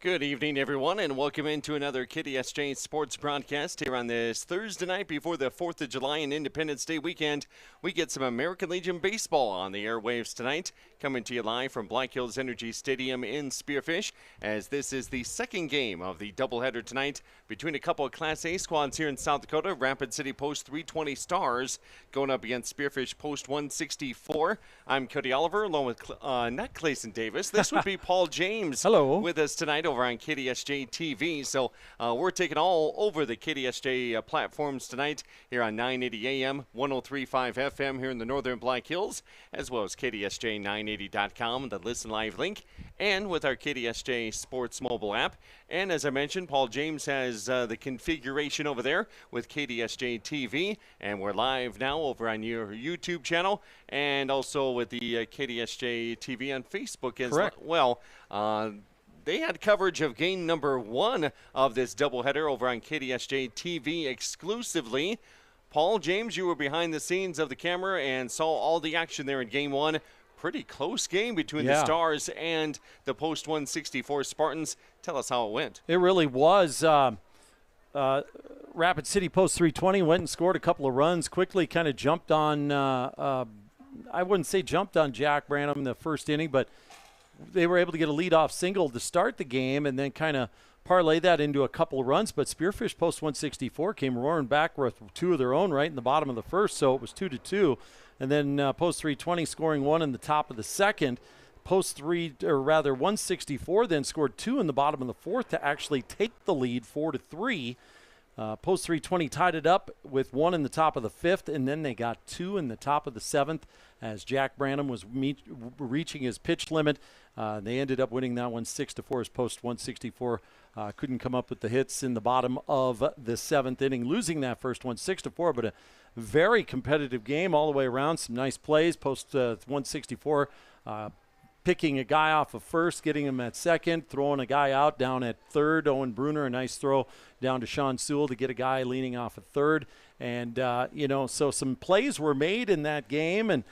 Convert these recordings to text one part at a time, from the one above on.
Good evening, everyone, and welcome into another KDSJ Sports broadcast here on this Thursday night before the 4th of July and Independence Day weekend. We get some American Legion baseball on the airwaves tonight, coming to you live from Black Hills Energy Stadium in Spearfish, as this is the second game of the doubleheader tonight between a couple of Class A squads here in South Dakota. Rapid City Post 320 Stars going up against Spearfish Post 164. I'm Cody Oliver, along with not Clayson Davis. This would be Paul James. Hello. With us tonight over on KDSJ-TV. So we're taking all over the KDSJ platforms tonight here on 980 AM, 103.5 FM here in the northern Black Hills, as well as KDSJ980.com, the Listen Live link, and with our KDSJ Sports mobile app. And as I mentioned, Paul James has the configuration over there with KDSJ-TV, and we're live now over on your YouTube channel and also with the KDSJ-TV on Facebook as well. They had coverage of game number 1 of this doubleheader over on KDSJ-TV exclusively. Paul James, you were behind the scenes of the camera and saw all the action there in game 1. Pretty close game between the Stars and the Post 164 Spartans. Tell us how it went. It really was. Rapid City Post 320 went and scored a couple of runs, quickly kind of jumped on, I wouldn't say jumped on Jack Branham in the first inning, but they were able to get a leadoff single to start the game and then kind of parlay that into a couple of runs. But Spearfish Post 164 came roaring back with 2 of their own right in the bottom of the first, so it was 2-2. And then Post 320 scoring 1 in the top of the second. Post 164 then scored 2 in the bottom of the fourth to actually take the lead 4-3. Post 320 tied it up with 1 in the top of the fifth, and then they got 2 in the top of the seventh as Jack Branham was reaching his pitch limit. They ended up winning that one 6-4 as Post 164 couldn't come up with the hits in the bottom of the seventh inning, losing that first one 6-4, but a very competitive game all the way around. Some nice plays. Post 164 picking a guy off of first, getting him at second, throwing a guy out down at third. Owen Bruner, a nice throw down to Sean Sewell to get a guy leaning off of third. And, so some plays were made in that game, and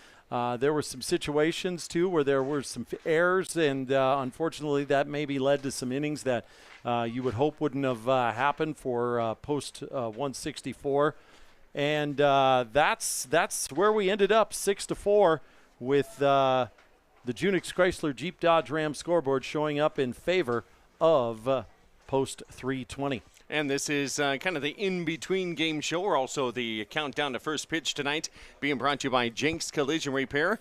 there were some situations, too, where there were some errors, and unfortunately that maybe led to some innings that you would hope wouldn't have happened for Post 164. And that's where we ended up, 6-4, with the Junix Chrysler Jeep Dodge Ram scoreboard showing up in favor of Post 320. And this is kind of the in-between game show, or also the countdown to first pitch tonight, being brought to you by Jenks Collision Repair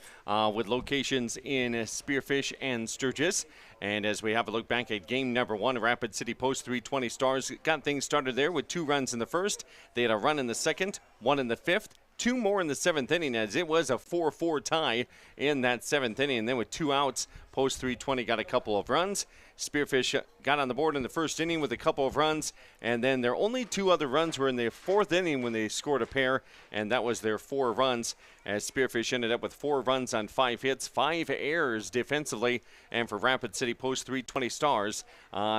with locations in Spearfish and Sturgis. And as we have a look back at game number 1, Rapid City Post 320 Stars got things started there with 2 runs in the first. They had a run in the second, 1 in the fifth, two more in the 7th inning, as it was a 4-4 tie in that 7th inning. And then with 2 outs, Post 320 got a couple of runs. Spearfish got on the board in the 1st inning with a couple of runs, and then their only 2 other runs were in the 4th inning when they scored a pair, and that was their 4 runs, as Spearfish ended up with 4 runs on 5 hits, 5 errors defensively. And for Rapid City Post 320 Stars,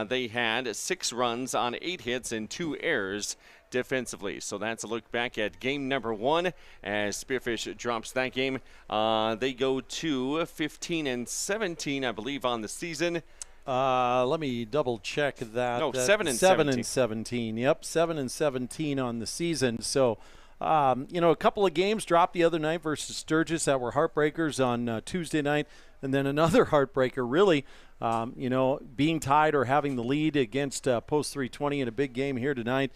they had 6 runs on 8 hits and 2 errors defensively. So that's a look back at game number 1 as Spearfish drops that game. They go to 15-17, I believe, on the season. Let me double check that. No, 7-17. 7-17. Yep, 7-17 on the season. So, a couple of games dropped the other night versus Sturgis that were heartbreakers on Tuesday night, and then another heartbreaker, really, being tied or having the lead against Post 320 in a big game here tonight.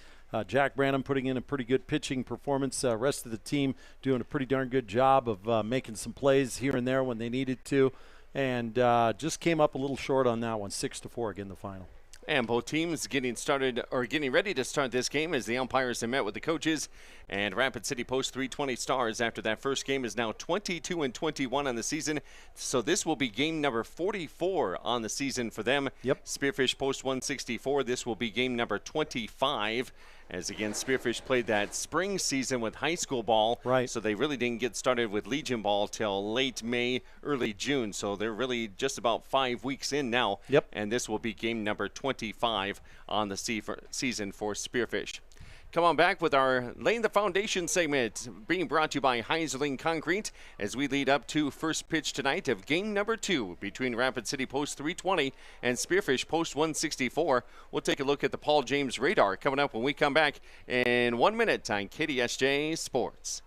Jack Branham putting in a pretty good pitching performance. Rest of the team doing a pretty darn good job of making some plays here and there when they needed to. And just came up a little short on that one, 6-4 again, the final. And both teams getting ready to start this game as the umpires have met with the coaches. And Rapid City Post 320 Stars, after that first game, is now 22-21 on the season. So this will be game number 44 on the season for them. Yep. Spearfish Post 164. This will be game number 25. As again, Spearfish played that spring season with high school ball. Right. So they really didn't get started with Legion ball till late May, early June. So they're really just about 5 weeks in now. Yep. And this will be game number 25 on the season for Spearfish. Come on back with our Laying the Foundation segment, being brought to you by Heiserling Concrete, as we lead up to first pitch tonight of game number 2 between Rapid City Post 320 and Spearfish Post 164. We'll take a look at the Paul James radar coming up when we come back in 1 minute on KDSJ Sports.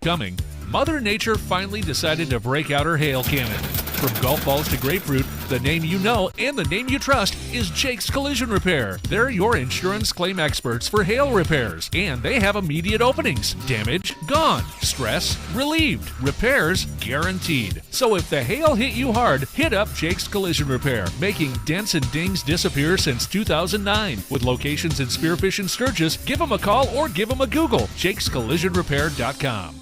Coming, Mother Nature finally decided to break out her hail cannon. From golf balls to grapefruit, the name you know and the name you trust is Jake's Collision Repair. They're your insurance claim experts for hail repairs, and they have immediate openings. Damage gone. Stress relieved. Repairs guaranteed. So if the hail hit you hard, hit up Jake's Collision Repair, making dents and dings disappear since 2009. With locations in Spearfish and Sturgis, give them a call or give them a Google. jakescollisionrepair.com.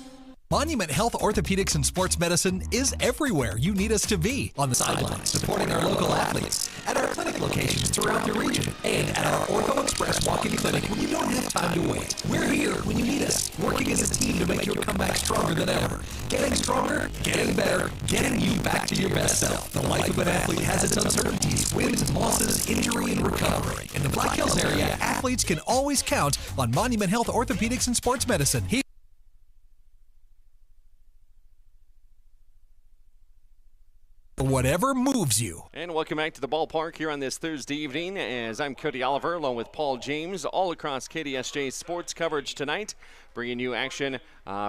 Monument Health Orthopedics and Sports Medicine is everywhere you need us to be. On the sidelines, supporting our local athletes, at our clinic locations throughout the region, and at our Ortho Express walk-in clinic when you don't have time to wait. We're here when you need us, working as a team to make your comeback stronger than ever. Getting stronger, getting better, getting you back to your best self. The life of an athlete has its uncertainties, wins and losses, injury and recovery. In the Black Hills area, athletes can always count on Monument Health Orthopedics and Sports Medicine. Whatever moves you. And welcome back to the ballpark here on this Thursday evening, as I'm Cody Oliver along with Paul James all across KDSJ Sports coverage tonight, bringing you action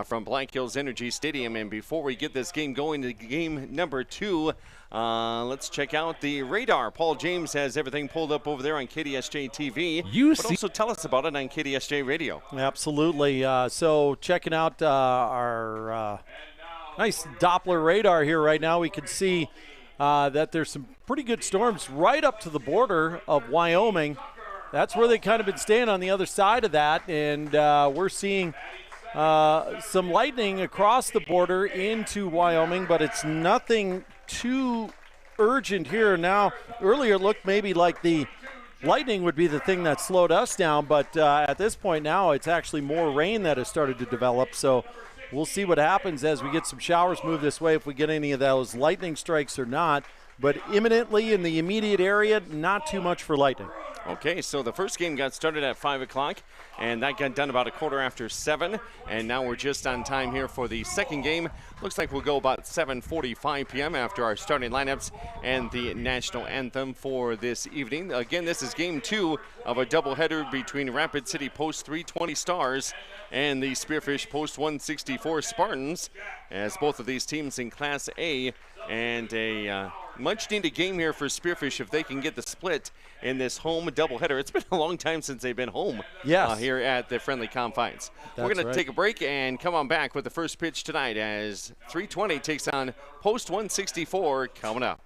from Black Hills Energy Stadium. And before we get this game going to game number 2, let's check out the radar. Paul James has everything pulled up over there on KDSJ-TV, but also tell us about it on KDSJ Radio. Absolutely. So checking out our nice Doppler radar here right now. We can see that there's some pretty good storms right up to the border of Wyoming. That's where they kind of been staying, on the other side of that. And we're seeing some lightning across the border into Wyoming, but it's nothing too urgent here. Now, earlier it looked maybe like the lightning would be the thing that slowed us down, but at this point now it's actually more rain that has started to develop. So we'll see what happens as we get some showers move this way, if we get any of those lightning strikes or not. But imminently in the immediate area, not too much for lightning. Okay, so the first game got started at 5 o'clock, and that got done about 7:15. And now we're just on time here for the second game. Looks like we'll go about 7:45 p.m. after our starting lineups and the national anthem for this evening. Again, this is game 2 of a doubleheader between Rapid City Post 320 Stars and the Spearfish Post 164 Spartans, as both of these teams in Class A, and a much-needed game here for Spearfish if they can get the split in this home doubleheader. It's been a long time since they've been home here at the friendly confines. We're going to take a break and come on back with the first pitch tonight as 320 takes on Post 164 coming up.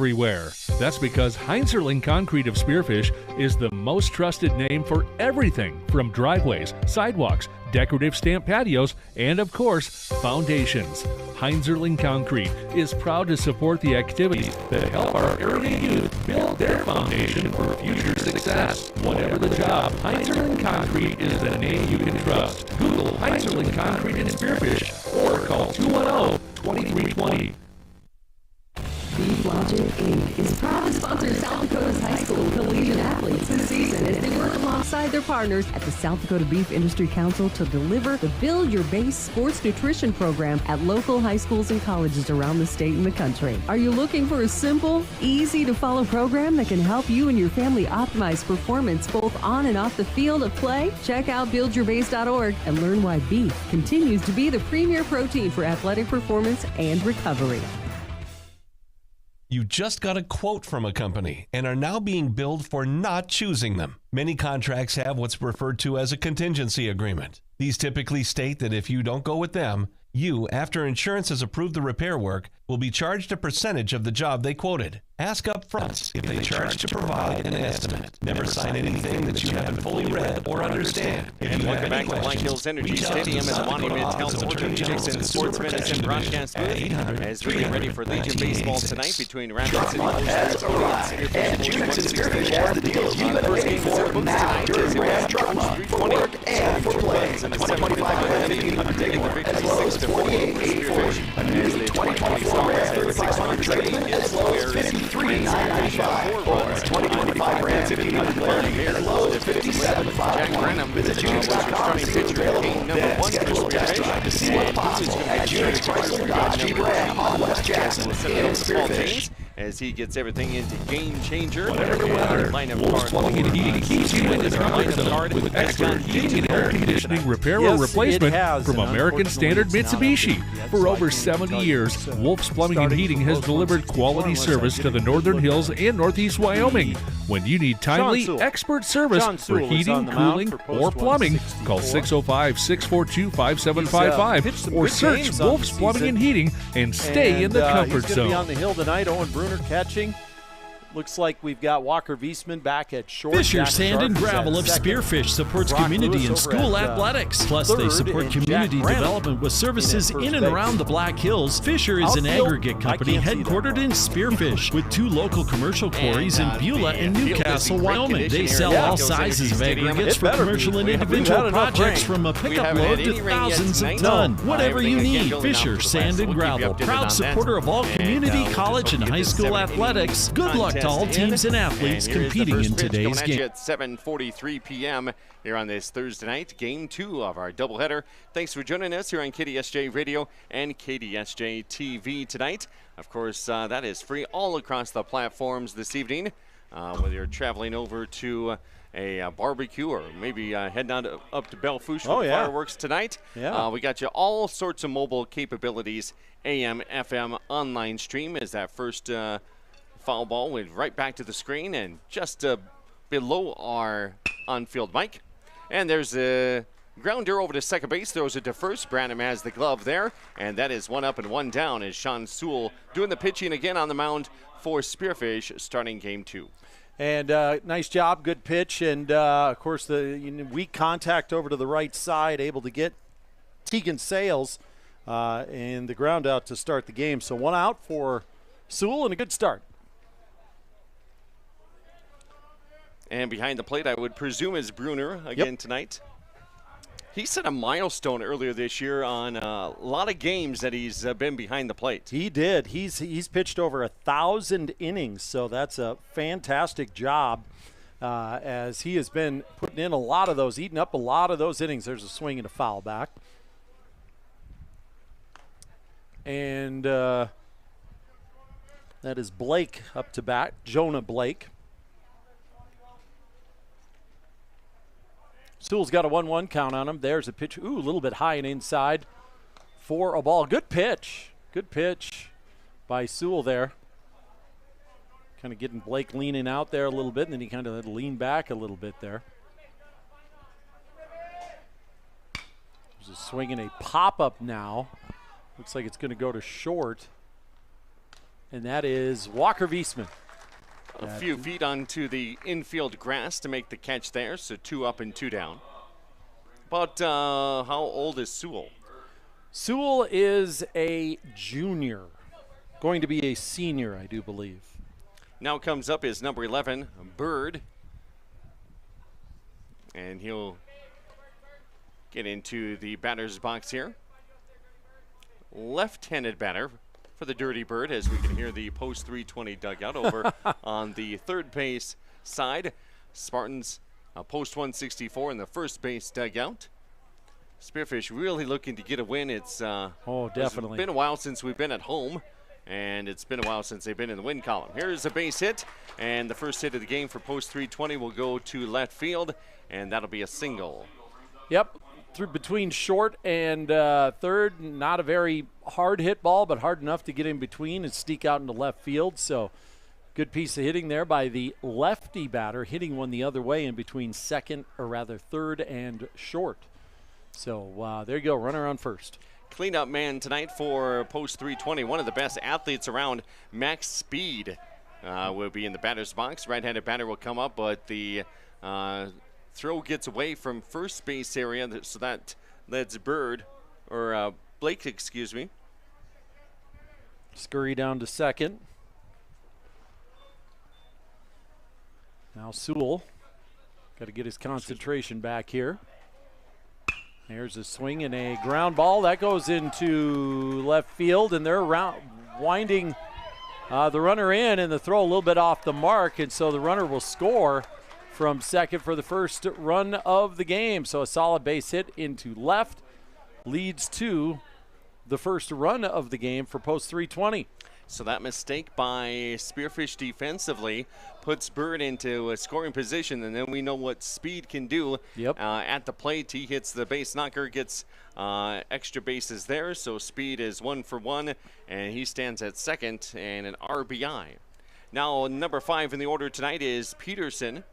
everywhere. That's because Heinzerling Concrete of Spearfish is the most trusted name for everything from driveways, sidewalks, decorative stamp patios, and of course, foundations. Heinzerling Concrete is proud to support the activities that help our area youth build their foundation for future success. Whatever the job, Heinzerling Concrete is the name you can trust. Google Heinzerling Concrete in Spearfish or call 210-2320. Beef Logic Inc. is proud to sponsor South Dakota's high school collegiate athletes this season as they work alongside their partners at the South Dakota Beef Industry Council to deliver the Build Your Base Sports Nutrition Program at local high schools and colleges around the state and the country. Are you looking for a simple, easy-to-follow program that can help you and your family optimize performance both on and off the field of play? Check out buildyourbase.org and learn why beef continues to be the premier protein for athletic performance and recovery. You just got a quote from a company and are now being billed for not choosing them. Many contracts have what's referred to as a contingency agreement. These typically state that if you don't go with them, you, after insurance has approved the repair work, will be charged a percentage of the job they quoted. Ask up front if they charge to provide an estimate. Never sign anything that you haven't fully read or understand. And welcome back to Black Hills Energy Stadium at the Monument Health Orchard Dixon Sports Medicine Broadcast booth as we get ready for Legion Baseball tonight between Rapid City and Junex and Spearfish has the deals you've been waiting for now during Grand Truck Month for work and for play. A 2025 Ram 1500 as low as $48,840. A new 2024 Ram 3500 trading as low as $53,995. Or a 2025 Ram 1500 learning as low as $57,500. Visit Junex.com to see what's available. Then schedule a test drive to see what's possible at Junex Chrysler Dodge Jeep Ram on West Jackson in Spearfish. As he gets everything into Game Changer. Wolf's Plumbing and Heating keeps you in the comfort zone with expert heating and air conditioning repair or replacement from American Standard Mitsubishi. For over 70 years, Wolf's Plumbing and Heating has delivered quality service to the Northern Hills and Northeast Wyoming. When you need timely, expert service for heating, cooling, or plumbing, call 605-642-5755 or search Wolf's Plumbing and Heating and stay in the comfort he's zone. Be on the hill tonight. Owen Bruner catching. Looks like we've got Walker Wiesman back at short. Fisher Sand and Gravel of Spearfish supports community and school athletics. Plus, they support community development with services in and around the Black Hills. Fisher is an aggregate company headquartered in Spearfish with 2 local commercial quarries in Beulah and Newcastle, Wyoming. They sell all sizes of aggregates for commercial and individual projects from a pickup load to thousands of ton. Whatever you need, Fisher Sand and Gravel. Proud supporter of all community, college, and high school athletics. Good luck to all teams and athletes competing in today's game. At 7:43 p.m. here on this Thursday night, Game 2 of our doubleheader. Thanks for joining us here on KDSJ Radio and KDSJ-TV tonight. Of course, that is free all across the platforms this evening. Whether you're traveling over to a barbecue or maybe heading on up to Belfouche for fireworks tonight. We got you all sorts of mobile capabilities. AM, FM, online stream is that first foul ball went right back to the screen and just below our on-field mic. And there's a grounder over to second base, throws it to first. Branham has the glove there, and that is 1 up and 1 down as Sean Sewell doing the pitching again on the mound for Spearfish starting Game 2. And nice job, good pitch, and of course the weak contact over to the right side, able to get Tegan Sales and the ground out to start the game. So 1 out for Sewell and a good start. And behind the plate, I would presume, is Bruner again tonight. He set a milestone earlier this year on a lot of games that he's been behind the plate. He did. He's pitched over 1,000 innings, so that's a fantastic job as he has been putting in a lot of those, eating up a lot of those innings. There's a swing and a foul back. And that is Blake up to bat, Jonah Blake. Sewell's got a 1-1 count on him. There's a pitch. Ooh, a little bit high and inside for a ball. Good pitch. Good pitch by Sewell there. Kind of getting Blake leaning out there a little bit, and then he kind of had to lean back a little bit there. There's a swing and a pop-up now. Looks like it's going to go to short. and that is Walker Viesman. A few feet onto the infield grass to make the catch there, so 2 up and 2 down. But how old is Sewell? Sewell is a junior, going to be a senior, I do believe. Now comes up is number 11, Bird. And he'll get into the batter's box here. Left-handed batter for the Dirty Bird, as we can hear the post 320 dugout over on the third base side. Spartans post 164 in the first base dugout. Spearfish really looking to get a win. It's definitely been a while since we've been at home, and it's been a while since they've been in the win column. Here's a base hit, and the first hit of the game for post 320 will go to left field, and that'll be a single. Yep, through between short and third. Not a very hard hit ball, but hard enough to get in between and sneak out into left field. So good piece of hitting there by the lefty batter, hitting one the other way in between third and short. So there you go, runner on first. Cleanup man tonight for post 320. One of the best athletes around, Max Speed, will be in the batter's box. Right-handed batter will come up, but the throw gets away from first base area, so that lets Blake, excuse me. Scurry down to second. Now Sewell, got to get his concentration back here. There's a swing and a ground ball. That goes into left field, and they're winding the runner in, and the throw a little bit off the mark, and so the runner will score from second for the first run of the game. So a solid base hit into left leads to the first run of the game for post 320. So that mistake by Spearfish defensively puts Bird into a scoring position, and then we know what Speed can do at the plate. He hits the base knocker, gets extra bases there, so Speed is 1 for 1, and he stands at second and an RBI. Now number 5 in the order tonight is Peterson.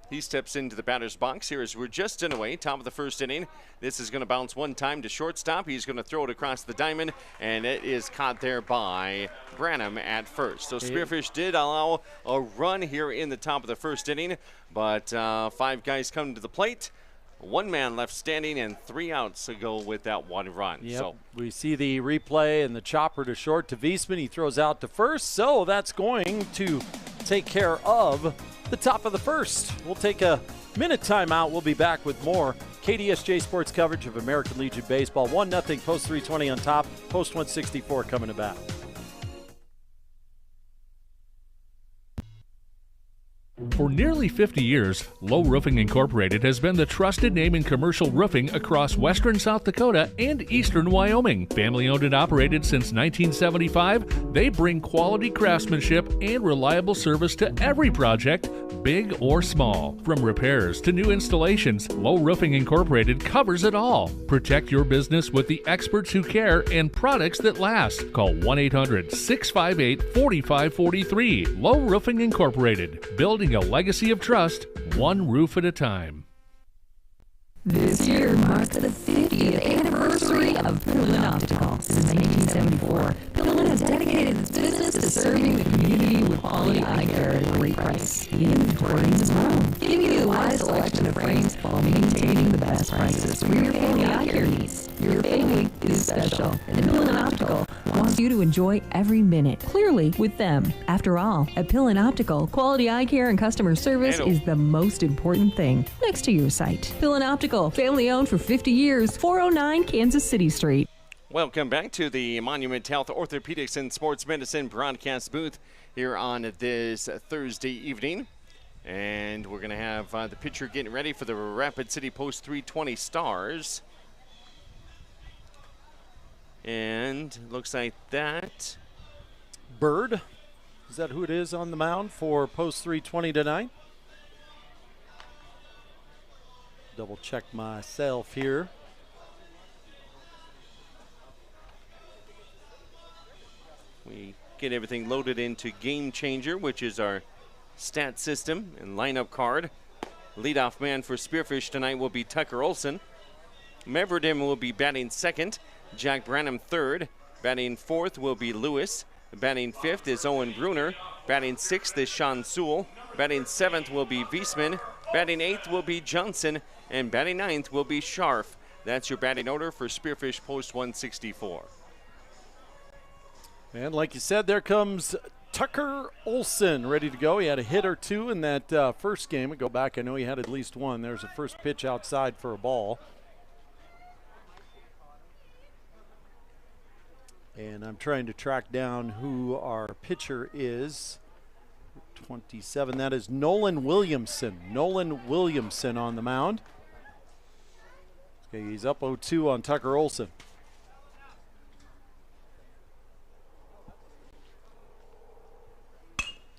He steps into the batter's box here as we're just in away, top of the first inning. This is going to bounce one time to shortstop. He's going to throw it across the diamond, and it is caught there by Branham at first. So Spearfish did allow a run here in the top of the first inning, but 5 guys come to the plate. 1 man left standing and 3 outs to go with that 1 run. Yep. So we see the replay and the chopper to short to Viesman. He throws out to first, so that's going to take care of the top of the first. We'll take a minute timeout. We'll be back with more KDSJ sports coverage of American Legion Baseball. 1-0, post 320 on top, post 164 coming to bat. For nearly 50 years, Lowe Roofing Incorporated has been the trusted name in commercial roofing across western South Dakota and eastern Wyoming. Family owned and operated since 1975, they bring quality craftsmanship and reliable service to every project, big or small. From repairs to new installations, Lowe Roofing Incorporated covers it all. Protect your business with the experts who care and products that last. Call 1-800-658-4543. Lowe Roofing Incorporated, building a legacy of trust, one roof at a time. This year marks the 50th anniversary of Pillin Optical. Since 1974, Pillin has dedicated its business to serving the community with quality eye care at a great price. The inventory is around, giving you the widest selection of frames while maintaining the best prices for your family eye care needs. Your family is special, and Pillin Optical wants you to enjoy every minute clearly with them. After all, at Pillin Optical, quality eye care and customer service is the most important thing next to your sight. Pillin Optical, family owned for 50 years, 409 Kansas City Street. Welcome back to the Monument Health Orthopedics and Sports Medicine broadcast booth here on this Thursday evening. And we're going to have the pitcher getting ready for the Rapid City Post 320 Stars. And looks like that. Bird, is that who it is on the mound for post 320 tonight? Double check myself here. We get everything loaded into Game Changer, which is our stat system and lineup card. Leadoff man for Spearfish tonight will be Tucker Olson. Meverdim will be batting second. Jack Branham third. Batting fourth will be Lewis. Batting 5th is Owen Bruner. Batting 6th is Sean Sewell. Batting 7th will be Wiesman. Batting 8th will be Johnson. And batting 9th will be Scharf. That's your batting order for Spearfish Post 164. And like you said, there comes Tucker Olson ready to go. He had a hit or two in that first game. We go back, I know he had at least one. There's a first pitch outside for a ball. And I'm trying to track down who our pitcher is. 27, that is Nolan Williamson. Nolan Williamson on the mound. Okay, he's up 0-2 on Tucker Olson.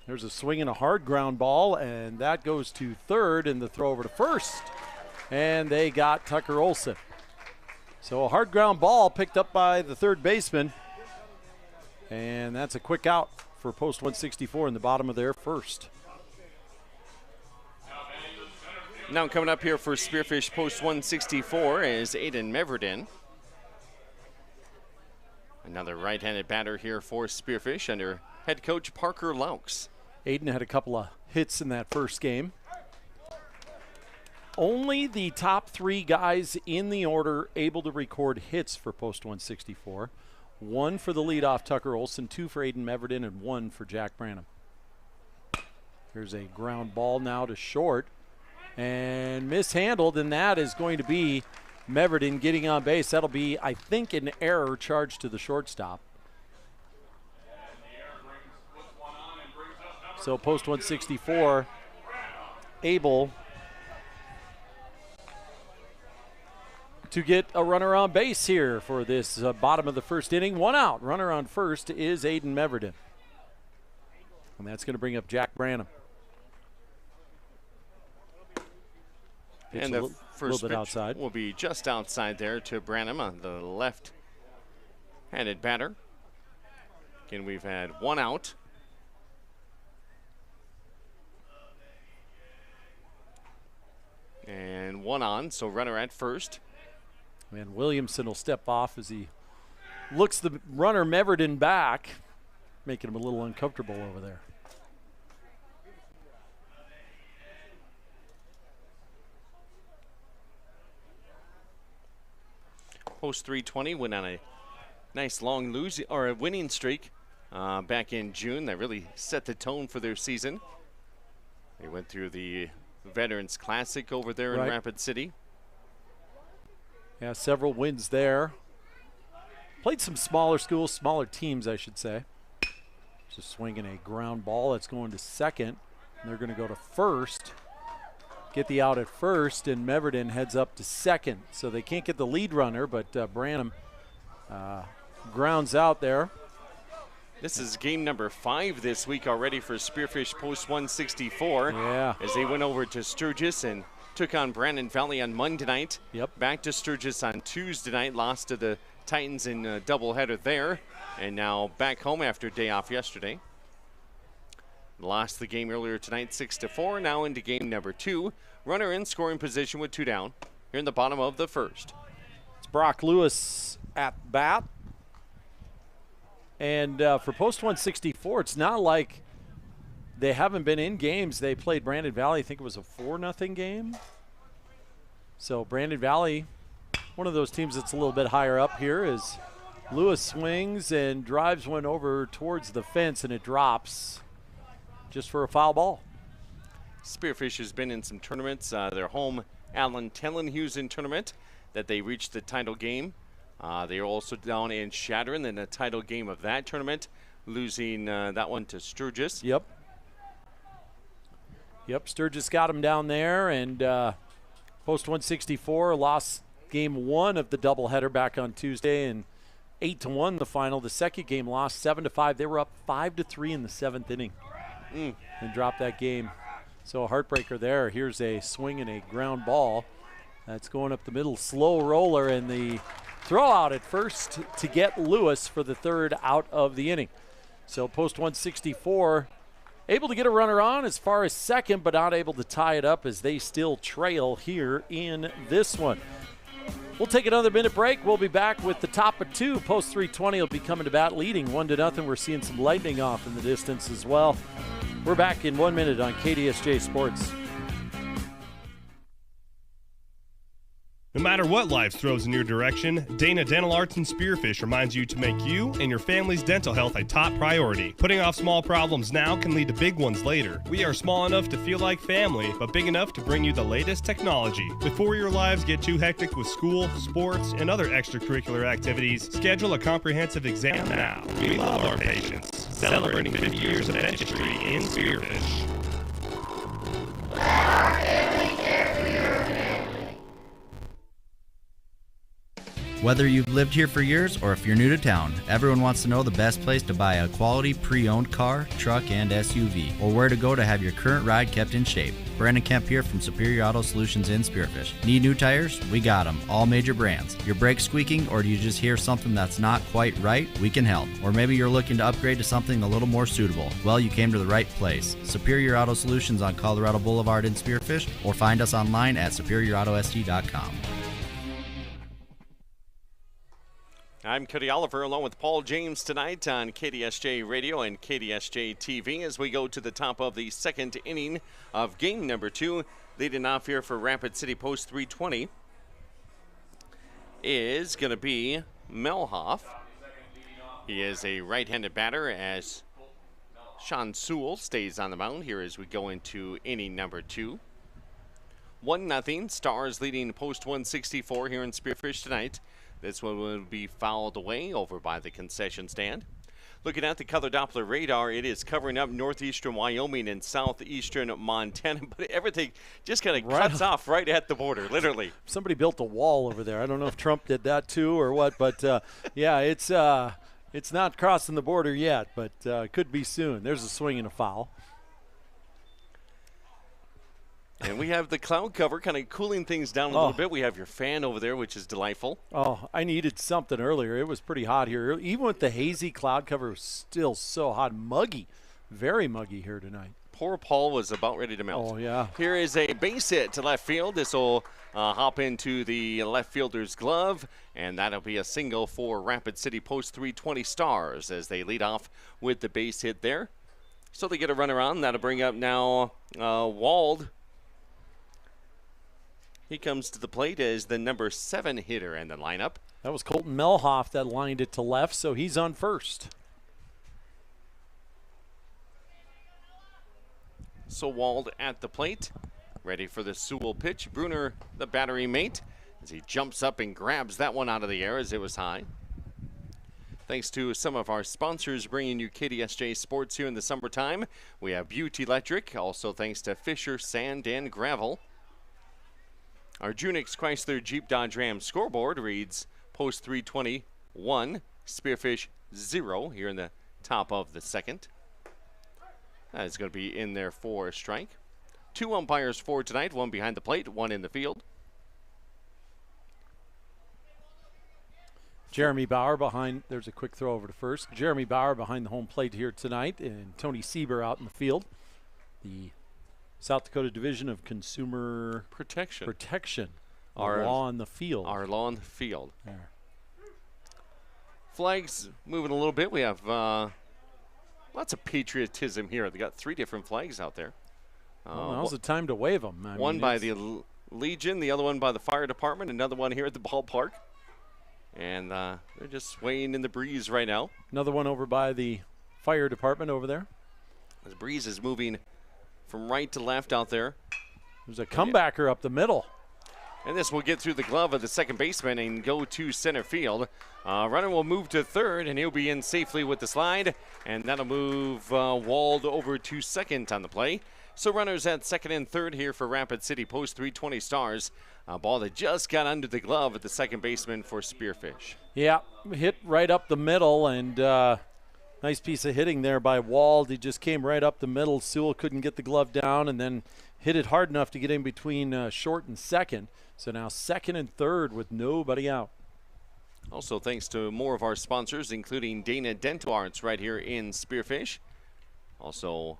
There's a swing and a hard ground ball, and that goes to third, and the throw over to first. And they got Tucker Olson. So a hard ground ball picked up by the third baseman. And that's a quick out for Post 164 in the bottom of their first. Now coming up here for Spearfish Post 164 is Aiden Meverden. Another right-handed batter here for Spearfish under head coach Parker Laux. Aiden had a couple of hits in that first game. Only the top 3 guys in the order able to record hits for Post 164. 1 for the leadoff Tucker Olson, 2 for Aiden Meverden, and 1 for Jack Branham. Here's a ground ball now to short, and mishandled, and that is going to be Meverden getting on base. That'll be, I think, an error charged to the shortstop. So Post 164 able to get a runner on base here for this bottom of the first inning. 1 out. Runner on first is Aiden Meverden. And that's going to bring up Jack Branham. And the first bit pitch outside. will be just outside there to Branham on the left-handed batter. Again, we've had 1 out. And 1 on, so runner at first. And Williamson will step off as he looks the runner Meverden back, making him a little uncomfortable over there. Post 320 went on a nice long winning streak back in June. That really set the tone for their season. They went through the Veterans Classic over there in Rapid City. Yeah, several wins there. Played some smaller schools, smaller teams, I should say. Just swinging a ground ball that's going to second. And they're going to go to first. Get the out at first, and Meverden heads up to second. So they can't get the lead runner, but Branham grounds out there. This is game number 5 this week already for Spearfish Post 164. Yeah. As they went over to Sturgis and took on Brandon Valley on Monday night. Yep. Back to Sturgis on Tuesday night. Lost to the Titans in a doubleheader there. And now back home after a day off yesterday. Lost the game earlier tonight 6-4. Now into game number 2. Runner in scoring position with 2 down. Here in the bottom of the first. It's Brock Lewis at bat. And for Post 164, it's not like they haven't been in games. They played Brandon Valley. I think it was a 4-0 game. So Brandon Valley, one of those teams that's a little bit higher up here, is Lewis swings and drives one over towards the fence, and it drops just for a foul ball. Spearfish has been in some tournaments. Their home Allen Tellenhusen tournament that they reached the title game. They are also down in Shadron in the title game of that tournament, losing that one to Sturgis. Yep, Sturgis got him down there, and Post 164 lost game 1 of the doubleheader back on Tuesday, and 8-1 the final. The second game lost 7-5. They were up 5-3 in the 7th inning and dropped that game. So a heartbreaker there. Here's a swing and a ground ball. That's going up the middle, slow roller, and the throw out at first to get Lewis for the 3rd out of the inning. So Post 164 able to get a runner on as far as second, but not able to tie it up as they still trail here in this one. We'll take another minute break. We'll be back with the top of 2. Post 320 will be coming to bat, leading 1-0. We're seeing some lightning off in the distance as well. We're back in 1 minute on KDSJ Sports. No matter what life throws in your direction, Dana Dental Arts and Spearfish reminds you to make you and your family's dental health a top priority. Putting off small problems now can lead to big ones later. We are small enough to feel like family, but big enough to bring you the latest technology. Before your lives get too hectic with school, sports, and other extracurricular activities, schedule a comprehensive exam now. We love our patients. Celebrating 50 years of dentistry in Spearfish. Whether you've lived here for years or if you're new to town, everyone wants to know the best place to buy a quality pre-owned car, truck, and SUV, or where to go to have your current ride kept in shape. Brandon Kemp here from Superior Auto Solutions in Spearfish. Need new tires? We got them, all major brands. Your brakes squeaking, or do you just hear something that's not quite right? We can help. Or maybe you're looking to upgrade to something a little more suitable. Well, you came to the right place. Superior Auto Solutions on Colorado Boulevard in Spearfish, or find us online at superiorautost.com. I'm Cody Oliver along with Paul James tonight on KDSJ Radio and KDSJ-TV as we go to the top of the second inning of game number 2. Leading off here for Rapid City Post 320 is going to be Melhoff. He is a right-handed batter as Sean Sewell stays on the mound here as we go into inning number 2. 1-0, Stars leading Post 164 here in Spearfish tonight. This one will be fouled away over by the concession stand. Looking at the color Doppler radar, it is covering up northeastern Wyoming and southeastern Montana, but everything just kind of cuts off right at the border, literally. Somebody built a wall over there. I don't know if Trump did that too or what, but yeah, it's not crossing the border yet, but could be soon. There's a swing and a foul. And we have the cloud cover kind of cooling things down a little bit. We have your fan over there, which is delightful. Oh, I needed something earlier. It was pretty hot here. Even with the hazy cloud cover, it was still so hot. Muggy. Very muggy here tonight. Poor Paul was about ready to melt. Oh, yeah. Here is a base hit to left field. This will hop into the left fielder's glove, and that'll be a single for Rapid City Post 320 Stars as they lead off with the base hit there. So they get a runner on. That'll bring up now Wald. He comes to the plate as the number 7 hitter in the lineup. That was Colton Melhoff that lined it to left, so he's on first. So Wald at the plate, ready for the Sewell pitch. Bruner, the battery mate, as he jumps up and grabs that one out of the air as it was high. Thanks to some of our sponsors bringing you KDSJ Sports here in the summertime. We have Butte Electric, also thanks to Fisher Sand and Gravel. Our Junix Chrysler Jeep Dodge Ram scoreboard reads Post 320 1, Spearfish 0 here in the top of the second. That is going to be in there for a strike. 2 umpires for tonight, 1 behind the plate, 1 in the field. Jeremy Bauer behind, there's a quick throw over to first. Jeremy Bauer behind the home plate here tonight, and Tony Sieber out in the field. The South Dakota Division of Consumer Protection. Our law on the field. Our law on the field. There. Flags moving a little bit. We have lots of patriotism here. They got 3 different flags out there. Well, now's the time to wave them. One by the Legion, the other one by the fire department, another one here at the ballpark. And they're just swaying in the breeze right now. Another one over by the fire department over there. The breeze is moving from right to left out there. There's a comebacker up the middle. And this will get through the glove of the second baseman and go to center field. Runner will move to third, and he'll be in safely with the slide. And that'll move Wald over to second on the play. So runners at second and third here for Rapid City Post 320 Stars. A ball that just got under the glove at the second baseman for Spearfish. Yeah, hit right up the middle, and nice piece of hitting there by Wald. He just came right up the middle. Sewell couldn't get the glove down, and then hit it hard enough to get in between short and second. So now second and third with nobody out. Also thanks to more of our sponsors, including Dana Dental Arts right here in Spearfish. Also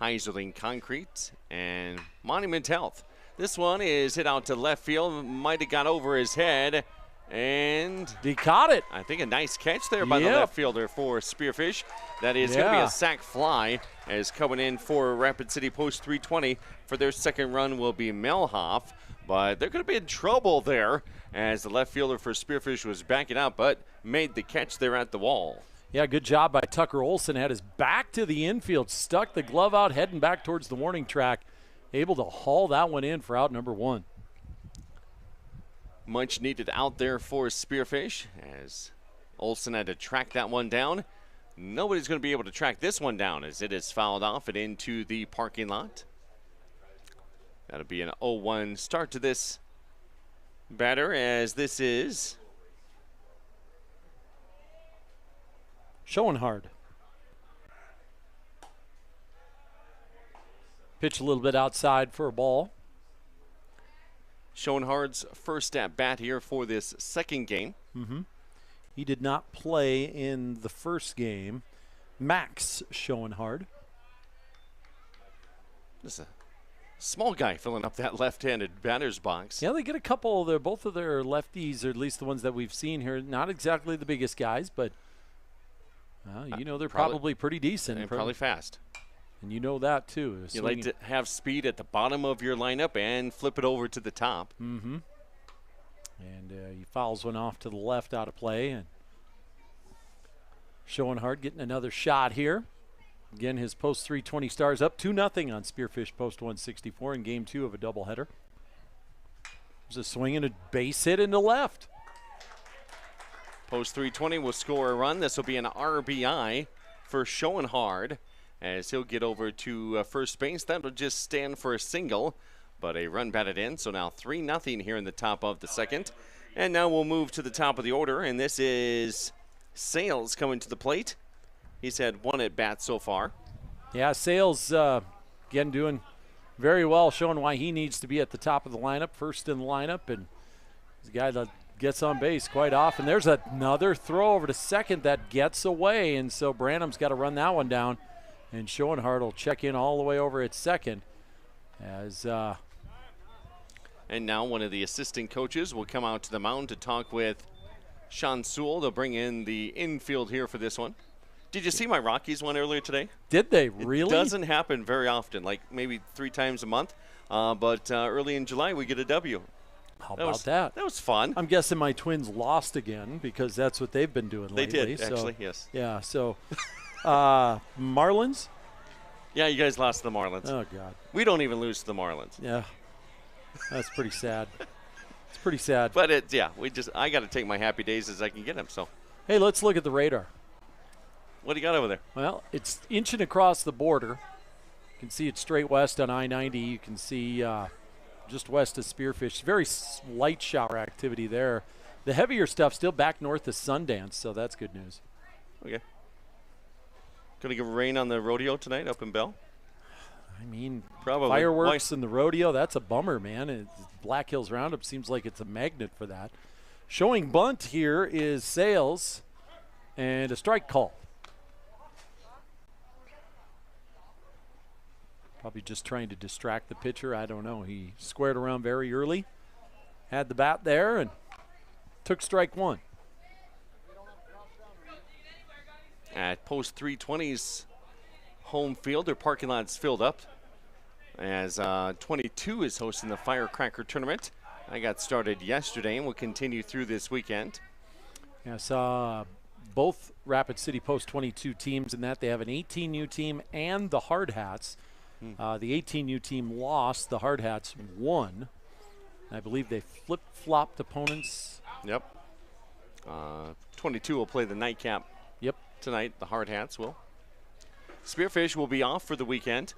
Heiserling Concrete and Monument Health. This one is hit out to left field. Might have got over his head. And he caught it. I think a nice catch there by the left fielder for Spearfish. That is going to be a sac fly, as coming in for Rapid City Post 320 for their second run will be Melhoff. But they're going to be in trouble there, as the left fielder for Spearfish was backing up, but made the catch there at the wall. Yeah, good job by Tucker Olson. Had his back to the infield, stuck the glove out, heading back towards the warning track. Able to haul that one in for out number 1. Much needed out there for Spearfish, as Olson had to track that one down. Nobody's going to be able to track this one down, as it is fouled off and into the parking lot. That'll be an 0-1 start to this batter, as this is Schoenhard. Pitch a little bit outside for a ball. Schoenhard's first at bat here for this second game. He did not play in the first game. Max Schoenhard. Just a small guy filling up that left-handed batter's box. Yeah, they get a couple of both of their lefties, or at least the ones that we've seen here. Not exactly the biggest guys, but they're probably pretty decent. And probably fast. And you know that too. You like to have speed at the bottom of your lineup and flip it over to the top. And he fouls one off to the left out of play. And Schoenhard getting another shot here. Again, his post 320 Stars up 2-0 on Spearfish post 164 in game 2 of a doubleheader. There's a swing and a base hit into left. Post 320 will score a run. This will be an RBI for Schoenhard, as he'll get over to first base. That'll just stand for a single, but a run batted in. So now 3-0 here in the top of the second. And now we'll move to the top of the order, and this is Sales coming to the plate. He's had one at bat so far. Yeah, Sales, again, doing very well, showing why he needs to be at the top of the lineup, first in the lineup, and he's a guy that gets on base quite often. There's another throw over to second that gets away, and so Branham's got to run that one down. And Schoenhard will check in all the way over at second. And now one of the assistant coaches will come out to the mound to talk with Sean Sewell. They'll bring in the infield here for this one. Did you see my Rockies one earlier today? Did they really? It doesn't happen very often, like maybe 3 times a month. But early in July, we get a W. How about that? That was fun. I'm guessing my Twins lost again, because that's what they've been doing lately. They did, actually, yes. Yeah, so Marlins? Yeah, you guys lost to the Marlins. Oh, God. We don't even lose to the Marlins. Yeah. That's pretty sad. It's pretty sad. But I got to take my happy days as I can get them. So, hey, let's look at the radar. What do you got over there? Well, it's inching across the border. You can see it straight west on I-90. You can see just west of Spearfish. Very light shower activity there. The heavier stuff still back north of Sundance, so that's good news. Okay. Going to get rain on the rodeo tonight up in Bell? I mean, probably. Fireworks and the rodeo, that's a bummer, man. Black Hills Roundup seems like it's a magnet for that. Showing bunt here is Sales, and a strike call. Probably just trying to distract the pitcher. I don't know. He squared around very early, had the bat there, and took strike 1. At post 320's home field, their parking lot's filled up, as 22 is hosting the Firecracker Tournament. I got started yesterday and will continue through this weekend. Yeah, I saw both Rapid City Post 22 teams in that. They have an 18U team and the Hard Hats. The 18U team lost. The Hard Hats won. I believe they flip-flopped opponents. Yep. 22 will play the nightcap. Yep. Tonight, the Hard Hats will. Spearfish will be off for the weekend.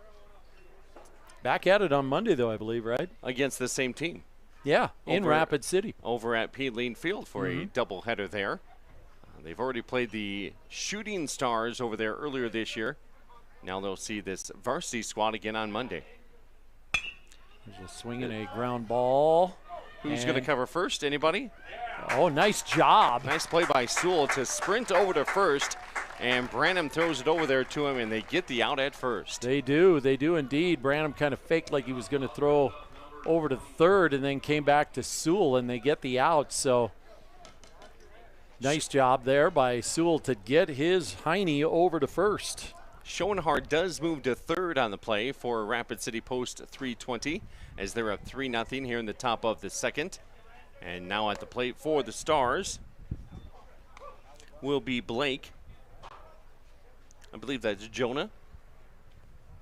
Back at it on Monday, though, I believe, right? Against the same team. Yeah, in Rapid City. Over at Peatline Field for a doubleheader there. They've already played the Shooting Stars over there earlier this year. Now they'll see this varsity squad again on Monday. There's a swing and a ground ball. Who's going to cover first? Anybody? Oh, nice job. Nice play by Sewell to sprint over to first, and Branham throws it over there to him, and they get the out at first. They do indeed. Branham kind of faked like he was going to throw over to third and then came back to Sewell, and they get the out. So nice job there by Sewell to get his Heine over to first. Schoenhardt does move to third on the play for Rapid City Post 320 as they're up 3-0 here in the top of the second. And now at the plate for the Stars will be Blake. I believe that's Jonah.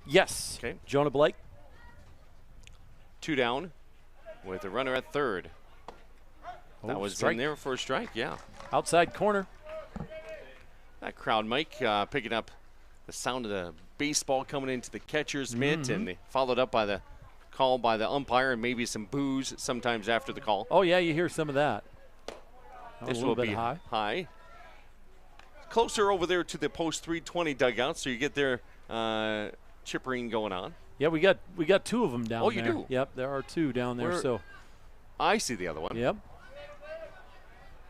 Yes. Okay. Jonah Blake. 2 down with a runner at third. That was strike. in there for a strike, yeah. Outside corner. That crowd, Mike, picking up the sound of the baseball coming into the catcher's mitt, and they followed up by the call by the umpire and maybe some boos sometimes after the call. Oh, yeah, you hear some of that. This a will little be bit high. Closer over there to the Post 320 dugout, so you get their chippering going on. Yeah, we got 2 of them down there. Oh, you do? Yep, there are 2 down there. So I see the other one. Yep.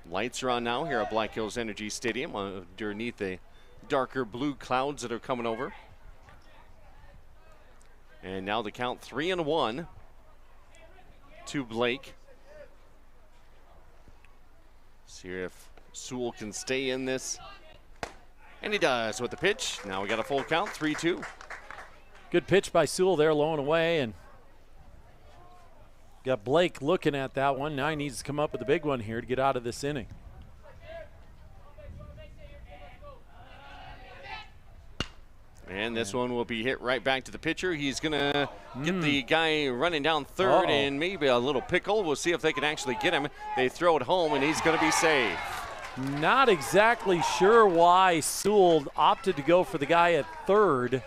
Lights are on now here at Black Hills Energy Stadium underneath the darker blue clouds that are coming over. And now the count 3-1 to Blake. See if Sewell can stay in this. And he does with the pitch. Now we got a full count, 3-2. Good pitch by Sewell there, low and away, and got Blake looking at that one. Now he needs to come up with a big one here to get out of this inning. And this one will be hit right back to the pitcher. He's going to get the guy running down third and maybe a little pickle. We'll see if they can actually get him. They throw it home, and he's going to be safe. Not exactly sure why Sewell opted to go for the guy at third.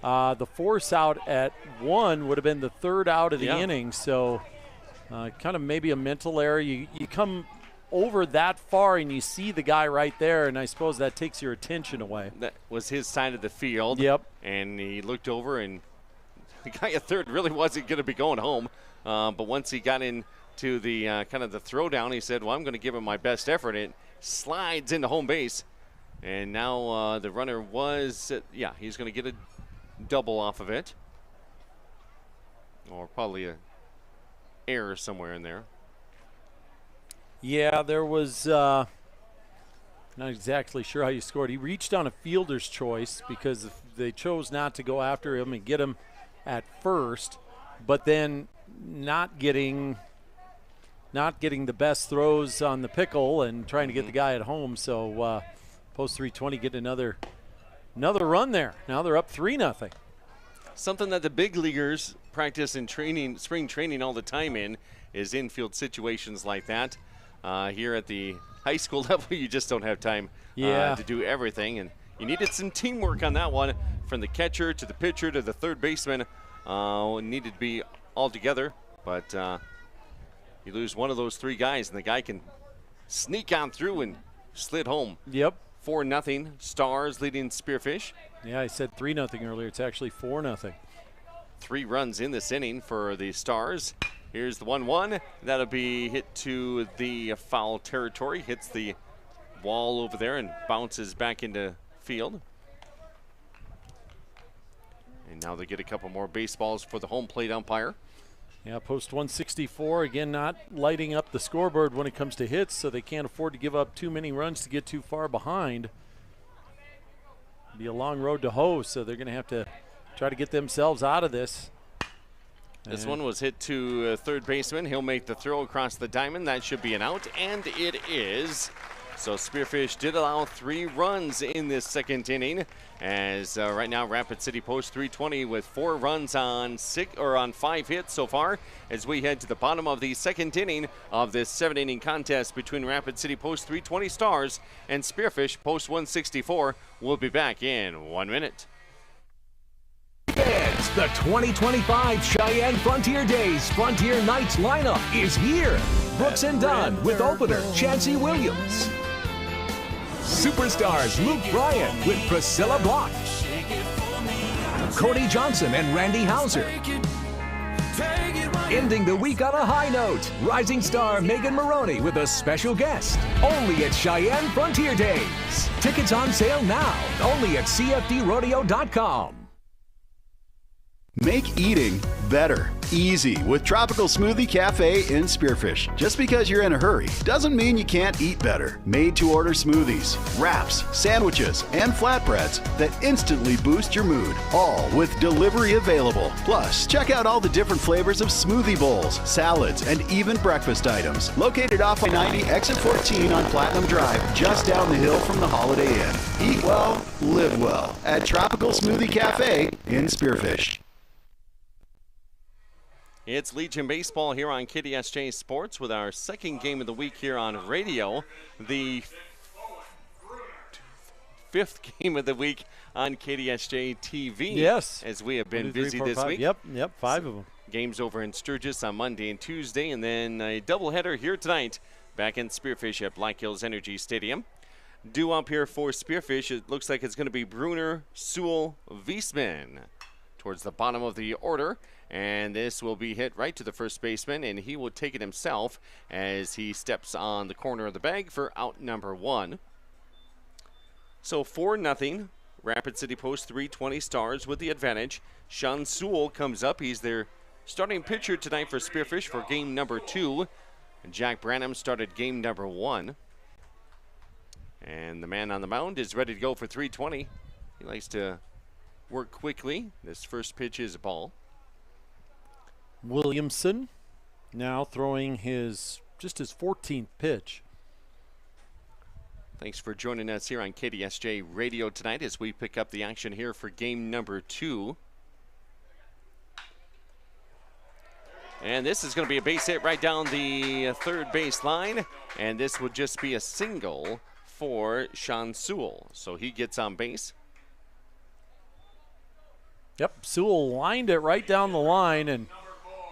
The force out at 1 would have been the third out of the inning. So kind of maybe a mental error. You come over that far and you see the guy right there, and I suppose that takes your attention away. That was his side of the field. Yep. And he looked over, and the guy at third really wasn't going to be going home. But once he got into the kind of the throwdown, he said, well, I'm going to give him my best effort. It slides into home base. And now the runner was, he's going to get a double off of it. Or probably a error somewhere in there. Yeah, there was not exactly sure how you scored. He reached on a fielder's choice because they chose not to go after him and get him at first, but then not getting the best throws on the pickle and trying to get the guy at home. So Post 320 get another run there. Now they're up 3-0. Something that the big leaguers practice in training, spring training all the time is infield situations like that. Here at the high school level, you just don't have time to do everything. And you needed some teamwork on that one, from the catcher to the pitcher to the third baseman. Needed to be all together. But you lose one of those 3 guys, and the guy can sneak on through and slid home. Yep. 4-0, Stars leading Spearfish. Yeah, I said 3-0 earlier. It's actually 4-0. 3 runs in this inning for the Stars. Here's the 1-1. That'll be hit to the foul territory. Hits the wall over there and bounces back into field. And now they get a couple more baseballs for the home plate umpire. Yeah, Post 164, again, not lighting up the scoreboard when it comes to hits, so they can't afford to give up too many runs to get too far behind. Be a long road to hoe, so they're going to have to try to get themselves out of this. This one was hit to third baseman. He'll make the throw across the diamond. That should be an out, and it is. So Spearfish did allow 3 runs in this second inning, as right now Rapid City Post 320 with 4 runs on 5 hits so far, as we head to the bottom of the second inning of this 7-inning contest between Rapid City Post 320 Stars and Spearfish Post 164. We'll be back in 1 minute. The 2025 Cheyenne Frontier Days Frontier Nights lineup is here. Brooks and Dunn with opener Chancey Williams. Superstars Luke Bryan with Priscilla Block. Cody Johnson and Randy Hauser. Ending the week on a high note, rising star Megan Maroney with a special guest. Only at Cheyenne Frontier Days. Tickets on sale now, only at CFDrodeo.com. Make eating better. Easy with Tropical Smoothie Cafe in Spearfish. Just because you're in a hurry doesn't mean you can't eat better. Made-to-order smoothies, wraps, sandwiches, and flatbreads that instantly boost your mood. All with delivery available. Plus, check out all the different flavors of smoothie bowls, salads, and even breakfast items. Located off I-90, exit 14 on Platinum Drive, just down the hill from the Holiday Inn. Eat well, live well at Tropical Smoothie Cafe in Spearfish. It's Legion Baseball here on KDSJ Sports with our second game of the week here on radio. The fifth game of the week on KDSJ-TV. Yes. As we have been busy this week. Yep, 5 of them. Games over in Sturgis on Monday and Tuesday, and then a doubleheader here tonight back in Spearfish at Black Hills Energy Stadium. Due up here for Spearfish, it looks like it's going to be Bruner, Sewell, Wiesman towards the bottom of the order. And this will be hit right to the first baseman, and he will take it himself as he steps on the corner of the bag for out number 1. So 4-0. Rapid City Post 320 Stars with the advantage. Sean Sewell comes up. He's their starting pitcher tonight for Spearfish for game number 2. And Jack Branham started game number 1. And the man on the mound is ready to go for 320. He likes to work quickly. This first pitch is a ball. Williamson now throwing his 14th pitch. Thanks for joining us here on KDSJ Radio tonight as we pick up the action here for game number 2. And this is going to be a base hit right down the third base line, and this would just be a single for Sean Sewell. So he gets on base. Yep, Sewell lined it right down the line, and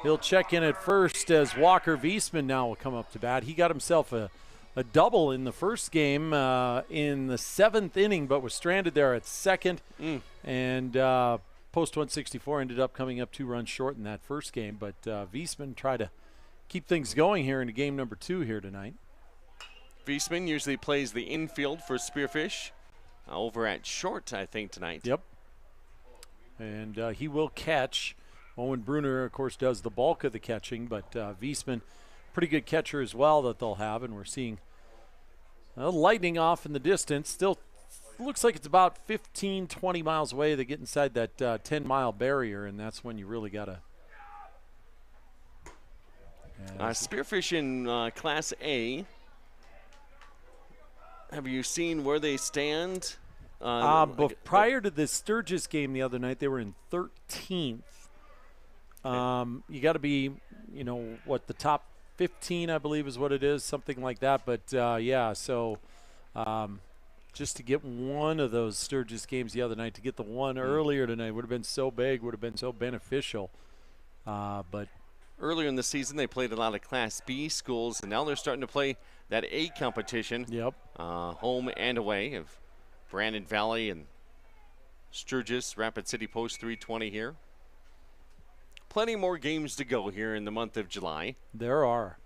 he'll check in at first as Walker Wiesman now will come up to bat. He got himself a double in the first game in the 7th inning, but was stranded there at second. And Post 164 ended up coming up 2 runs short in that first game. But Wiesman tried to keep things going here into game number 2 here tonight. Wiesman usually plays the infield for Spearfish over at short, I think, tonight. Yep. And he will catch. Owen Bruner, of course, does the bulk of the catching, but Wiesman, pretty good catcher as well that they'll have, and we're seeing lightning off in the distance. Still looks like it's about 15, 20 miles away. They get inside that 10-mile barrier, and that's when you really got to. Spearfish in Class A. Have you seen where they stand? Prior to the Sturgis game the other night, they were in 13th. You got to be, the top 15, I believe is what it is, something like that. But, so just to get one of those Sturgis games the other night, to get the one earlier tonight would have been so big, would have been so beneficial. But earlier in the season, they played a lot of Class B schools, and now they're starting to play that A competition. Yep. Home and away of Brandon Valley and Sturgis, Rapid City Post 320 here. Plenty more games to go here in the month of July. There are.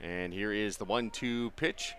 And here is the 1-2 pitch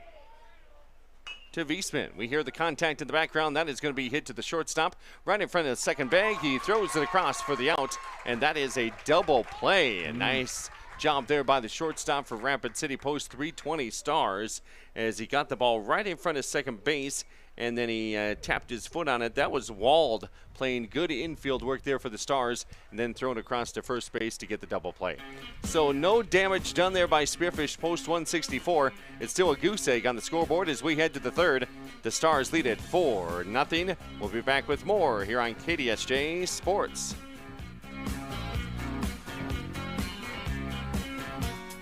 to Wiesman. We hear the contact in the background. That is going to be hit to the shortstop right in front of the second bag. He throws it across for the out, and that is a double play. A nice job there by the shortstop for Rapid City Post 320 Stars as he got the ball right in front of second base, and then he tapped his foot on it. That was Wald playing good infield work there for the Stars, and then thrown across to first base to get the double play. So no damage done there by Spearfish Post 164. It's still a goose egg on the scoreboard as we head to the third. The Stars lead it 4-0. We'll be back with more here on KDSJ Sports.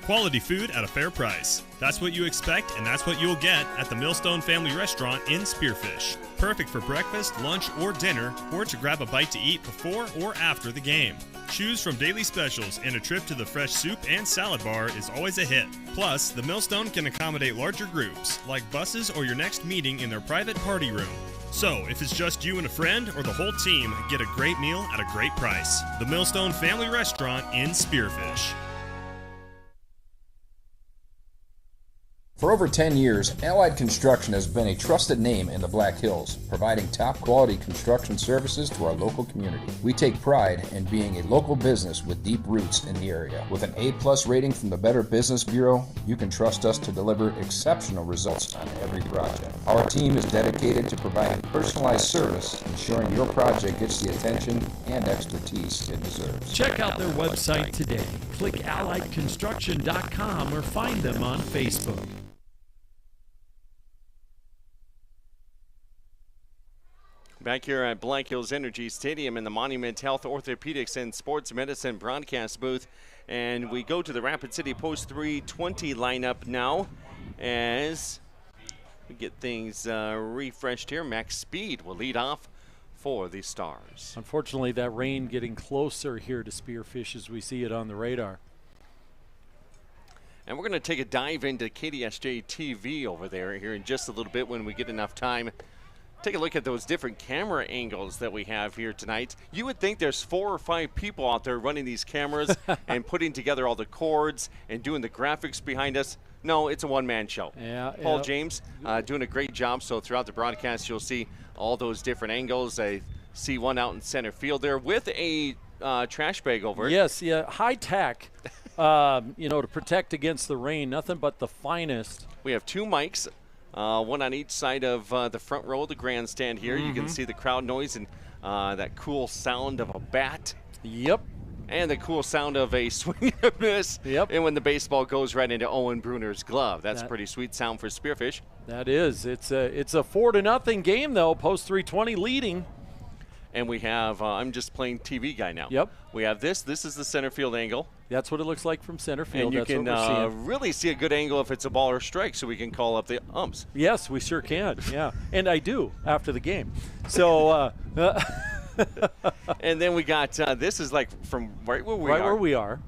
Quality food at a fair price. That's what you expect, and that's what you'll get at the Millstone Family Restaurant in Spearfish. Perfect for breakfast, lunch, or dinner, or to grab a bite to eat before or after the game. Choose from daily specials, and a trip to the fresh soup and salad bar is always a hit. Plus, the Millstone can accommodate larger groups, like buses or your next meeting in their private party room. So, if it's just you and a friend or the whole team, get a great meal at a great price. The Millstone Family Restaurant in Spearfish. For over 10 years, Allied Construction has been a trusted name in the Black Hills, providing top-quality construction services to our local community. We take pride in being a local business with deep roots in the area. With an A+ rating from the Better Business Bureau, you can trust us to deliver exceptional results on every project. Our team is dedicated to providing personalized service, ensuring your project gets the attention and expertise it deserves. Check out their website today. Click alliedconstruction.com or find them on Facebook. Back here at Black Hills Energy Stadium in the Monument Health Orthopedics and Sports Medicine broadcast booth. And we go to the Rapid City Post 320 lineup now as we get things refreshed here. Max Speed will lead off for the Stars. Unfortunately, that rain getting closer here to Spearfish as we see it on the radar. And we're going to take a dive into KDSJ-TV over there here in just a little bit when we get enough time. Take a look at those different camera angles that we have here tonight. You would think there's 4 or 5 people out there running these cameras and putting together all the cords and doing the graphics behind us. No, it's a one-man show. Yeah, Paul James doing a great job. So throughout the broadcast, you'll see all those different angles. I see one out in center field there with a trash bag over it. Yes, yeah, high tech, to protect against the rain. Nothing but the finest. We have 2 mics. One on each side of the front row of the grandstand here. You can see the crowd noise and that cool sound of a bat. Yep. And the cool sound of a swing and miss. Yep. And when the baseball goes right into Owen Bruner's glove. That's pretty sweet sound for Spearfish. That is. It's a 4-0 game, though. Post 320 leading. And we have, I'm just playing TV guy now. Yep. We have this. This is the center field angle. That's what it looks like from center field. And you That's can what we're seeing. really see a good angle if it's a ball or strike, so we can call up the umps. Yes, we sure can. Yeah. And I do after the game. So. And then we got, this is like from right where we are. Right where we are.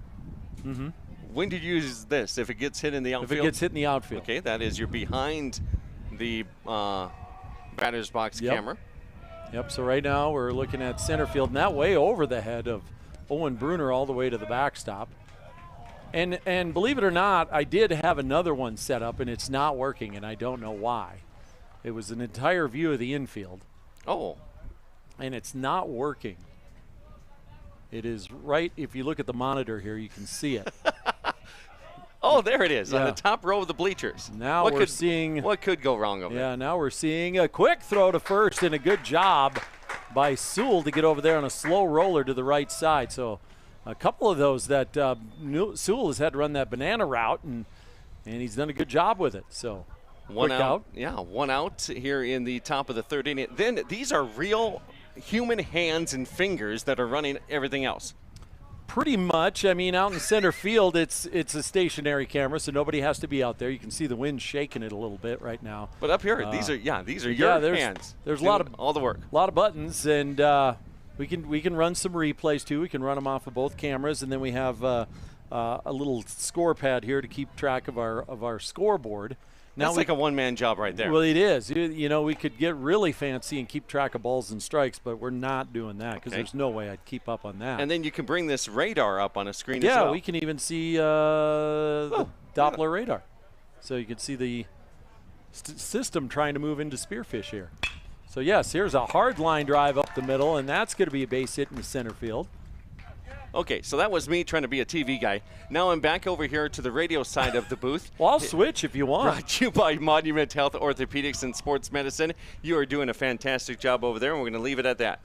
Mm-hmm. When did you use this? If it gets hit in the outfield? If it gets hit in the outfield. Okay, that is you're behind the batter's box camera. Yep, so right now we're looking at center field, and that way over the head of Owen Bruner all the way to the backstop. And believe it or not, I did have another one set up, and it's not working, and I don't know why. It was an entire view of the infield. Oh. And it's not working. It is right, if you look at the monitor here, you can see it. Oh, there it is, on the top row of the bleachers. Now we're seeing. What could go wrong over there? Yeah, now we're seeing a quick throw to first and a good job by Sewell to get over there on a slow roller to the right side. So a couple of those that Sewell has had to run that banana route, and he's done a good job with it. So one quick out. Yeah, one out here in the top of the third inning. Then these are real human hands and fingers that are running everything else. Pretty much. I mean, out in center field, it's a stationary camera, so nobody has to be out there. You can see the wind shaking it a little bit right now. But up here, these are your hands. There's a lot of all the work. A lot of buttons, and we can run some replays too. We can run them off of both cameras, and then we have a little score pad here to keep track of our scoreboard. Now that's like a one-man job right there. Well, it is. You know, we could get really fancy and keep track of balls and strikes, but we're not doing that because there's no way I'd keep up on that. And then you can bring this radar up on a screen as well. Yeah, we can even see the Doppler radar. So you can see the system trying to move into Spearfish here. So, yes, here's a hard line drive up the middle, and that's going to be a base hit in the center field. Okay, so that was me trying to be a TV guy. Now I'm back over here to the radio side of the booth. Well, I'll switch if you want. Brought to you by Monument Health Orthopedics and Sports Medicine. You are doing a fantastic job over there, and we're going to leave it at that.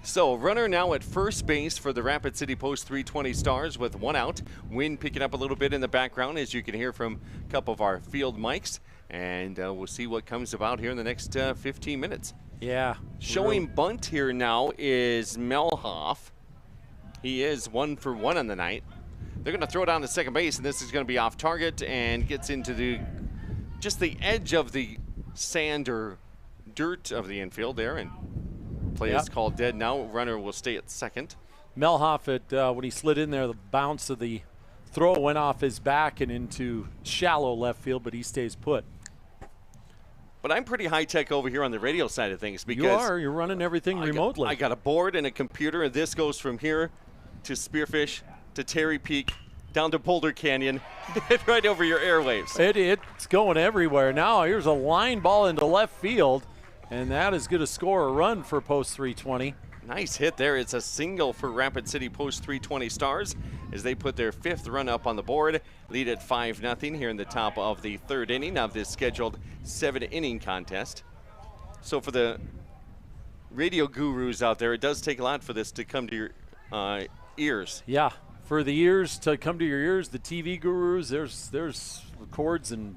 So, runner now at first base for the Rapid City Post 320 Stars with one out. Wind picking up a little bit in the background, as you can hear from a couple of our field mics. And we'll see what comes about here in the next 15 minutes. Yeah. Showing bunt here now is Melhoff. He is 1 for 1 on the night. They're going to throw down to second base, and this is going to be off target and gets into just the edge of the sand or dirt of the infield there, and play is called dead now. Runner will stay at second. Melhoff, when he slid in there, the bounce of the throw went off his back and into shallow left field, but he stays put. But I'm pretty high-tech over here on the radio side of things because you're running everything remotely. I got a board and a computer, and this goes from here to Spearfish to Terry Peak down to Boulder Canyon, right over your airwaves. It's going everywhere. Now here's a line ball into left field, and that is going to score a run for Post 320. Nice hit there. It's a single for Rapid City Post 320 Stars as they put their 5th run up on the board. Lead at 5-0 here in the top of the 3rd inning of this scheduled 7-inning contest. So for the radio gurus out there, it does take a lot for this to come to your ears. Yeah, for the ears to come to your ears, the TV gurus, there's records and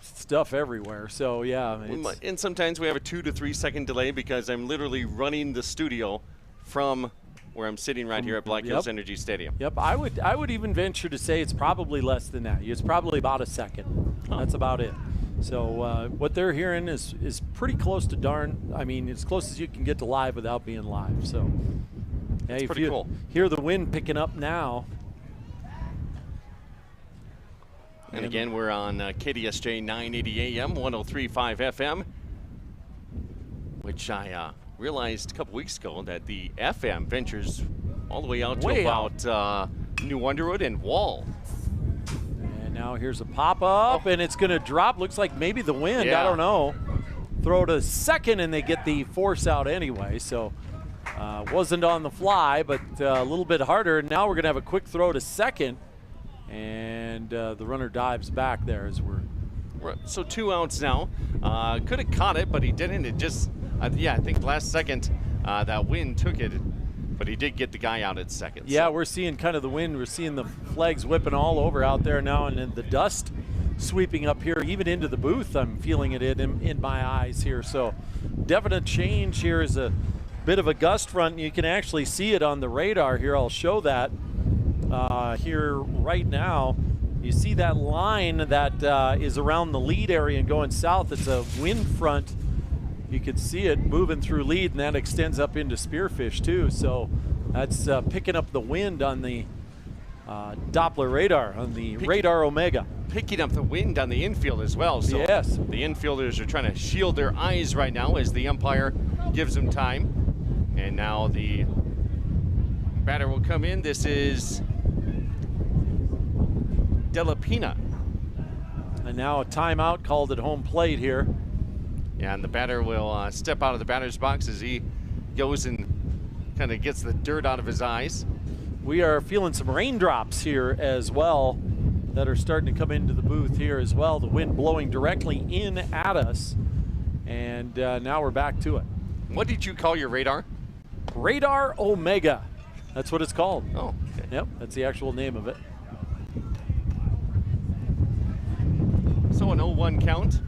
stuff everywhere. So yeah, and sometimes we have a 2 to 3 second delay because I'm literally running the studio from where I'm sitting right here at Black Hills Energy Stadium. Yep, I would even venture to say it's probably less than that. It's probably about a second. That's about it. So what they're hearing is pretty close to as close as you can get to live without being live. So that's hey, pretty if you cool. Hear the wind picking up now. And again, we're on KDSJ 980 AM, 103.5 FM, which I realized a couple weeks ago that the FM ventures all the way out to about New Underwood and Wall. And now here's a pop-up, and it's going to drop. Looks like maybe the wind. Yeah. I don't know. Throw to second, and they get the force out anyway. So wasn't on the fly, but a little bit harder. Now we're going to have a quick throw to second. And the runner dives back there as we're. So 2 outs now. Could have caught it, but he didn't. It just, I think last second that wind took it, but he did get the guy out at second. Yeah, so. We're seeing kind of the wind. We're seeing the flags whipping all over out there now, and then the dust sweeping up here, even into the booth. I'm feeling it in my eyes here. So definite change here is a bit of a gust front. You can actually see it on the radar here. I'll show that. Here right now, you see that line that is around the lead area and going south. It's a wind front. You can see it moving through lead, and that extends up into Spearfish too. So that's picking up the wind on the Doppler radar, on the Radar Omega. Picking up the wind on the infield as well. So yes. The infielders are trying to shield their eyes right now as the umpire gives them time. And now the batter will come in. This is Delapina. And now a timeout called at home plate here. Yeah, and the batter will step out of the batter's box as he goes and kind of gets the dirt out of his eyes. We are feeling some raindrops here as well that are starting to come into the booth here as well. The wind blowing directly in at us. And now we're back to it. What did you call your radar? Radar Omega. That's what it's called. Oh, okay. Yep, that's the actual name of it. So an 0-1 count.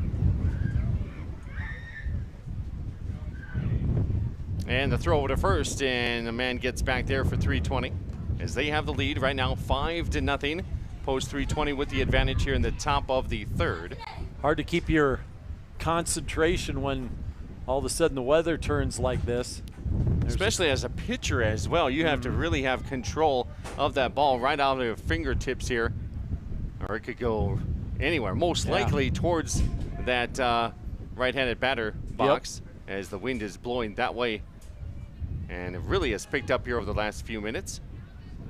And the throw over to first, and the man gets back there for 320 as they have the lead right now, 5-0. Post 320 with the advantage here in the top of the 3rd. Hard to keep your concentration when all of a sudden the weather turns like this. Especially as a pitcher as well. You have to really have control of that ball right out of your fingertips here. Or it could go anywhere, most likely towards that right-handed batter box as the wind is blowing that way. And it really has picked up here over the last few minutes.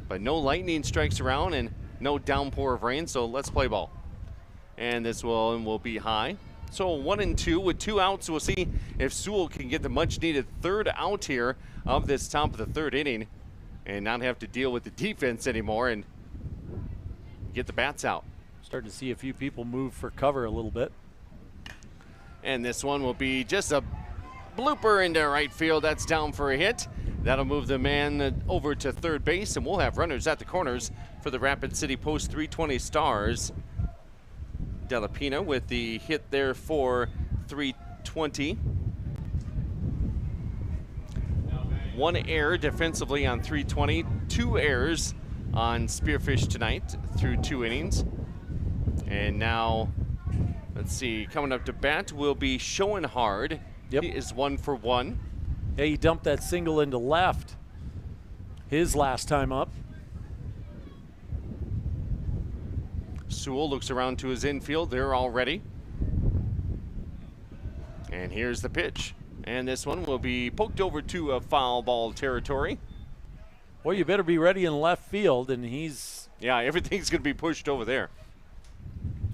But no lightning strikes around and no downpour of rain, so let's play ball. And this will be high. So 1-2 with 2 outs. We'll see if Sewell can get the much-needed 3rd out here of this top of the 3rd inning and not have to deal with the defense anymore and get the bats out. Starting to see a few people move for cover a little bit. And this one will be just a blooper into right field. That's down for a hit. That'll move the man over to 3rd base, and we'll have runners at the corners for the Rapid City Post 320 Stars. Delapina with the hit there for 320. 1 error defensively on 320, 2 errors on Spearfish tonight through 2 innings. And now, let's see, coming up to bat will be Schoenhard. He is 1 for 1. Yeah, he dumped that single into left his last time up. Sewell looks around to his infield. They're all ready. And here's the pitch. And this one will be poked over to a foul ball territory. Well, you better be ready in left field, and he's Yeah, everything's going to be pushed over there.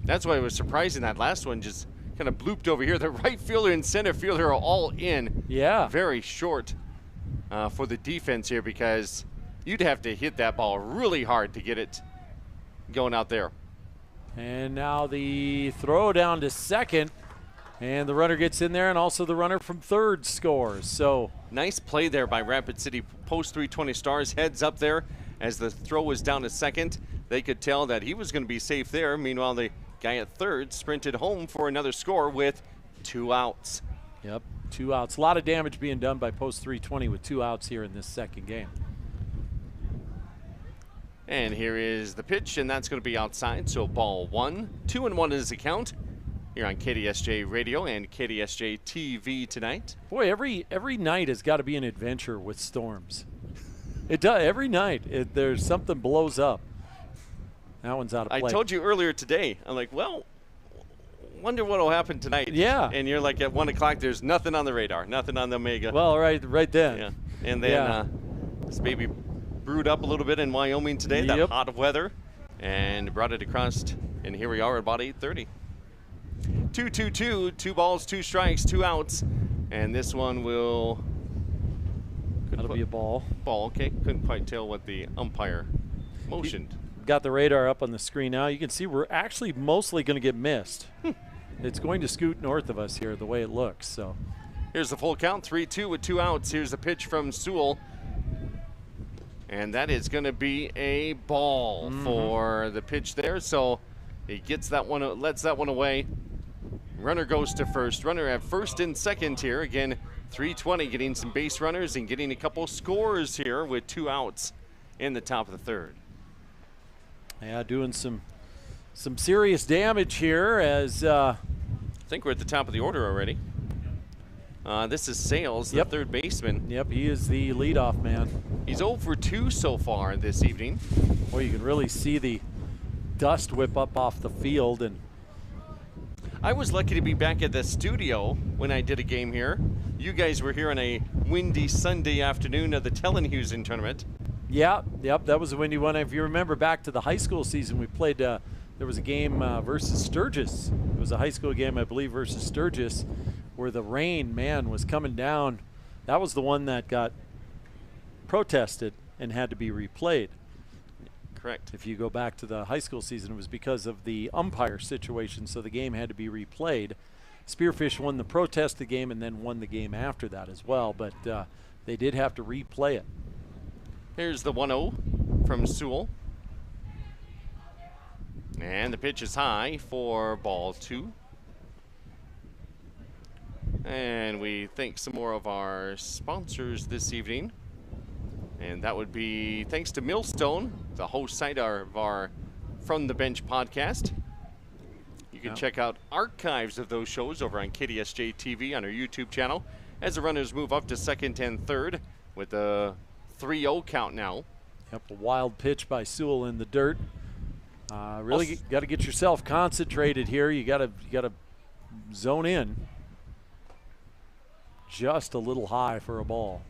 That's why it was surprising that last one just kind of blooped over here. The right fielder and center fielder are all in. Yeah. Very short for the defense here because you'd have to hit that ball really hard to get it going out there. And now the throw down to second. And the runner gets in there, and also the runner from third scores. So nice play there by Rapid City Post 320 Stars. Heads up there as the throw was down to second. They could tell that he was going to be safe there. Meanwhile, the guy at third sprinted home for another score with 2 outs. Yep, 2 outs. A lot of damage being done by Post 320 with 2 outs here in this second game. And here is the pitch, and that's going to be outside. So ball 1, 2-1 is the count. Here on KDSJ Radio and KDSJ-TV tonight. Boy, every night has got to be an adventure with storms. It does. Every night there's something blows up. That one's out of play. I told you earlier today, I'm like, well, wonder what will happen tonight. Yeah. And you're like, at 1 o'clock, there's nothing on the radar, nothing on the Omega. Well, right then. Yeah. And then this baby brewed up a little bit in Wyoming today, that hot weather, and brought it across, and here we are at about 8:30. 2-2-2, 2 balls, 2 strikes, 2 outs, and this one will. That'll be a ball. Ball, okay. Couldn't quite tell what the umpire motioned. Got the radar up on the screen now. You can see we're actually mostly going to get missed. It's going to scoot north of us here the way it looks. So here's the full count, 3-2 with 2 outs. Here's the pitch from Sewell. And that is going to be a ball for the pitch there. So he gets that one, lets that one away. Runner goes to first. Runner at first and second here. Again, 320, getting some base runners and getting a couple scores here with 2 outs in the top of the third. Yeah, doing some serious damage here as I think we're at the top of the order already. This is Sales, the third baseman. Yep, he is the leadoff man. He's 0 for 2 so far this evening. Boy, you can really see the dust whip up off the field. And I was lucky to be back at the studio when I did a game here. You guys were here on a windy Sunday afternoon of the Tellenhuisen tournament. Yep, that was a windy one. If you remember back to the high school season, we played, there was a game versus Sturgis. It was a high school game, I believe, versus Sturgis, where the rain, man, was coming down. That was the one that got protested and had to be replayed. Correct. If you go back to the high school season, it was because of the umpire situation, so the game had to be replayed. Spearfish won the protested game and then won the game after that as well, but they did have to replay it. Here's the 1-0 from Sewell. And the pitch is high for ball 2. And we thank some more of our sponsors this evening. And that would be thanks to Millstone, the host site of our From the Bench podcast. You can check out archives of those shows over on KDSJ-TV on our YouTube channel as the runners move up to second and third with the 3-0 count now. Yep, a wild pitch by Sewell in the dirt. Really got to get yourself concentrated here. You got to zone in. Just a little high for a ball.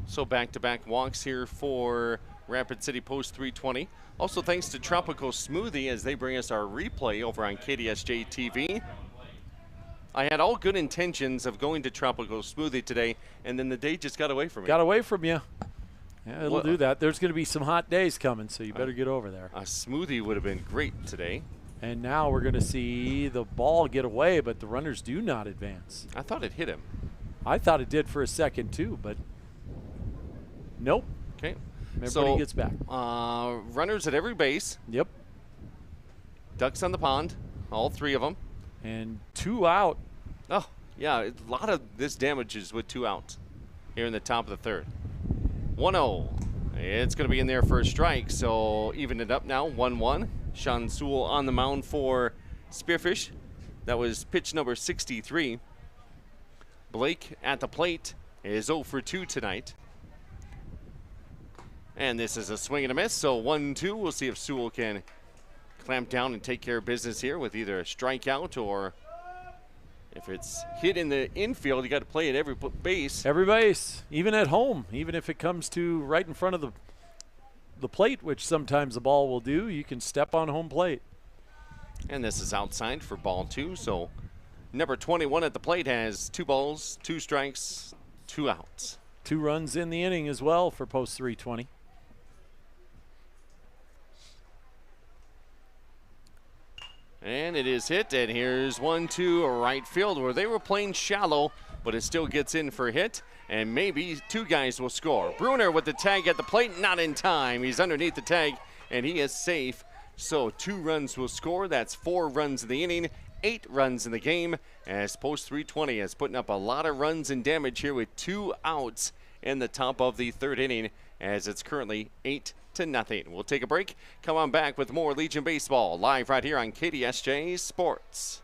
So back-to-back walks here for Rapid City Post 320. Also thanks to Tropical Smoothie as they bring us our replay over on KDSJ-TV. I had all good intentions of going to Tropical Smoothie today, and then the day just got away from me. Got away from you. Yeah, it'll do that. There's going to be some hot days coming, so you better get over there. A smoothie would have been great today. And now we're going to see the ball get away, but the runners do not advance. I thought it hit him. I thought it did for a second, too, but nope. Okay. Everybody gets back. Runners at every base. Yep. Ducks on the pond, all 3 of them. And 2 out. Oh, yeah, a lot of this damage is with 2 outs here in the top of the third. 1-0. It's going to be in there for a strike, so even it up now, 1-1. Sean Sewell on the mound for Spearfish. That was pitch number 63. Blake at the plate is 0 for 2 tonight. And this is a swing and a miss, so 1-2. We'll see if Sewell can clamp down and take care of business here with either a strikeout or if it's hit in the infield, you got to play at every base. Every base, even at home, even if it comes to right in front of the the plate, which sometimes the ball will do. You can step on home plate. And this is outside for ball 2. So number 21 at the plate has 2 balls, 2 strikes, 2 outs. 2 runs in the inning as well for post 320. And it is hit, and here's 1-2 right field where they were playing shallow, but it still gets in for a hit, and maybe 2 guys will score. Bruner with the tag at the plate, not in time. He's underneath the tag, and he is safe. So 2 runs will score. That's 4 runs in the inning, 8 runs in the game, as post 320 is putting up a lot of runs and damage here with 2 outs in the top of the 3rd inning, as it's currently 8-0. We'll take a break. Come on back with more Legion Baseball live right here on KDSJ Sports.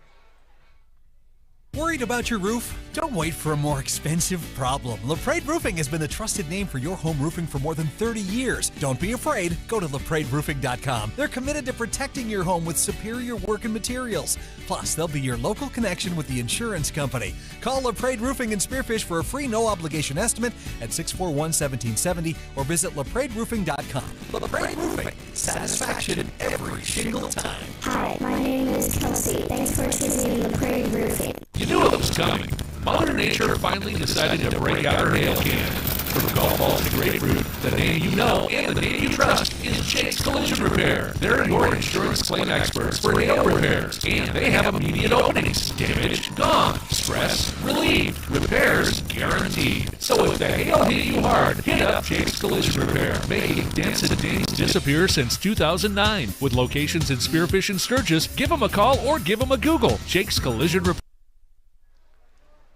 Worried about your roof? Don't wait for a more expensive problem. LaPrade Roofing has been the trusted name for your home roofing for more than 30 years. Don't be afraid. Go to LaPradeRoofing.com. They're committed to protecting your home with superior work and materials. Plus, they'll be your local connection with the insurance company. Call LaPrade Roofing in Spearfish for a free no-obligation estimate at 641-1770 or visit LaPradeRoofing.com. LaPrade Roofing. Satisfaction every single time. Hi, my name is Kelsey. Thanks for choosing LaPrade Roofing. You knew it was coming. Mother Nature finally decided to break out her hail cannon. From golf balls to grapefruit, the name you know and the name you trust is Jake's Collision Repair. They're your insurance claim experts for hail repairs, and they have immediate openings. Damage gone. Stress relieved. Repairs guaranteed. So if the hail hit you hard, hit up Jake's Collision Repair, making dents and dings disappear since 2009. With locations in Spearfish and Sturgis, give them a call or give them a Google. Jake's Collision Repair.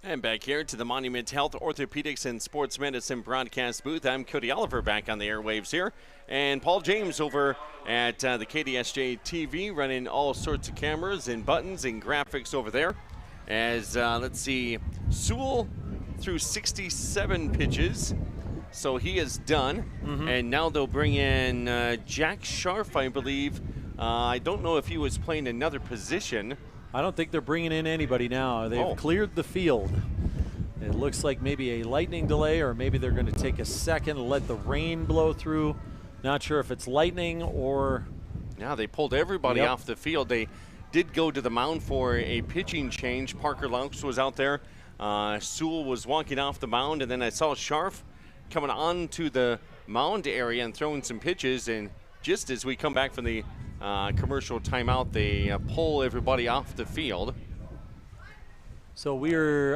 And back here to the Monument Health Orthopedics and Sports Medicine broadcast booth. I'm Cody Oliver back on the airwaves here. And Paul James over at the KDSJ-TV running all sorts of cameras and buttons and graphics over there. As, let's see, Sewell threw 67 pitches. So he is done. And now they'll bring in Jack Scharf, I believe. I don't know if he was playing another position. I don't think they're bringing in anybody now. They've cleared the field. It looks like maybe a lightning delay, or maybe they're going to take a second and let the rain blow through. Not sure if it's lightning or... Yeah, they pulled everybody off the field. They did go to the mound for a pitching change. Parker Laux was out there. Sewell was walking off the mound, and then I saw Scharf coming onto the mound area and throwing some pitches. And just as we come back from the commercial timeout, they pull everybody off the field. So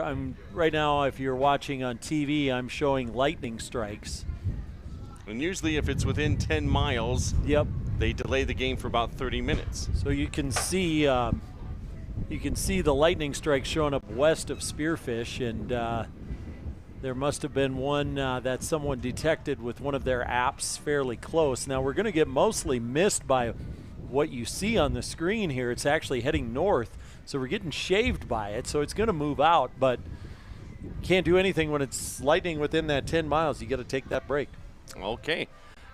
I'm right now, if you're watching on TV, I'm showing lightning strikes. And usually if it's within 10 miles, they delay the game for about 30 minutes. So you can see the lightning strike showing up west of Spearfish, and there must have been one that someone detected with one of their apps fairly close. Now we're going to get mostly missed by what you see on the screen here. It's actually heading north, so we're getting shaved by it, so it's going to move out, but can't do anything when it's lightning within that 10 miles. You got to take that break. Okay.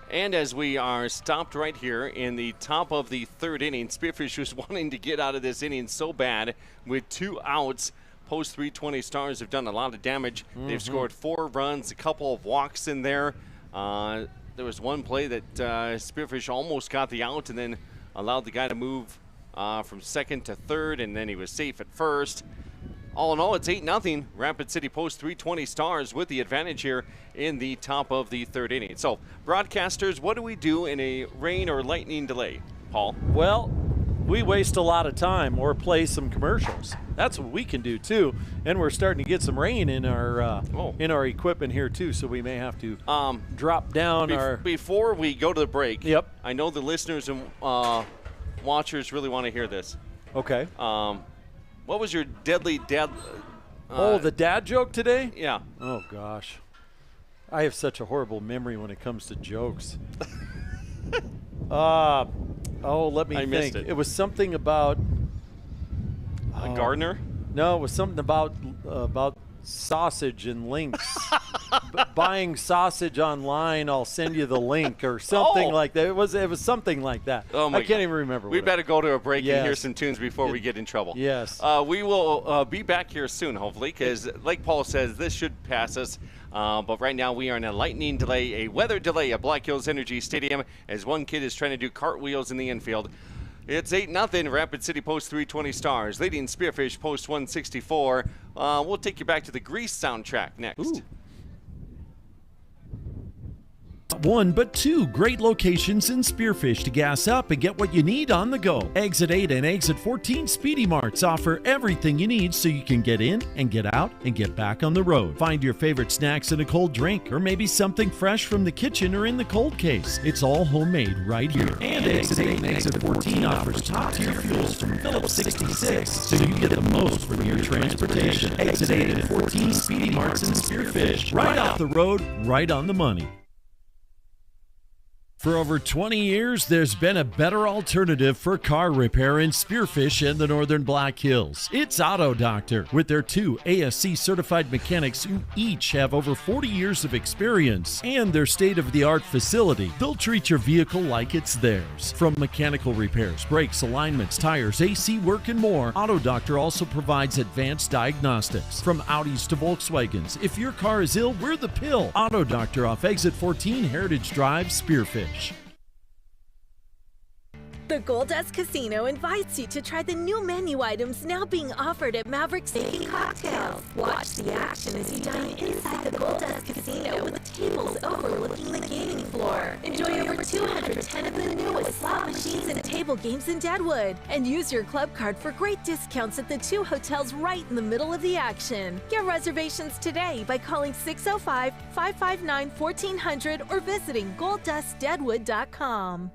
And as we are stopped right here in the top of the 3rd inning, Spearfish was wanting to get out of this inning so bad with 2 outs. Post 320 Stars have done a lot of damage. They've scored 4 runs, a couple of walks in there. There was one play that Spearfish almost got the out and then allowed the guy to move from 2nd to 3rd, and then he was safe at 1st. All in all, it's 8-0. Rapid City Post 320 Stars with the advantage here in the top of the 3rd inning. So, broadcasters, what do we do in a rain or lightning delay, Paul? Well, we waste a lot of time or play some commercials. That's what we can do too. And we're starting to get some rain in our equipment here too, so we may have to drop down before we go to the break. I know the listeners and watchers really want to hear this. Okay. What was your deadly dad? The dad joke today? Yeah. Oh gosh, I have such a horrible memory when it comes to jokes. Let me think. Missed it. It was something about a gardener. No, it was something about sausage and links. Buying sausage online, I'll send you the link or something like that. It was something like that. Oh my I can't even remember. We better go to a break and hear some tunes before we get in trouble. Yes. We will be back here soon, hopefully, because like Paul says, this should pass us. But right now we are in a lightning delay, a weather delay at Black Hills Energy Stadium as one kid is trying to do cartwheels in the infield. It's 8-0, Rapid City Post 320 Stars, leading Spearfish Post 164. We'll take you back to the Grease soundtrack next. Ooh. One but two great locations in Spearfish to gas up and get what you need on the go. Exit 8 and Exit 14 Speedy Marts offer everything you need so you can get in and get out and get back on the road. Find your favorite snacks and a cold drink, or maybe something fresh from the kitchen or in the cold case. It's all homemade right here. And Exit 8 and Exit 14 offers top-tier fuels from Phillips 66, so you get the most from your transportation. Exit 8 and 14 Speedy Marts in Spearfish. Right off the road, right on the money. For over 20 years, there's been a better alternative for car repair in Spearfish and the Northern Black Hills. It's Auto Doctor, with their 2 ASC certified mechanics who each have over 40 years of experience, and their state-of-the-art facility. They'll treat your vehicle like it's theirs. From mechanical repairs, brakes, alignments, tires, AC work, and more, Auto Doctor also provides advanced diagnostics. From Audis to Volkswagens, if your car is ill, we're the pill. Auto Doctor off Exit 14 Heritage Drive, Spearfish. The Goldust Casino invites you to try the new menu items now being offered at Maverick Steak and Cocktails. Watch the action as you dine inside the Goldust Casino with tables overlooking the gaming floor. Enjoy over 210 of the newest slot machines and table games in Deadwood. And use your club card for great discounts at the 2 hotels right in the middle of the action. Get reservations today by calling 605-559-1400 or visiting goldustdeadwood.com.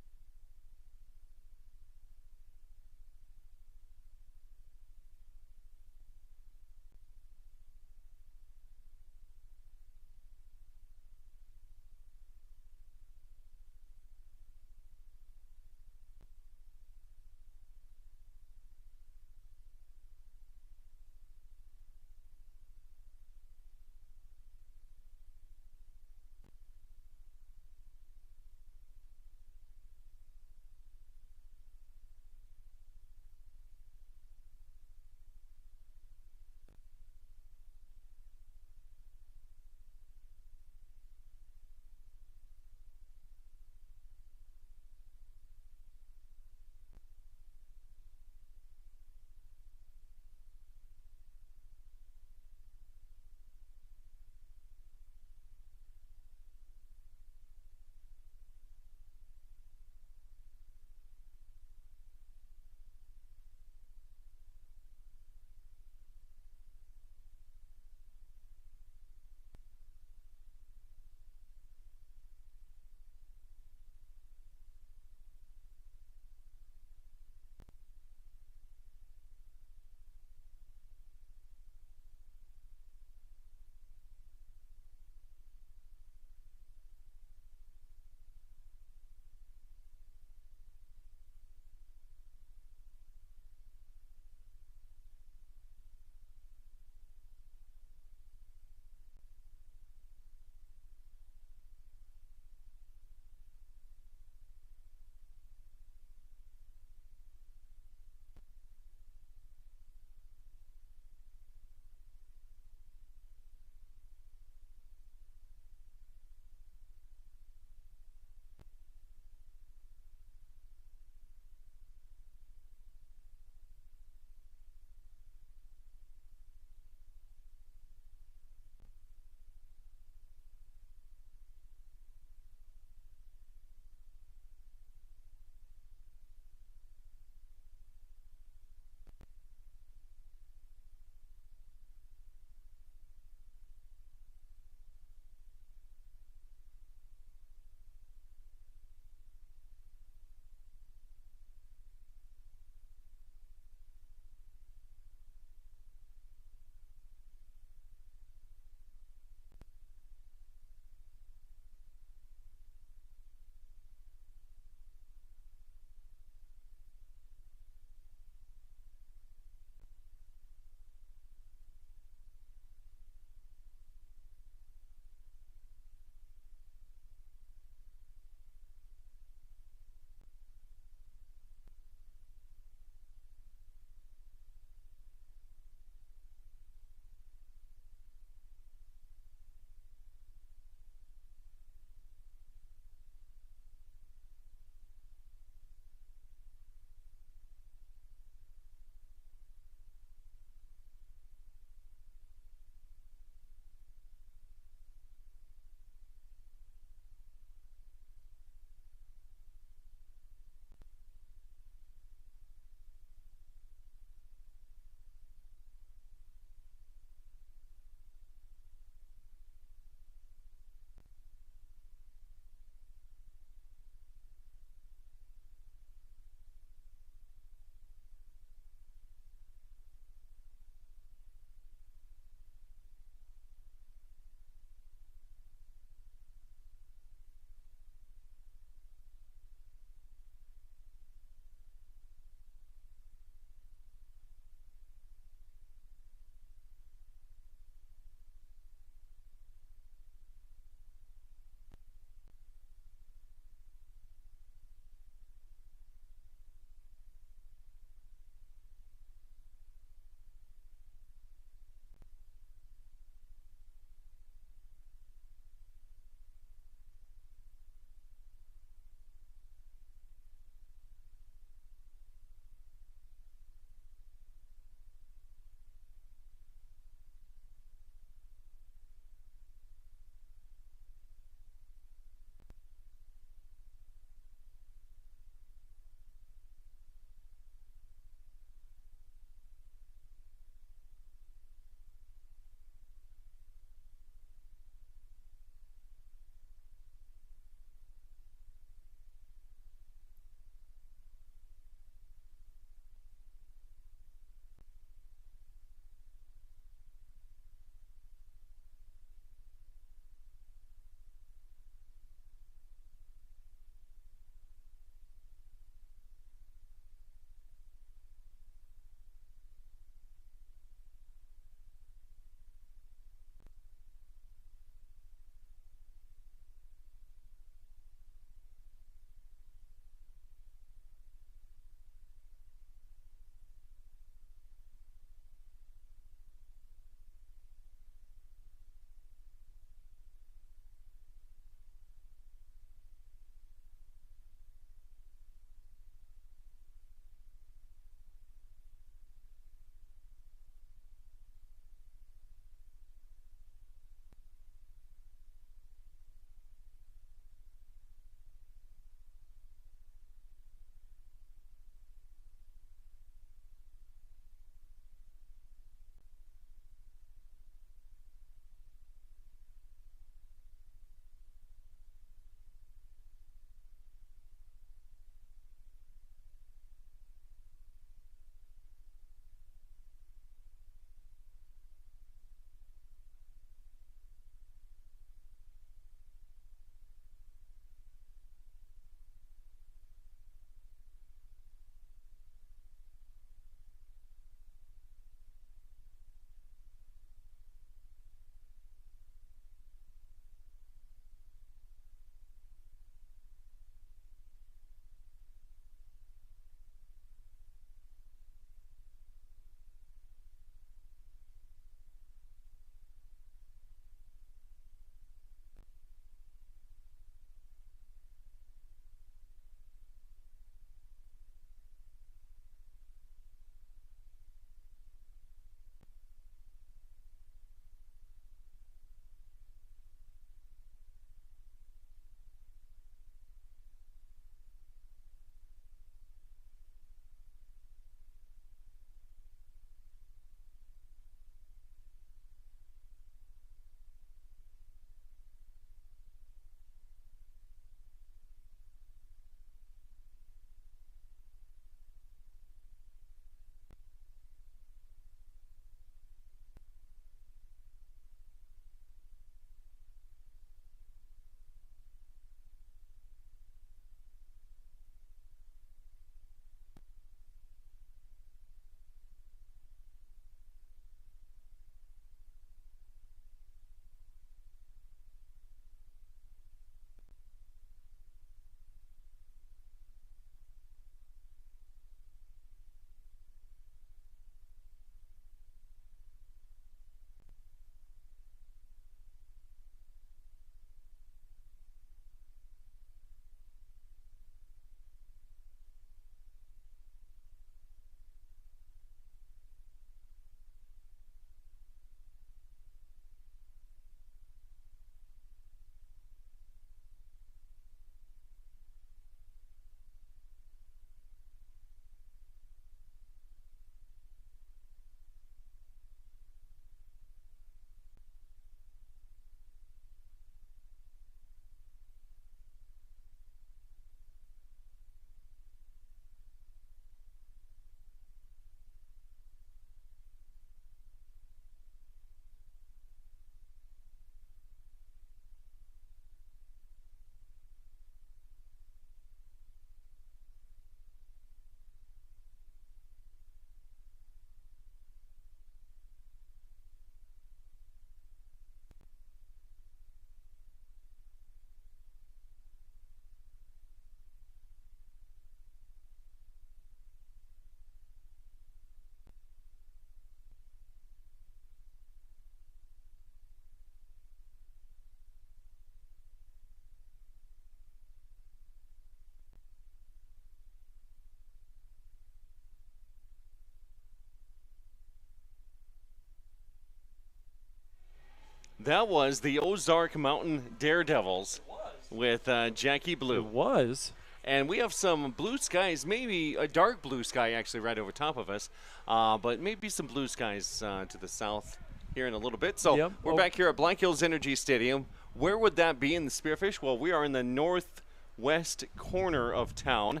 That was the Ozark Mountain Daredevils with Jackie Blue. It was. And we have some blue skies, maybe a dark blue sky actually right over top of us, but maybe some blue skies to the south here in a little bit. So we're back here at Black Hills Energy Stadium. Where would that be in the Spearfish? Well, we are in the northwest corner of town,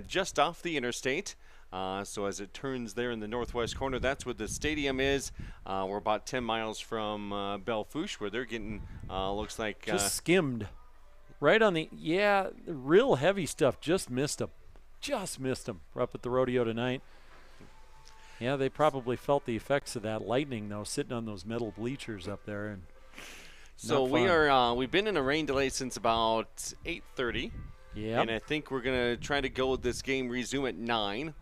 just off the interstate. So as it turns there in the northwest corner, that's where the stadium is. We're about 10 miles from Belfouche, where they're getting, looks like... just skimmed. Right on the, real heavy stuff. Just missed them. We're up at the rodeo tonight. Yeah, they probably felt the effects of that lightning, though, sitting on those metal bleachers up there. And so we've been in a rain delay since about 8:30. Yeah. And I think we're going to try to go with this game resume at 9.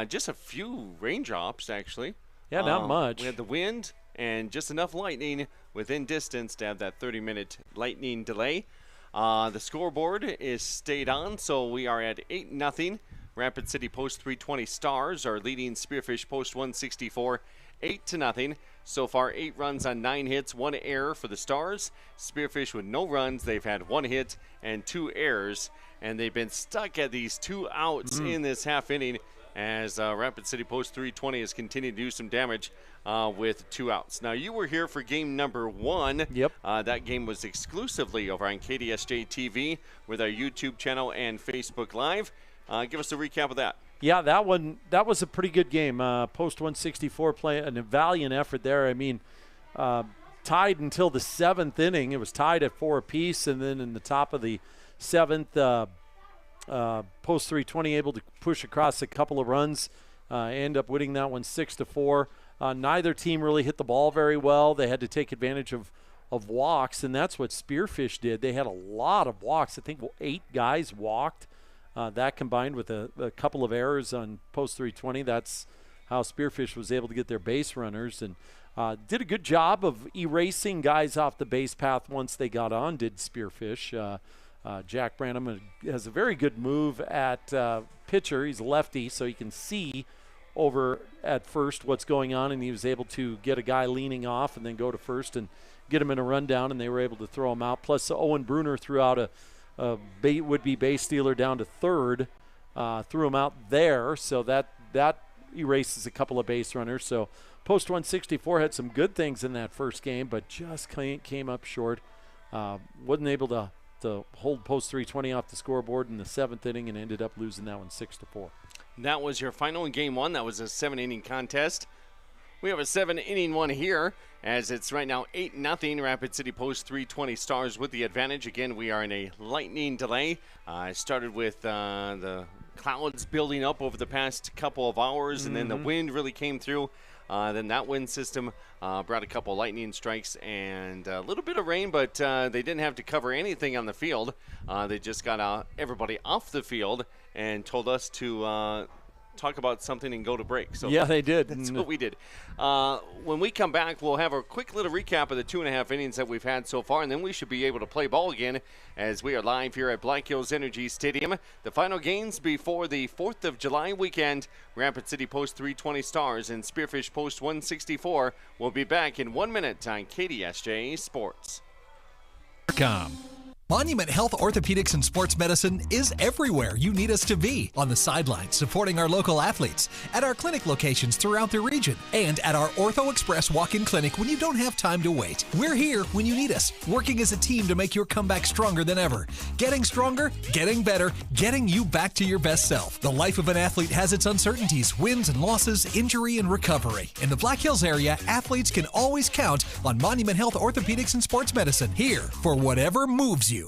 Just a few raindrops, actually. Yeah, not much. We had the wind and just enough lightning within distance to have that 30-minute lightning delay. The scoreboard is stayed on, so we are at 8-0. Rapid City Post 320 Stars are leading Spearfish Post 164 8-0. So far, 8 runs on 9 hits, 1 error for the Stars. Spearfish with no runs. They've had 1 hit and 2 errors, and they've been stuck at these 2 outs in this half inning as Rapid City Post 320 has continued to do some damage with 2 outs. Now, you were here for game number 1. Yep. That game was exclusively over on KDSJ-TV with our YouTube channel and Facebook Live. Give us a recap of that. Yeah, that was a pretty good game. Post 164 playing a valiant effort there. I mean, tied until the 7th inning. It was tied at 4 apiece, and then in the top of the 7th, Post 320 able to push across a couple of runs, end up winning that one 6-4. Neither team really hit the ball very well. They had to take advantage of walks, and that's what Spearfish did. They had a lot of walks. I think 8 guys walked. That combined with a couple of errors on Post 320, that's how Spearfish was able to get their base runners, and did a good job of erasing guys off the base path once they got on, did Spearfish. Jack Branham has a very good move at pitcher. He's a lefty, so he can see over at first what's going on, and he was able to get a guy leaning off and then go to first and get him in a rundown, and they were able to throw him out. Plus, Owen Bruner threw out a would-be base stealer down to third, threw him out there, so that erases a couple of base runners. So Post 164 had some good things in that first game, but just came up short. Wasn't able to hold Post 320 off the scoreboard in the 7th inning and ended up losing that one 6-4. That was your final in game 1. That was a 7-inning contest. We have a 7-inning one here as it's right now 8-0. Rapid City Post 320 Stars with the advantage. Again, we are in a lightning delay. It started with the clouds building up over the past couple of hours, and then the wind really came through. Then that wind system brought a couple lightning strikes and a little bit of rain, but they didn't have to cover anything on the field. They just got everybody off the field and told us to talk about something and go to break. So yeah, they did. That's what we did. When we come back, we'll have a quick little recap of the 2.5 innings that we've had so far, and then we should be able to play ball again as we are live here at Black Hills Energy Stadium. The final games before the 4th of July weekend, Rapid City Post 320 Stars and Spearfish Post 164 will be back in 1 minute on KDSJ Sports. Monument Health Orthopedics and Sports Medicine is everywhere you need us to be. On the sidelines, supporting our local athletes, at our clinic locations throughout the region, and at our Ortho Express walk-in clinic when you don't have time to wait. We're here when you need us, working as a team to make your comeback stronger than ever. Getting stronger, getting better, getting you back to your best self. The life of an athlete has its uncertainties, wins and losses, injury and recovery. In the Black Hills area, athletes can always count on Monument Health Orthopedics and Sports Medicine, here for whatever moves you.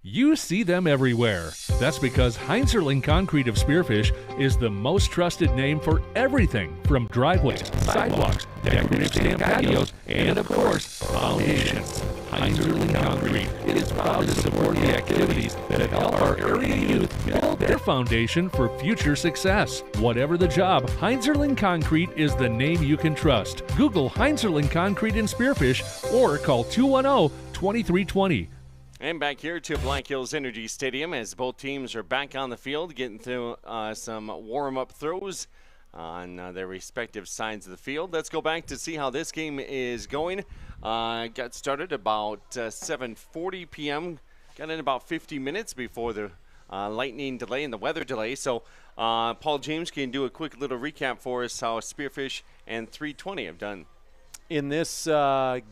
You see them everywhere. That's because Heinzerling Concrete of Spearfish is the most trusted name for everything from driveways, sidewalks, decorative stamp patios, and of course, foundations. Heinzerling Concrete is proud to support the activities that help our area youth build their foundation for future success. Whatever the job, Heinzerling Concrete is the name you can trust. Google Heinzerling Concrete in Spearfish or call 210-2320. And back here to Black Hills Energy Stadium as both teams are back on the field getting through some warm-up throws. on their respective sides of the field. Let's go back to see how this game is going. Got started about 7:40 p.m. Got in about 50 minutes before the lightning delay and the weather delay. So Paul James can do a quick little recap for us how Spearfish and 320 have done. In this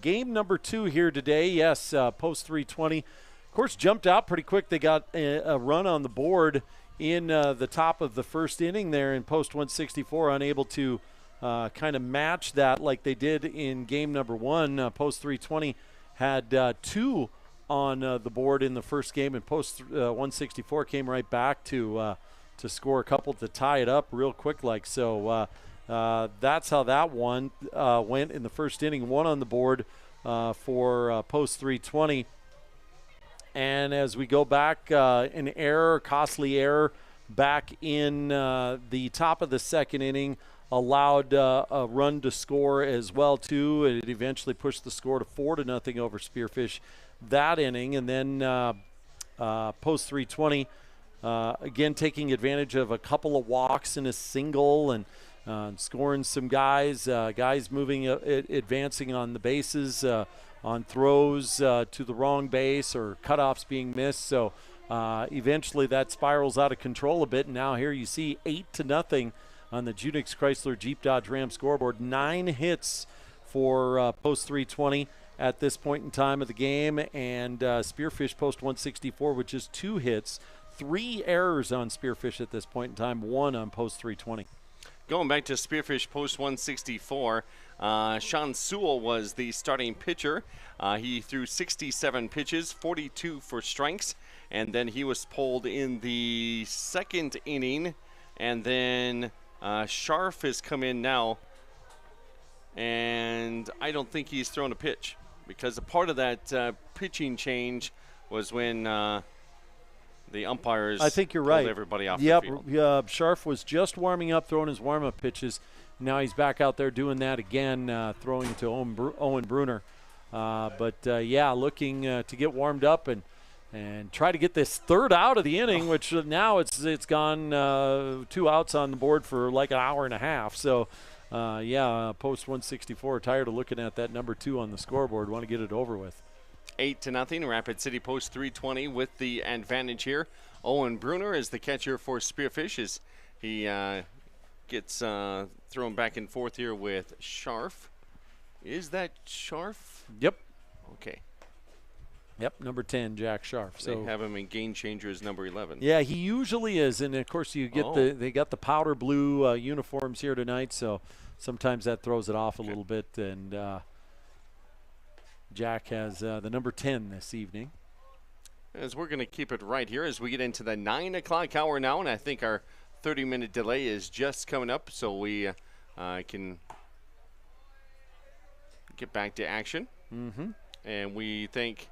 game number 2 here today, yes, post 320, of course, jumped out pretty quick. They got a run on the board in the top of the first inning there in post 164, unable to kind of match that like they did in game number 1. Post 320 had 2 on the board in the first game, and post 164 came right back to score a couple to tie it up real quick like. So that's how that one went in the first inning. 1 on the board for post 320. And as we go back, an error, costly error, back in the top of the second inning, allowed a run to score as well too. It eventually pushed the score to 4-0 over Spearfish that inning. And then post 320, again taking advantage of a couple of walks and a single, and scoring some guys moving, advancing on the bases, on throws to the wrong base or cutoffs being missed. So eventually that spirals out of control a bit. And now here you see 8-0 on the Junix Chrysler Jeep Dodge Ram scoreboard. 9 hits for post 320 at this point in time of the game. And Spearfish post 164 with just 2 hits. 3 errors on Spearfish at this point in time, 1 on post 320. Going back to Spearfish post 164, Sean Sewell was the starting pitcher. He threw 67 pitches, 42 for strikes, and then he was pulled in the second inning. And then Scharf has come in now, and I don't think he's thrown a pitch, because a part of that pitching change was when the umpires, I think you're pulled right. everybody off the field. Scharf was just warming up, throwing his warm-up pitches. Now he's back out there doing that again, throwing to Owen Bruner. Looking to get warmed up and try to get this third out of the inning, which now it's gone 2 outs on the board for like an hour and a half. So, post 164, tired of looking at that number 2 on the scoreboard. Want to get it over with. 8-0, Rapid City post 320 with the advantage here. Owen Bruner is the catcher for Spearfish as he gets thrown back and forth here with Scharf. Is that Scharf? Yep. Okay. Yep, number 10, Jack Scharf. So they have him in game changer as number 11. Yeah, he usually is, and of course you get they got the powder blue uniforms here tonight, so sometimes that throws it off a little bit. And Jack has the number 10 this evening. As we're going to keep it right here as we get into the 9 o'clock hour now, and I think our 30-minute delay is just coming up, so we can get back to action. Mm-hmm. And we thank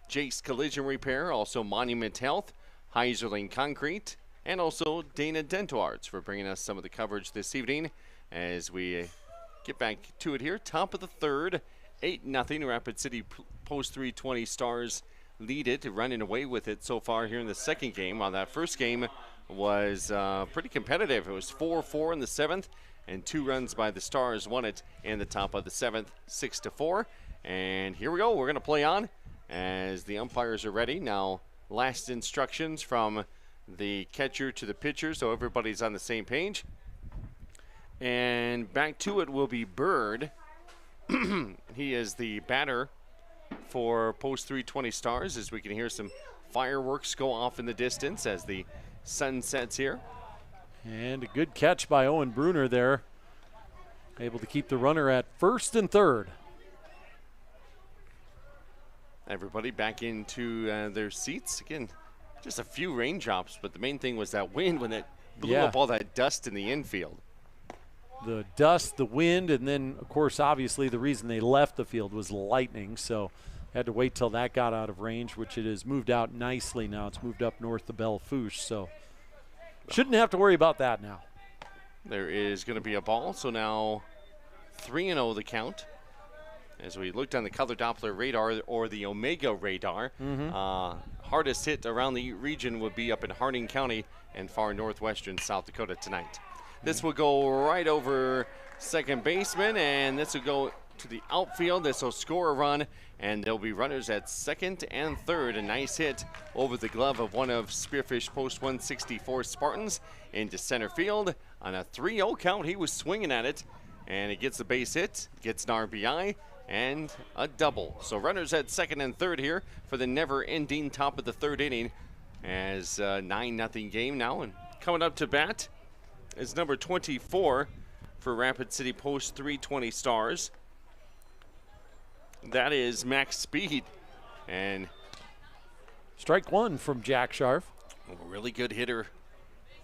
Jake's Collision Repair, also Monument Health, Heiserling Concrete, and also Dana Dental Arts for bringing us some of the coverage this evening as we get back to it here. Top of the third, 8-0. Rapid City post 320 Stars lead it, running away with it so far here in the second game. While that first game was pretty competitive. It was 4-4 in the 7th, and 2 runs by the Stars won it in the top of the 7th, 6-4. And here we go. We're going to play on as the umpires are ready. Now, last instructions from the catcher to the pitcher, so everybody's on the same page. And back to it will be Bird. He is the batter for post 320 Stars, as we can hear some fireworks go off in the distance as the sun sets here. And a good catch by Owen Bruner there. Able to keep the runner at first and third. Everybody back into their seats. Again, just a few raindrops, but the main thing was that wind when it blew up all that dust in the infield. The dust, the wind, and then, of course, obviously the reason they left the field was lightning, so had to wait till that got out of range, which it has moved out nicely now. It's moved up north to Belle Fourche, so shouldn't have to worry about that now. There is going to be a ball, so now 3-0 the count. As we looked on the color Doppler radar or the Omega radar, hardest hit around the region would be up in Harding County and far northwestern South Dakota tonight. This will go right over second baseman, and this will go to the outfield. This will score a run, and there'll be runners at second and third. A nice hit over the glove of one of Spearfish Post 164 Spartans into center field. On a 3-0 count, he was swinging at it, and it gets a base hit, gets an RBI, and a double. So runners at second and third here for the never-ending top of the third inning, as 9-0 game now. And coming up to bat is number 24 for Rapid City Post 320 Stars. That is Max Speed. And strike one from Jack Scharf. A really good hitter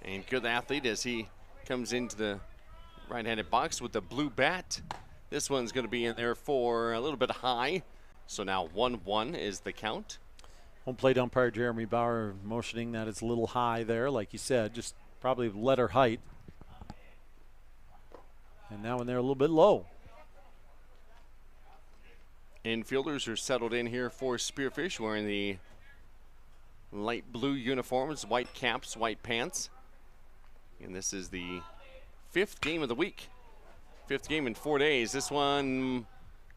and good athlete as he comes into the right-handed box with the blue bat. This one's going to be in there for a little bit high. So now 1-1 is the count. Home plate umpire Jeremy Bauer motioning that it's a little high there, like you said, just probably letter height. And now when they're a little bit low. Infielders are settled in here for Spearfish, wearing the light blue uniforms, white caps, white pants. And this is the 5th game of the week. 5th game in 4 days. This one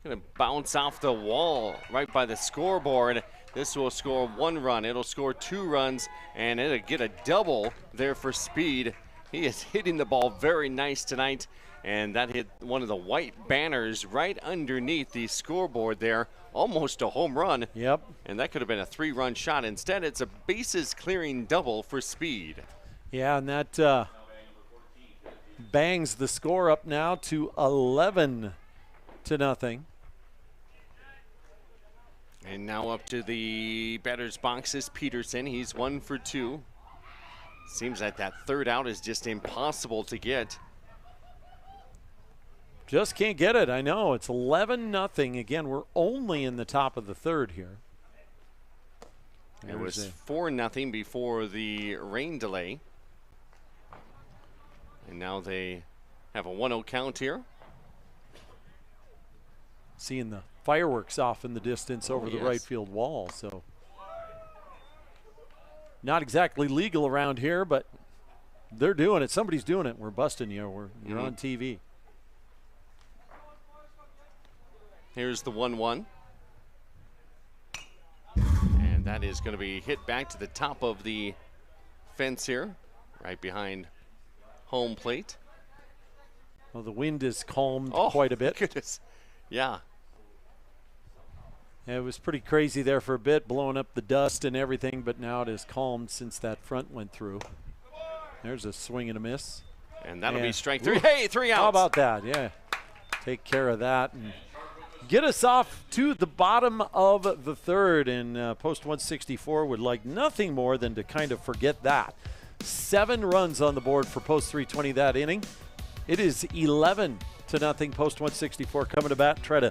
going to bounce off the wall right by the scoreboard. This will score 1 run. It'll score 2 runs, and it'll get a double there for Speed. He is hitting the ball very nice tonight, and that hit one of the white banners right underneath the scoreboard there. Almost a home run. Yep. And that could have been a 3-run shot. Instead, it's a bases-clearing double for Speed. Yeah, and that bangs the score up now to 11-0. And now up to the batter's box is Peterson. He's 1 for 2. Seems like that third out is just impossible to get. Just can't get it. I know. It's 11-0. Again, we're only in the top of the third here. It was 4-0 before the rain delay. And now they have a 1-0 count here. Seeing the fireworks off in the distance over the right field wall. So not exactly legal around here, but they're doing it. Somebody's doing it. We're busting you. You're on TV. Here's the 1-1. And that is going to be hit back to the top of the fence here, right behind home plate. Well, the wind has calmed quite a bit. Goodness. Yeah. It was pretty crazy there for a bit, blowing up the dust and everything, but now it has calmed since that front went through. There's a swing and a miss. And that'll be strike 3. Hey, 3 outs. How about that? Yeah. Take care of that and get us off to the bottom of the third. And Post 164 would like nothing more than to kind of forget that. 7 runs on the board for Post 320 that inning. It is 11-0 Post 164 coming to bat. Try to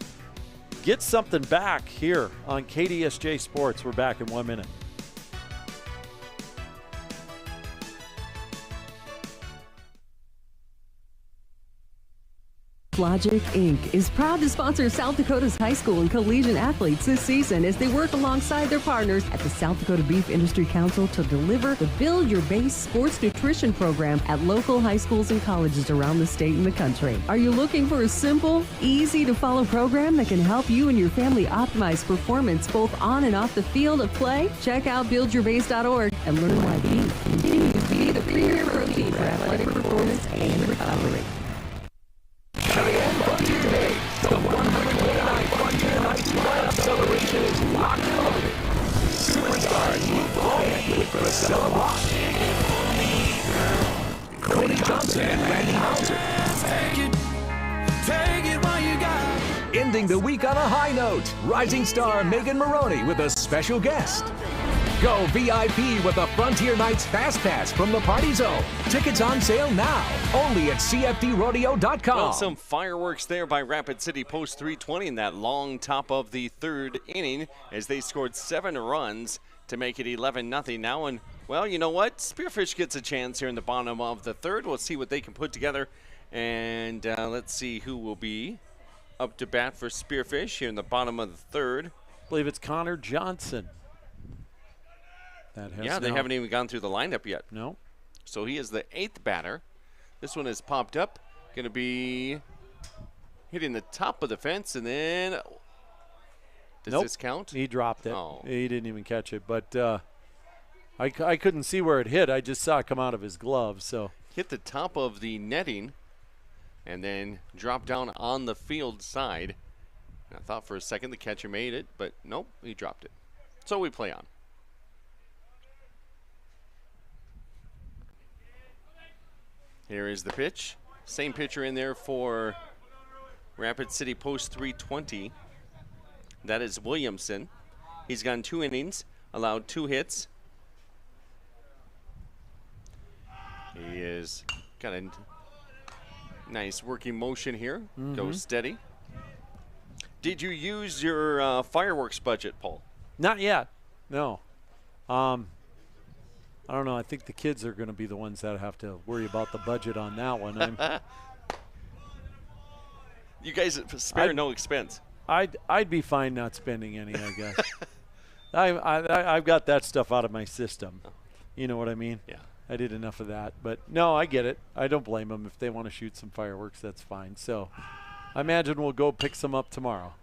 get something back here on KDSJ Sports. We're back in 1 minute. Logic Inc. is proud to sponsor South Dakota's high school and collegiate athletes this season as they work alongside their partners at the South Dakota Beef Industry Council to deliver the Build Your Base Sports Nutrition Program at local high schools and colleges around the state and the country. Are you looking for a simple, easy-to-follow program that can help you and your family optimize performance both on and off the field of play? Check out buildyourbase.org and learn why beef continues to be the premier protein for athletic performance and recovery. Cheyenne Frontier Day, the 129 Frontier Nights lineup celebration is locked and loaded. Superstars move forward with Priscilla Block, Cody Johnson, and Randy Hauser. Take it while you got. Ending the week on a high note, rising star Megan Maroney with a special guest. Go VIP with the Frontier Nights Fast Pass from the Party Zone. Tickets on sale now, only at CFDrodeo.com. Well, some fireworks there by Rapid City Post 320 in that long top of the third inning as they scored 7 runs to make it 11-0 now. And, well, you know what? Spearfish gets a chance here in the bottom of the third. We'll see what they can put together. And let's see who will be up to bat for Spearfish here in the bottom of the third. I believe it's Connor Johnson. They haven't even gone through the lineup yet. No. So he is the 8th batter. This one has popped up. Going to be hitting the top of the fence, and then does this count? He dropped it. Oh. He didn't even catch it, but I couldn't see where it hit. I just saw it come out of his glove. So hit the top of the netting and then dropped down on the field side. And I thought for a second the catcher made it, but nope, he dropped it. So we play on. Here is the pitch. Same pitcher in there for Rapid City Post 320. That is Williamson. He's gone 2 innings, allowed 2 hits. He is got a nice working motion here. Goes steady. Did you use your fireworks budget, Paul? not yet. No. I don't know. I think the kids are going to be the ones that have to worry about the budget on that one. You guys spare no expense. I'd be fine not spending any, I guess. I've got that stuff out of my system. You know what I mean? Yeah. I did enough of that. But, no, I get it. I don't blame them. If they want to shoot some fireworks, that's fine. So I imagine we'll go pick some up tomorrow.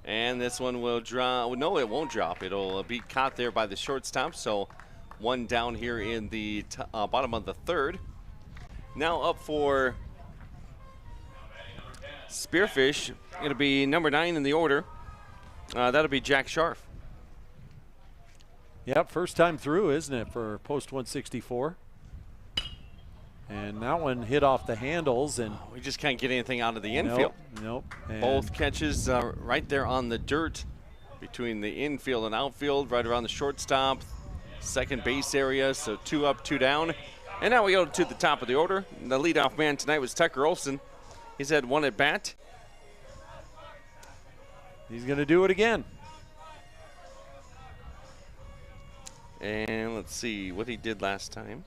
And this one will drop. No, it won't drop. It'll be caught there by the shortstop. So one down here in the bottom of the third. Now up for Spearfish. Going to be number 9 in the order. That'll be Jack Scharf. Yep, first time through, isn't it, for post 164? And that one hit off the handles, and we just can't get anything out of the infield. Nope. Both catches right there on the dirt between the infield and outfield, right around the shortstop, second base area. So 2 up, 2 down. And now we go to the top of the order. The leadoff man tonight was Tucker Olson. He's had 1 at bat. He's going to do it again. And let's see what he did last time.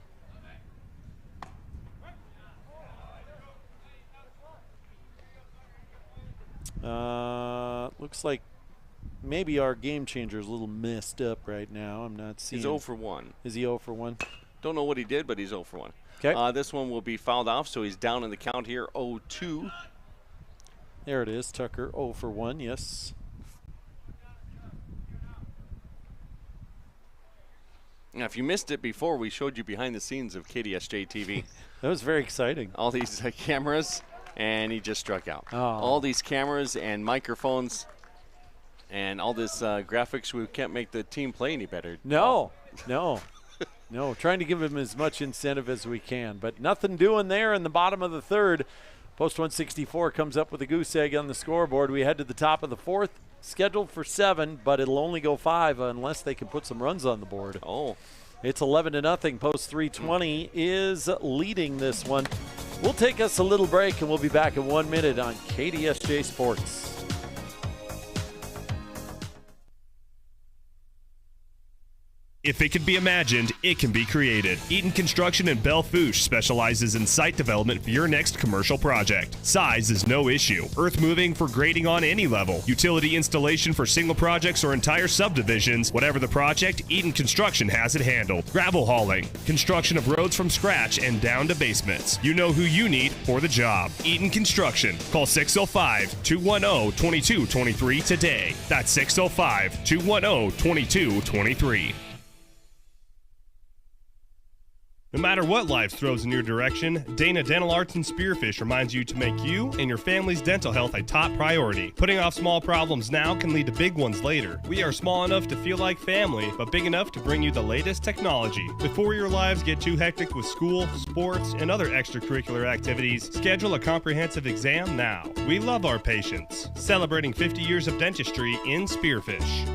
Looks like maybe our game changer is a little messed up right now. I'm not seeing. He's 0 for 1. Is he 0 for 1? Don't know what he did, but he's 0 for 1. Okay. This one will be fouled off, so he's down in the count here, 0-2. There it is, Tucker, 0 for 1, yes. Now, if you missed it before, we showed you behind the scenes of KDSJ-TV. That was very exciting. All these cameras, and he just struck out. Oh. All these cameras and microphones and all this graphics, we can't make the team play any better. No. Trying to give him as much incentive as we can, but nothing doing there in the bottom of the third. Post 164 comes up with a goose egg on the scoreboard. We head to the top of the fourth, scheduled for 7, but it'll only go 5 unless they can put some runs on the board. Oh. It's 11-0. Post 320 is leading this one. We'll take us a little break, and we'll be back in 1 minute on KDSJ Sports. If it could be imagined, it can be created. Eaton Construction in Belle Fourche specializes in site development for your next commercial project. Size is no issue. Earth moving for grading on any level. Utility installation for single projects or entire subdivisions. Whatever the project, Eaton Construction has it handled. Gravel hauling. Construction of roads from scratch and down to basements. You know who you need for the job. Eaton Construction. Call 605-210-2223 today. That's 605-210-2223. No matter what life throws in your direction, Dana Dental Arts and Spearfish reminds you to make you and your family's dental health a top priority. Putting off small problems now can lead to big ones later. We are small enough to feel like family, but big enough to bring you the latest technology. Before your lives get too hectic with school, sports, and other extracurricular activities, schedule a comprehensive exam now. We love our patients. Celebrating 50 years of dentistry in Spearfish.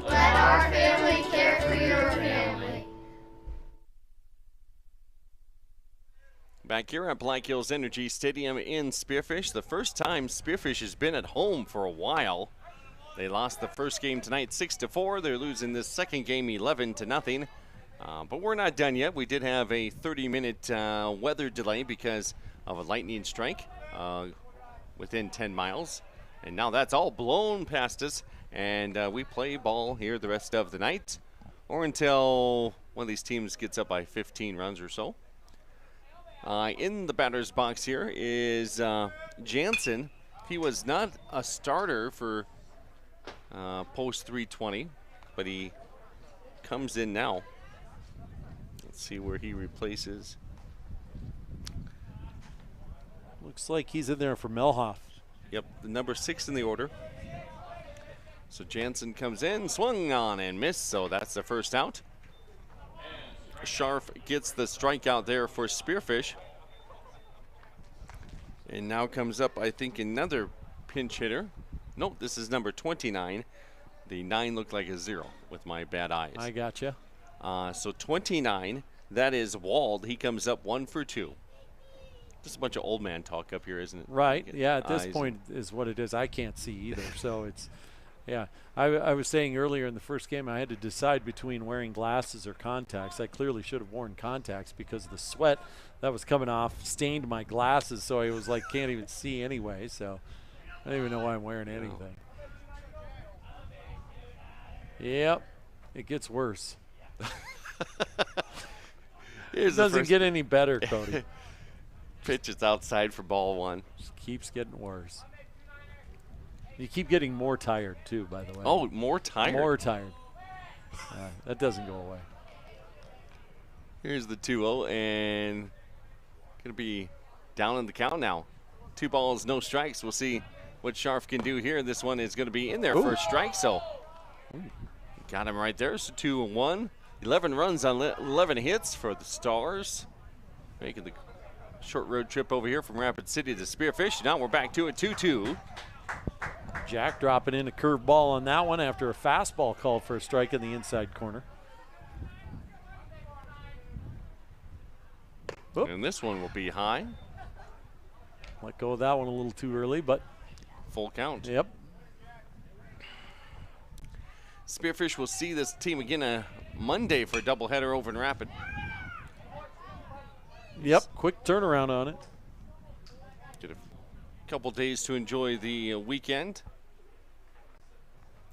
Let our family care for your family. Back here at Black Hills Energy Stadium in Spearfish, the first time Spearfish has been at home for a while. They lost the first game tonight 6-4. They're losing this second game 11-0. But we're not done yet. We did have a 30-minute weather delay because of a lightning strike within 10 miles. And now that's all blown past us. And we play ball here the rest of the night or until one of these teams gets up by 15 runs or so. In the batter's box here is Jansen. He was not a starter for post 320, but he comes in now. Let's see where he replaces. Looks like he's in there for Melhoff. Yep, the number 6 in the order. So Jansen comes in, swung on and missed, so that's the first out. Scharf gets the strikeout there for Spearfish. And now comes up, I think, another pinch hitter. Nope, this is number 29. The 9 looked like a 0 with my bad eyes. I gotcha. So 29, that is Wald. He comes up 1 for 2. Just a bunch of old man talk up here, isn't it? Right, yeah, at this point is what it is. I can't see either, so it's, yeah. I was saying earlier in the first game I had to decide between wearing glasses or contacts. I clearly should have worn contacts because the sweat that was coming off stained my glasses, so I was like, can't even see anyway, so I don't even know why I'm wearing anything. Yep, it gets worse. It doesn't get any better, Cody. Pitch is outside for ball 1. Just keeps getting worse. You keep getting more tired, too, by the way. Oh, more tired? More tired. That doesn't go away. Here's the 2-0, and going to be down in the count now. 2 balls, no strikes. We'll see what Scharf can do here. This one is going to be in there for a strike, so got him right there. So 2-1. 11 runs on 11 hits for the Stars. Making the short road trip over here from Rapid City to Spearfish. Now we're back to it, 2-2. Jack dropping in a curve ball on that one after a fastball called for a strike in the inside corner. Oop. And this one will be high. Let go of that one a little too early, but full count. Yep. Spearfish will see this team again Monday for a doubleheader over in Rapid. Yep, quick turnaround on it. Get a couple days to enjoy the weekend.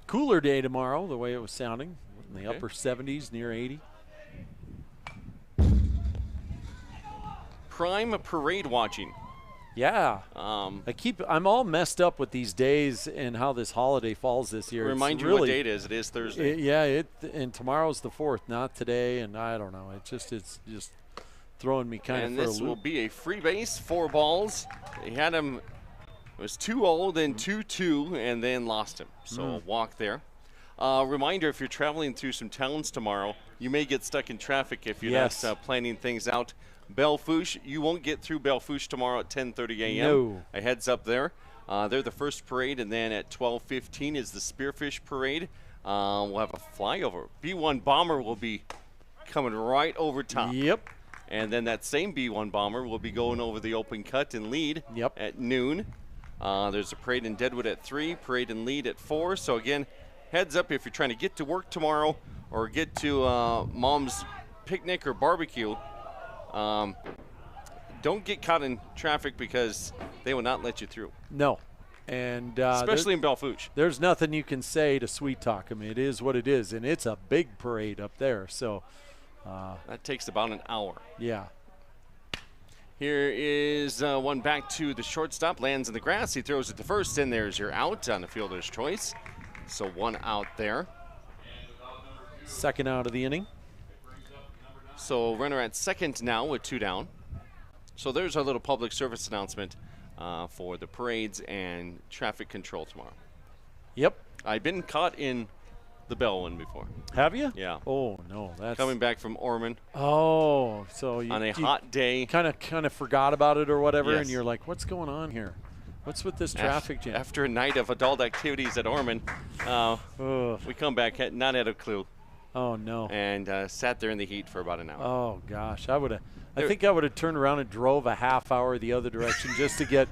Cooler day tomorrow, the way it was sounding. In the upper 70s, near 80. Prime parade watching. Yeah. I'm all messed up with these days and how this holiday falls this year. Remind you what day it is. It is Thursday. And tomorrow's the 4th, not today, and I don't know. It's just throwing me kind of for a loop. And this will be a free base, 4 balls. They had him, it was 2-0, then 2-2, and then lost him. So a walk there. Reminder, if you're traveling through some towns tomorrow, you may get stuck in traffic if you're not planning things out. Belle-Fourche, you won't get through Belle-Fourche tomorrow at 10:30 a.m. No. A heads up there. They're the first parade, and then at 12:15 is the Spearfish parade. We'll have a flyover. B-1 Bomber will be coming right over top. Yep. And then that same B-1 Bomber will be going over the open cut and lead at noon. There's a parade in Deadwood at 3, parade and lead at 4. So again, heads up if you're trying to get to work tomorrow or get to mom's picnic or barbecue. Don't get caught in traffic because they will not let you through. No. And especially in Belle-Fourche. There's nothing you can say to sweet talk. I mean, it is what it is, and it's a big parade up there. So that takes about an hour. Yeah. Here is one back to the shortstop, lands in the grass. He throws it to first, and there's your out on the fielder's choice. So 1 out there. Second out of the inning. So runner at second now with 2 down. So there's our little public service announcement for the parades and traffic control tomorrow. Yep. I've been caught in the Bell one before. Have you? Yeah. Oh, no. That's coming back from Ormond. Oh, so you, on a hot day. Kind of forgot about it or whatever, and you're like, what's going on here? What's with this traffic jam? After a night of adult activities at Ormond, we come back, not had a clue. Oh, no. And sat there in the heat for about an hour. Oh, gosh. I think I would have turned around and drove a half hour the other direction just to get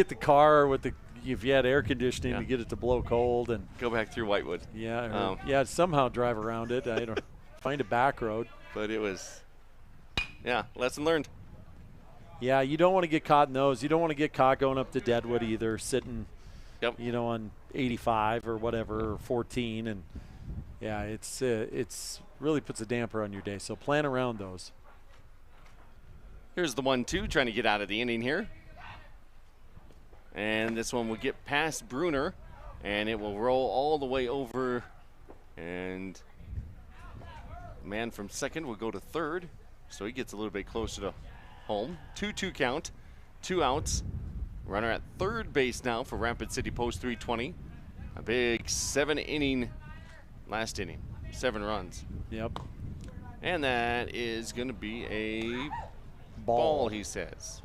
the car with the, if you had air conditioning, to get it to blow cold and go back through Whitewood. Yeah, somehow drive around it. I don't find a back road. But it was, lesson learned. Yeah, you don't want to get caught in those. You don't want to get caught going up to Deadwood either, sitting, on 85 or whatever, or 14, and it's really puts a damper on your day. So plan around those. Here's the 1-2, trying to get out of the inning here. And this one will get past Bruner, and it will roll all the way over. And man from second will go to third, so he gets a little bit closer to home. 2-2 count, 2 outs. Runner at third base now for Rapid City Post 320. A big 7-inning last inning, 7 runs. Yep. And that is going to be a ball, he says.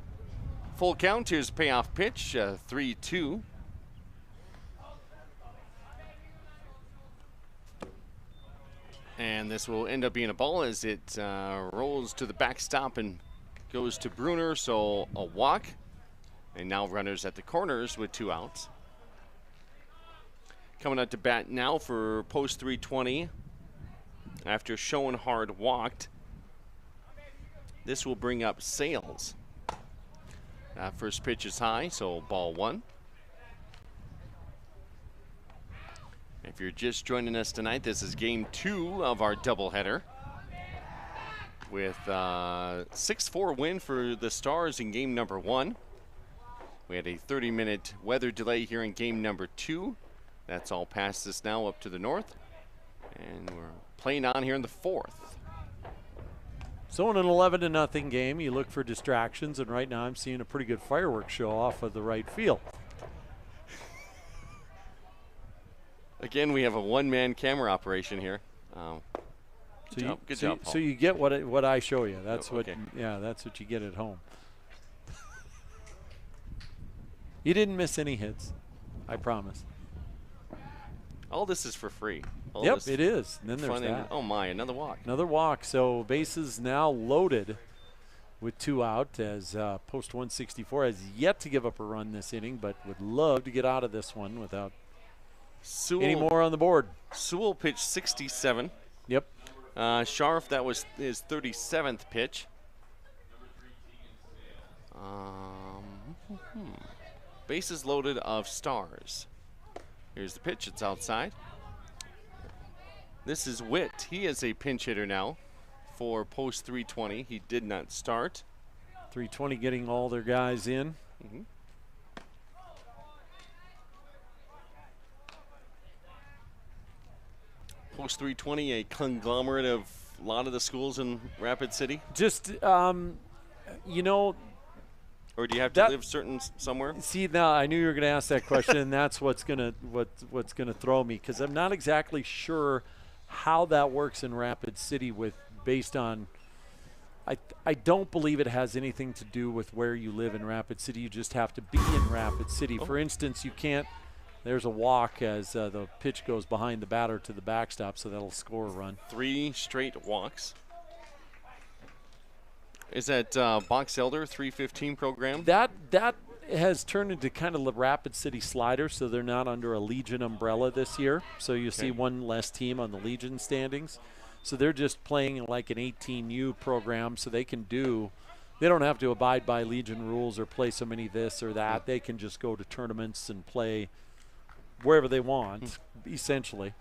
Full count, here's payoff pitch, 3-2. And this will end up being a ball as it rolls to the backstop and goes to Bruner, so a walk. And now runners at the corners with 2 outs. Coming out to bat now for Post 320 after Schoenhard walked. This will bring up Sales. First pitch is high, so ball 1. If you're just joining us tonight, this is game 2 of our doubleheader. With 6-4 win for the Stars in game number 1. We had a 30-minute weather delay here in game number 2. That's all past us now up to the north. And we're playing on here in the 4th. So in an 11-0 game, you look for distractions, and right now I'm seeing a pretty good fireworks show off of the right field. Again, we have a one-man camera operation here. Good job, Paul. So you get what I show you. That's okay. that's what you get at home. You didn't miss any hits, I promise. All this is for free. Yep, it is. And then there's that. Oh my, another walk. Another walk. So bases now loaded with 2 out as Post 164 has yet to give up a run this inning, but would love to get out of this one without any more on the board. Sewell pitched 67. Yep. Scharf, that was his 37th pitch. Bases loaded of Stars. Here's the pitch. It's outside. This is Witt. He is a pinch hitter now for Post 320. He did not start. 320 getting all their guys in. Mm-hmm. Post 320, a conglomerate of a lot of the schools in Rapid City. Just, you know. Or do you have to live somewhere? See, now I knew you were going to ask that question, and that's what's gonna throw me, because I'm not exactly sure how that works in Rapid City based on. I don't believe it has anything to do with where you live in Rapid City. You just have to be in Rapid City. For instance, you can't. There's a walk as the pitch goes behind the batter to the backstop, so that'll score a run. 3 straight walks. Is that Box Elder 315 program? That has turned into kind of the Rapid City Slider, so they're not under a Legion umbrella this year. So you see one less team on the Legion standings. So they're just playing like an 18U program, so they don't have to abide by Legion rules or play so many this or that. Yeah. They can just go to tournaments and play wherever they want, essentially.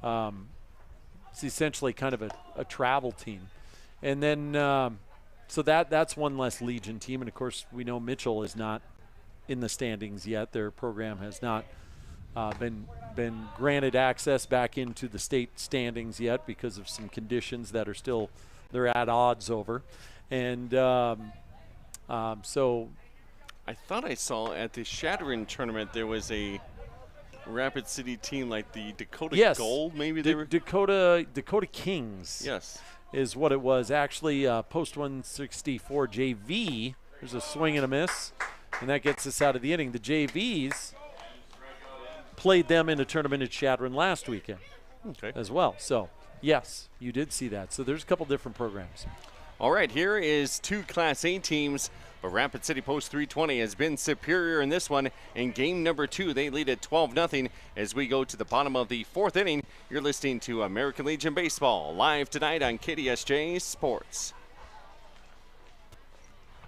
It's essentially kind of a travel team. And then so that's one less Legion team. And, of course, we know Mitchell is not in the standings yet. Their program has not been granted access back into the state standings yet because of some conditions that they're at odds over. And so I thought I saw at the Shadron tournament there was a Rapid City team like the Dakota Gold, maybe they were Dakota Kings. Yes. Is what it was. Actually, Post 164 JV, there's a swing and a miss, and that gets us out of the inning. The JVs played them in a tournament at Shadron last weekend as well. So, yes, you did see that. So there's a couple different programs. All right, here is 2 Class A teams, but Rapid City Post 320 has been superior in this one. In game number 2, they lead at 12-0 as we go to the bottom of the 4th inning. You're listening to American Legion Baseball, live tonight on KDSJ Sports.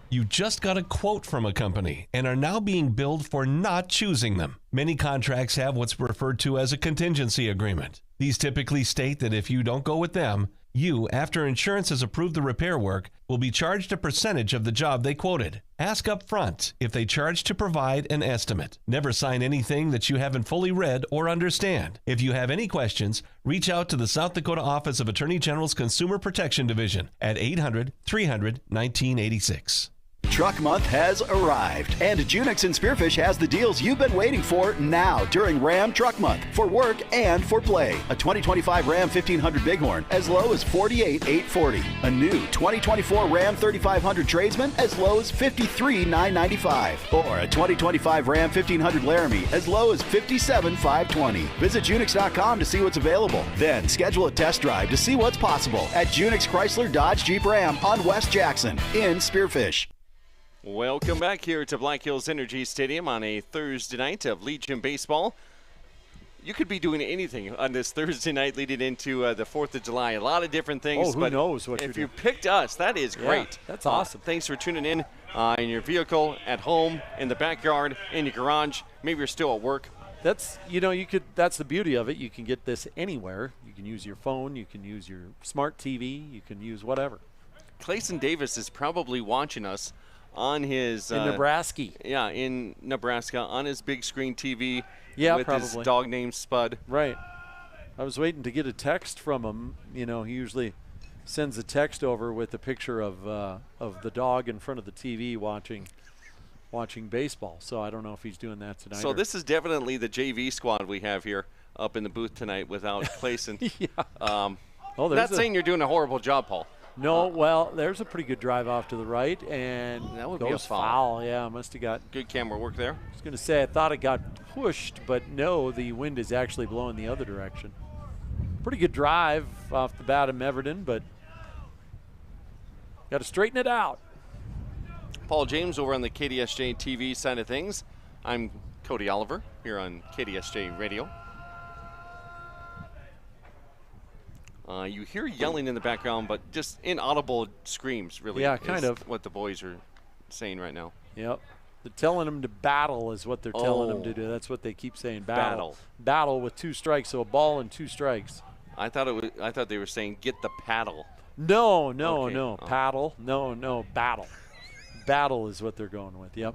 You just got a quote from a company and are now being billed for not choosing them. Many contracts have what's referred to as a contingency agreement. These typically state that if you don't go with them, You, after insurance has approved the repair work, will be charged a percentage of the job they quoted. Ask up front if they charge to provide an estimate. Never sign anything that you haven't fully read or understand. If you have any questions, reach out to the South Dakota Office of Attorney General's Consumer Protection Division at 800-300-1986. Truck Month has arrived, and Junix and Spearfish has the deals you've been waiting for now during Ram Truck Month for work and for play. A 2025 Ram 1500 Bighorn as low as $48,840. A new 2024 Ram 3500 Tradesman as low as $53,995. Or a 2025 Ram 1500 Laramie as low as $57,520. Visit Junix.com to see what's available. Then schedule a test drive to see what's possible at Junix Chrysler Dodge Jeep Ram on West Jackson in Spearfish. Welcome back here to Black Hills Energy Stadium on a Thursday night of Legion Baseball. You could be doing anything on this Thursday night leading into the 4th of July. A lot of different things. Oh, who knows what if you picked us, that is great. That's awesome. Thanks for tuning in your vehicle, at home, in the backyard, in your garage. Maybe you're still at work. That's that's the beauty of it. You can get this anywhere. You can use your phone. You can use your smart TV. You can use whatever. Clayson Davis is probably watching us on his in Nebraska. Yeah, in Nebraska on his big screen TV. Yeah, with probably. his dog named Spud. Right. I was waiting to get a text from him. You know, he usually sends a text over with a picture of the dog in front of the TV watching baseball. So I don't know if he's doing that tonight. So this is definitely the JV squad we have here up in the booth tonight without Clayson. Yeah. Not saying you're doing a horrible job, Paul. No, well, there's a pretty good drive off to the right, and that would goes be a foul. Yeah, must have got good camera work there. I was going to say I thought it got pushed, but no, the wind is actually blowing the other direction. Pretty good drive off the bat of Meverden, but got to straighten it out. Paul James over on the KDSJ-TV side of things. I'm Cody Oliver here on KDSJ Radio. You hear yelling in the background, but just inaudible screams, really. Yeah, kind of. What the boys are saying right now. Yep. They're telling them to battle is what they're telling them to do. That's what they keep saying, battle. Battle with 2 strikes, so a ball and 2 strikes. I thought they were saying get the paddle. No. Okay. Paddle. No, battle. Battle is what they're going with, yep.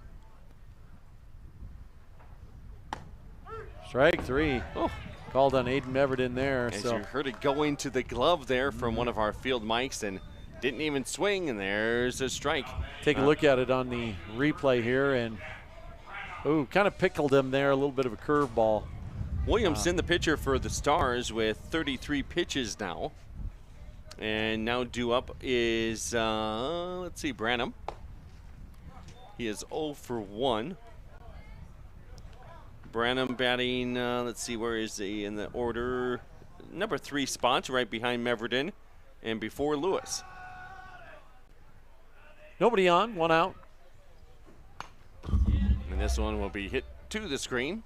Strike 3. Oh. Called on Aiden Meverden there. As you heard it go into the glove there from one of our field mics and didn't even swing, and there's a strike. Take a look at it on the replay here, and kind of pickled him there, a little bit of a curveball. Williams in the pitcher for the Stars with 33 pitches now. And now due up is, let's see, Branham. He is 0 for 1. Branham batting, let's see, where is he in the order? Number 3 spot, right behind Meverden and before Lewis. Nobody on, 1 out. And this one will be hit to the screen,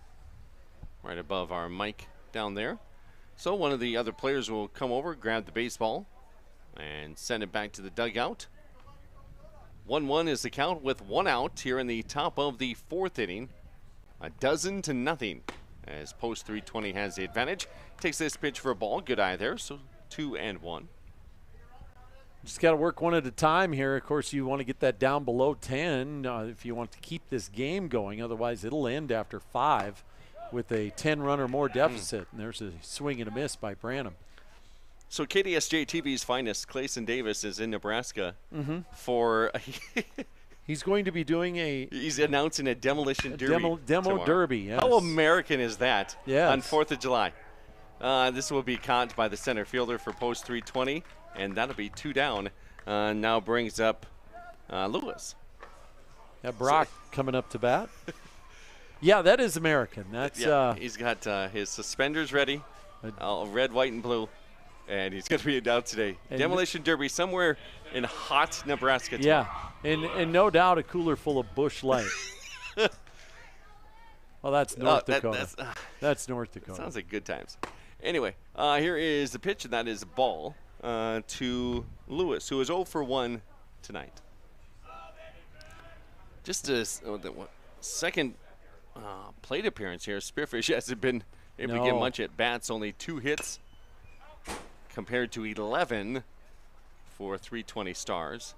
right above our mic down there. So one of the other players will come over, grab the baseball, and send it back to the dugout. 1-1 is the count with 1 out here in the top of the 4th inning. 12-0 as Post 320 has the advantage. Takes this pitch for a ball. Good eye there, so 2-1. Just got to work one at a time here. Of course, you want to get that down below 10 if you want to keep this game going. Otherwise, it'll end after 5 with a 10-run or more deficit. And there's a swing and a miss by Branham. So KDSJ-TV's finest, Clayson Davis, is in Nebraska for... He's going to be doing He's announcing a demolition derby. Demo derby, yes. How American is that? Yes. On 4th of July. This will be caught by the center fielder for Post 320, and that'll be 2 down. Now brings up Lewis. Yeah, Brock coming up to bat. Yeah, that is American. That's he's got his suspenders ready, red, white, and blue. And he's going to be out today. Demolition derby somewhere in hot Nebraska. Yeah, and no doubt a cooler full of Busch Light. Well, that's North Dakota. That's North Dakota. Sounds like good times. Anyway, here is the pitch, and that is a ball to Lewis, who is 0 for 1 tonight. Just a second plate appearance here. Spearfish hasn't been able to get much at bats, only 2 hits. compared to 11 for 320 Stars.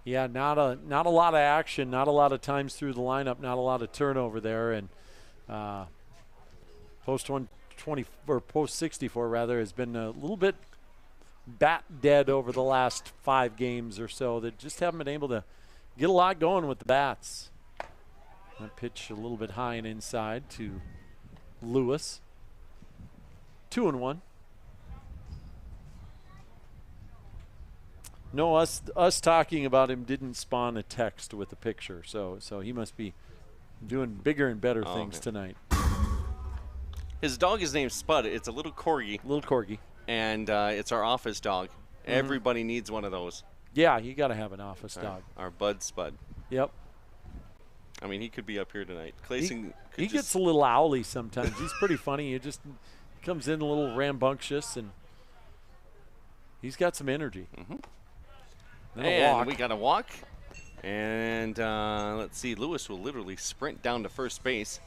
Yeah, not a lot of action, not a lot of times through the lineup, not a lot of turnover there, and post 120 or post 64 rather has been a little bit bat dead over the last 5 games or so. That just haven't been able to get a lot going with the bats. That pitch a little bit high and inside to Lewis. 2-1. No, us talking about him didn't spawn a text with a picture, so he must be doing bigger and better things tonight. His dog is named Spud. It's a little corgi. And it's our office dog. Everybody needs one of those. Yeah, you got to have an office dog. Our Bud Spud. Yep. I mean, he could be up here tonight. Clayson he gets a little owly sometimes. He's pretty funny. He just comes in a little rambunctious, and he's got some energy. And we got a walk. And let's see, Lewis will literally sprint down to first base.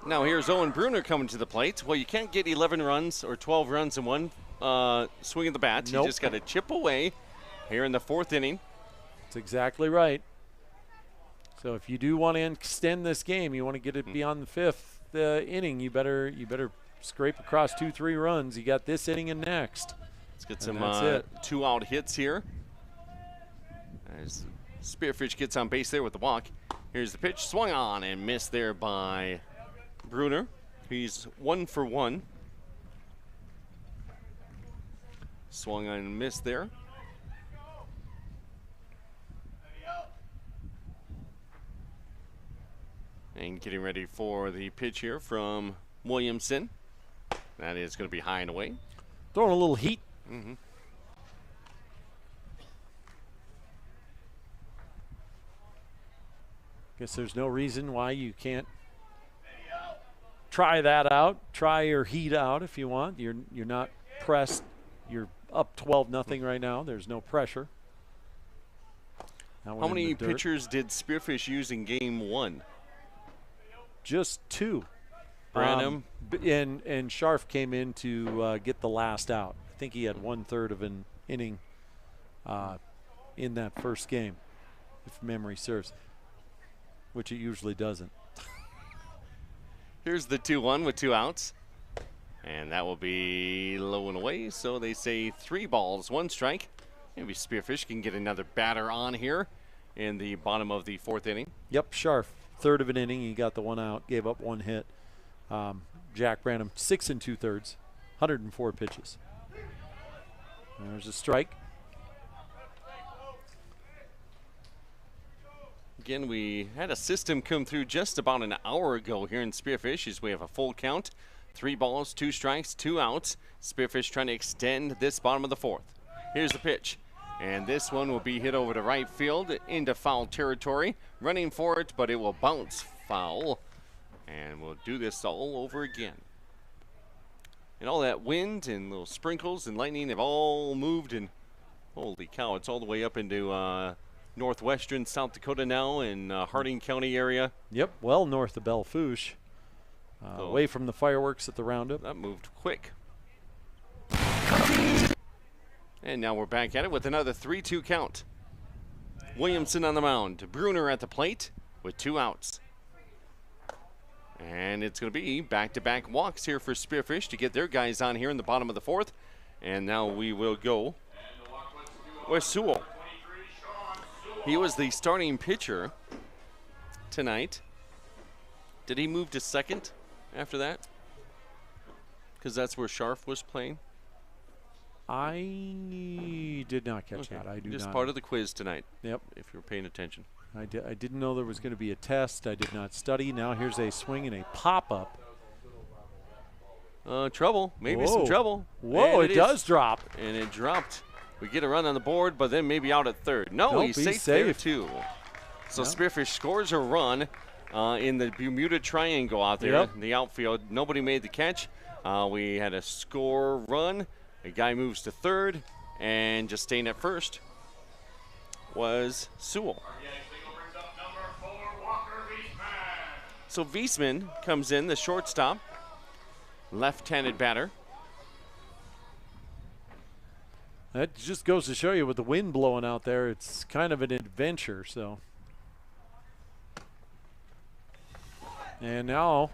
Now here's Owen Bruner coming to the plate. Well, you can't get 11 runs or 12 runs in one swing of the bat. Nope. You just got to chip away here in the 4th inning. That's exactly right. So if you do want to extend this game, you want to get it beyond the 5th inning, you better scrape across 2-3 runs. You got this inning and next. Let's get some 2-out hits here. As Spearfish gets on base there with the walk. Here's the pitch, swung on and missed there by Bruner. He's 1 for 1. Swung on and missed there. And getting ready for the pitch here from Williamson. That is going to be high and away. Throwing a little heat. Guess there's no reason why you can't try that out. Try your heat out if you want. You're not pressed. You're up 12-0 right now. There's no pressure. How many pitchers did Spearfish use in game 1? Just 2. Branham. And Scharf came in to get the last out. I think he had 1/3 of an inning in that first game, if memory serves, which it usually doesn't. Here's the 2-1 with 2 outs. And that will be low and away, so they say 3 balls, 1 strike. Maybe Spearfish can get another batter on here in the bottom of the 4th inning. Yep, Scharf, 1/3 of an inning. He got the 1 out, gave up 1 hit. Jack Branham, 6 2/3, 104 pitches. There's a strike. Again, we had a system come through just about an hour ago here in Spearfish as we have a full count. 3 balls, 2 strikes, 2 outs. Spearfish trying to extend this bottom of the 4th. Here's the pitch. And this one will be hit over to right field into foul territory. Running for it, but it will bounce foul. And we'll do this all over again. And all that wind and little sprinkles and lightning have all moved, and holy cow, it's all the way up into northwestern South Dakota now in Harding County area. Yep, well north of Belfouche. Away from the fireworks at the roundup. That moved quick. And now we're back at it with another 3-2 count. Williamson on the mound. Bruner at the plate with 2 outs. And it's going to be back-to-back walks here for Spearfish to get their guys on here in the bottom of the 4th. And now we will go with Sewell. He was the starting pitcher tonight. Did he move to second after that? Because that's where Scharf was playing. I did not catch that. I do just not. part of the quiz tonight. Yep. If you're paying attention. I didn't know there was going to be a test. I did not study. Now here's a swing and a pop-up. Trouble. Maybe some trouble. Whoa, it does drop. And it dropped. We get a run on the board, but then maybe out at third. No, Nope, he's he's safe there safe. too. So Yep. Spearfish scores a run in the Bermuda Triangle out there Yep. in the outfield. Nobody made the catch. We had a score run. A guy moves to third, and just staying at first was Sewell. So Wiesman comes in, the shortstop. left-handed batter. That just goes to show you with the wind blowing out there, it's kind of an adventure. So, and now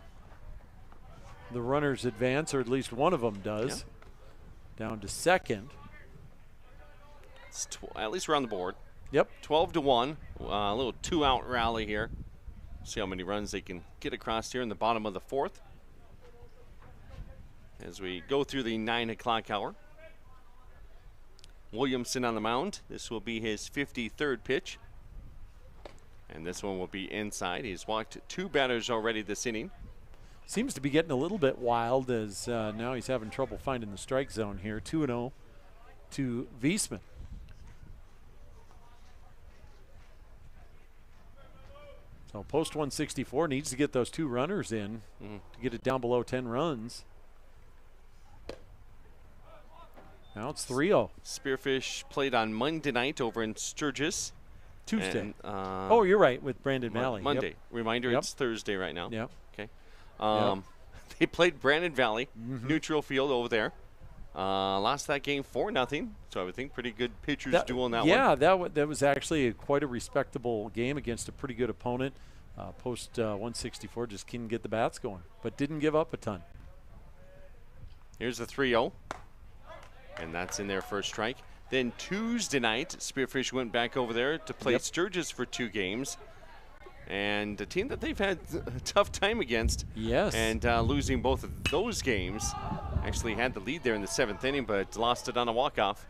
the runners advance, or at least one of them does, down to second. It's at least we're on the board. Yep. 12-1. A little 2-out rally here. See how many runs they can get across here in the bottom of the fourth. As we go through the 9 o'clock hour. Williamson on the mound. This will be his 53rd pitch. And this one will be inside. He's walked 2 batters already this inning. Seems to be getting a little bit wild as now he's having trouble finding the strike zone here. 2-0 to Wiesman. So post 164 needs to get those 2 runners in to get it down below 10 runs. Now it's 3-0. Spearfish played on Monday night over in Sturgis. Tuesday. And, oh, you're right, with Brandon Valley. Monday. Yep. Reminder, it's Thursday right now. Yep. Okay. They played Brandon Valley, neutral field over there. Lost that game 4-0. So I would think pretty good pitchers duel in that one. Yeah, that was actually quite a respectable game against a pretty good opponent. Post 164 just couldn't get the bats going, but didn't give up a ton. Here's the 3-0. And that's in there for a strike. Then Tuesday night, Spearfish went back over there to play Sturgis for 2 games. And a team that they've had a tough time against. Yes. And losing both of those games. Actually had the lead there in the 7th inning, but lost it on a walk-off.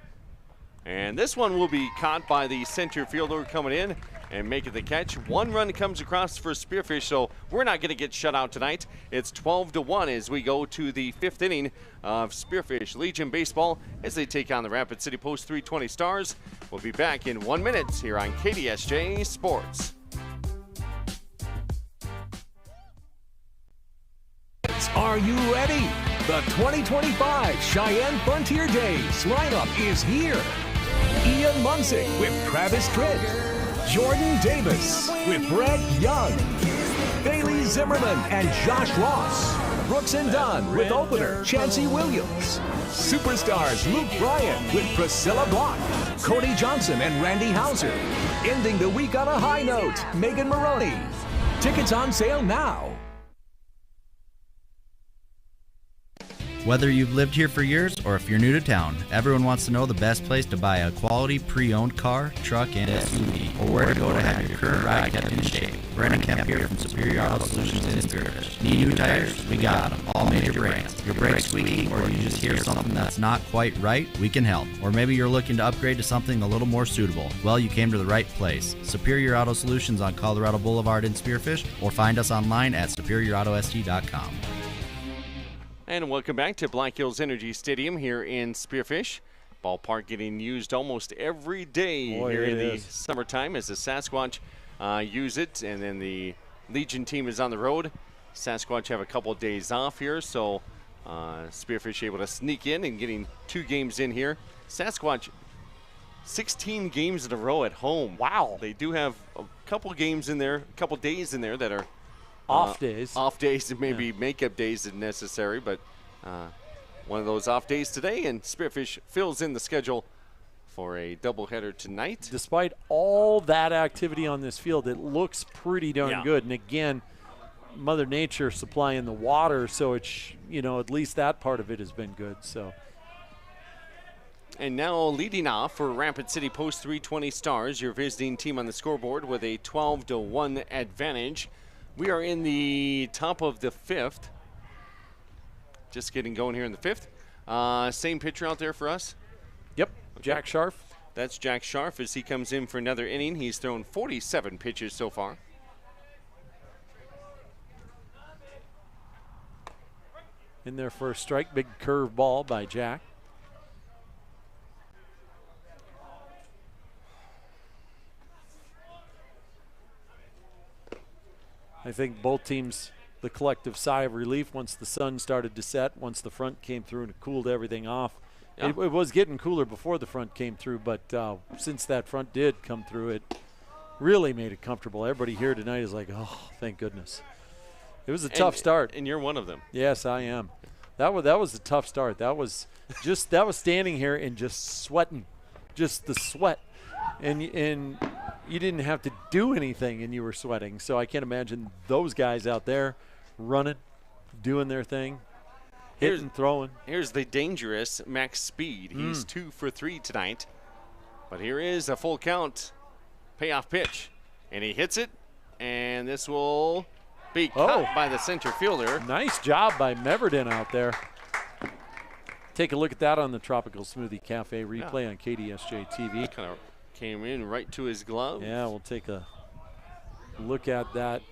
And this one will be caught by the center fielder coming in and making the catch. 1 run comes across for Spearfish, so we're not going to get shut out tonight. It's 12-1 as we go to the 5th inning of Spearfish Legion Baseball as they take on the Rapid City Post 320 Stars. We'll be back in 1 minute here on KDSJ Sports. Are you ready? The 2025 Cheyenne Frontier Days lineup is here. Ian Munsick with Travis Tritt. Jordan Davis with Brett Young. Bailey Zimmerman and Josh Ross. Brooks and Dunn with opener Chancey Williams. Superstars Luke Bryan with Priscilla Block. Cody Johnson and Randy Hauser. Ending the week on a high note, Megan Maroney. Tickets on sale now. Whether you've lived here for years or if you're new to town, everyone wants to know the best place to buy a quality pre-owned car, truck, and SUV, or where to go to have your current ride kept in shape. Brennan Kemp here from Superior Auto Solutions in Spearfish. Need new tires? We got them. All major brands. Your brakes squeaking or you just hear something that's not quite right? We can help. Or maybe you're looking to upgrade to something a little more suitable. Well, you came to the right place. Superior Auto Solutions on Colorado Boulevard in Spearfish, or find us online at superiorautost.com. And welcome back to Black Hills Energy Stadium here in Spearfish. Ballpark getting used almost every day here in the summertime as the Sasquatch use it. And then the Legion team is on the road. Sasquatch have a couple days off here, so Spearfish able to sneak in and getting 2 games in here. Sasquatch, 16 games in a row at home. Wow. They do have a couple games in there, a couple days in there that are off days. Off days and maybe makeup days if necessary, but one of those off days today, and Spearfish fills in the schedule for a doubleheader tonight. Despite all that activity on this field, it looks pretty darn good. And again, Mother Nature supplying the water, so it's, at least that part of it has been good. So. And now leading off for Rapid City Post 320 Stars, your visiting team on the scoreboard with a 12-1 advantage. We are in the top of the 5th. Just getting going here in the 5th. Same pitcher out there for us? Yep, okay. Jack Scharf. That's Jack Scharf as he comes in for another inning. He's thrown 47 pitches so far. In there for a strike, big curve ball by Jack. I think both teams, the collective sigh of relief once the sun started to set, once the front came through and it cooled everything off. Yeah. It was getting cooler before the front came through, but since that front did come through, it really made it comfortable. Everybody here tonight is like, oh, thank goodness. It was a tough start. And you're one of them. Yes, I am. That was a tough start. That was standing here and just sweating, just the sweat, and you didn't have to do anything and you were sweating. So I can't imagine those guys out there running, doing their thing, hitting, throwing. Here's the dangerous Max Speed. He's 2 for 3 tonight. But here is a full count payoff pitch. And he hits it, and this will be caught by the center fielder. Nice job by Meverden out there. Take a look at that on the Tropical Smoothie Cafe replay on KDSJ-TV. Kind of came in right to his glove. Yeah, we'll take a look at that.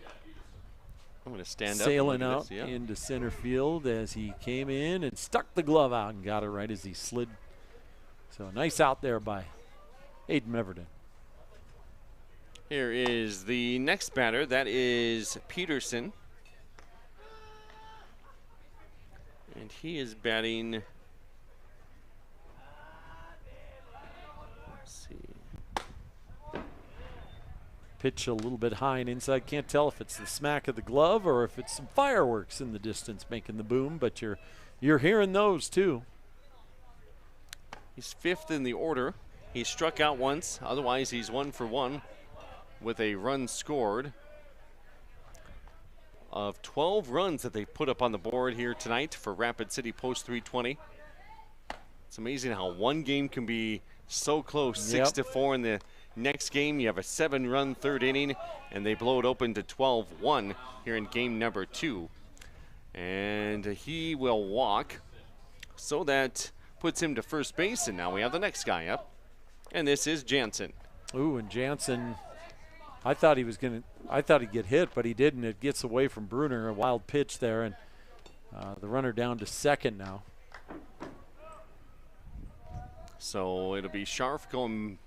I'm going to stand sailing up. Sailing out into center field as he came in and stuck the glove out and got it right as he slid. So nice out there by Aiden Meverden. Here is the next batter. That is Peterson. And he is batting. Let's see. Pitch a little bit high and inside. Can't tell if it's the smack of the glove or if it's some fireworks in the distance making the boom, but you're hearing those too. He's 5th in the order. He struck out once. Otherwise, he's 1 for 1. With a run scored of 12 runs that they put up on the board here tonight for Rapid City Post 320. It's amazing how one game can be so close, 6-4 in the next game. You have a 7-run third inning, and they blow it open to 12-1 here in game number 2. And he will walk, so that puts him to first base, and now we have the next guy up, and this is Jansen. Ooh, and Jansen, I thought he'd get hit, but he didn't. It gets away from Bruner, a wild pitch there, and the runner down to second now. So it'll be Scharf going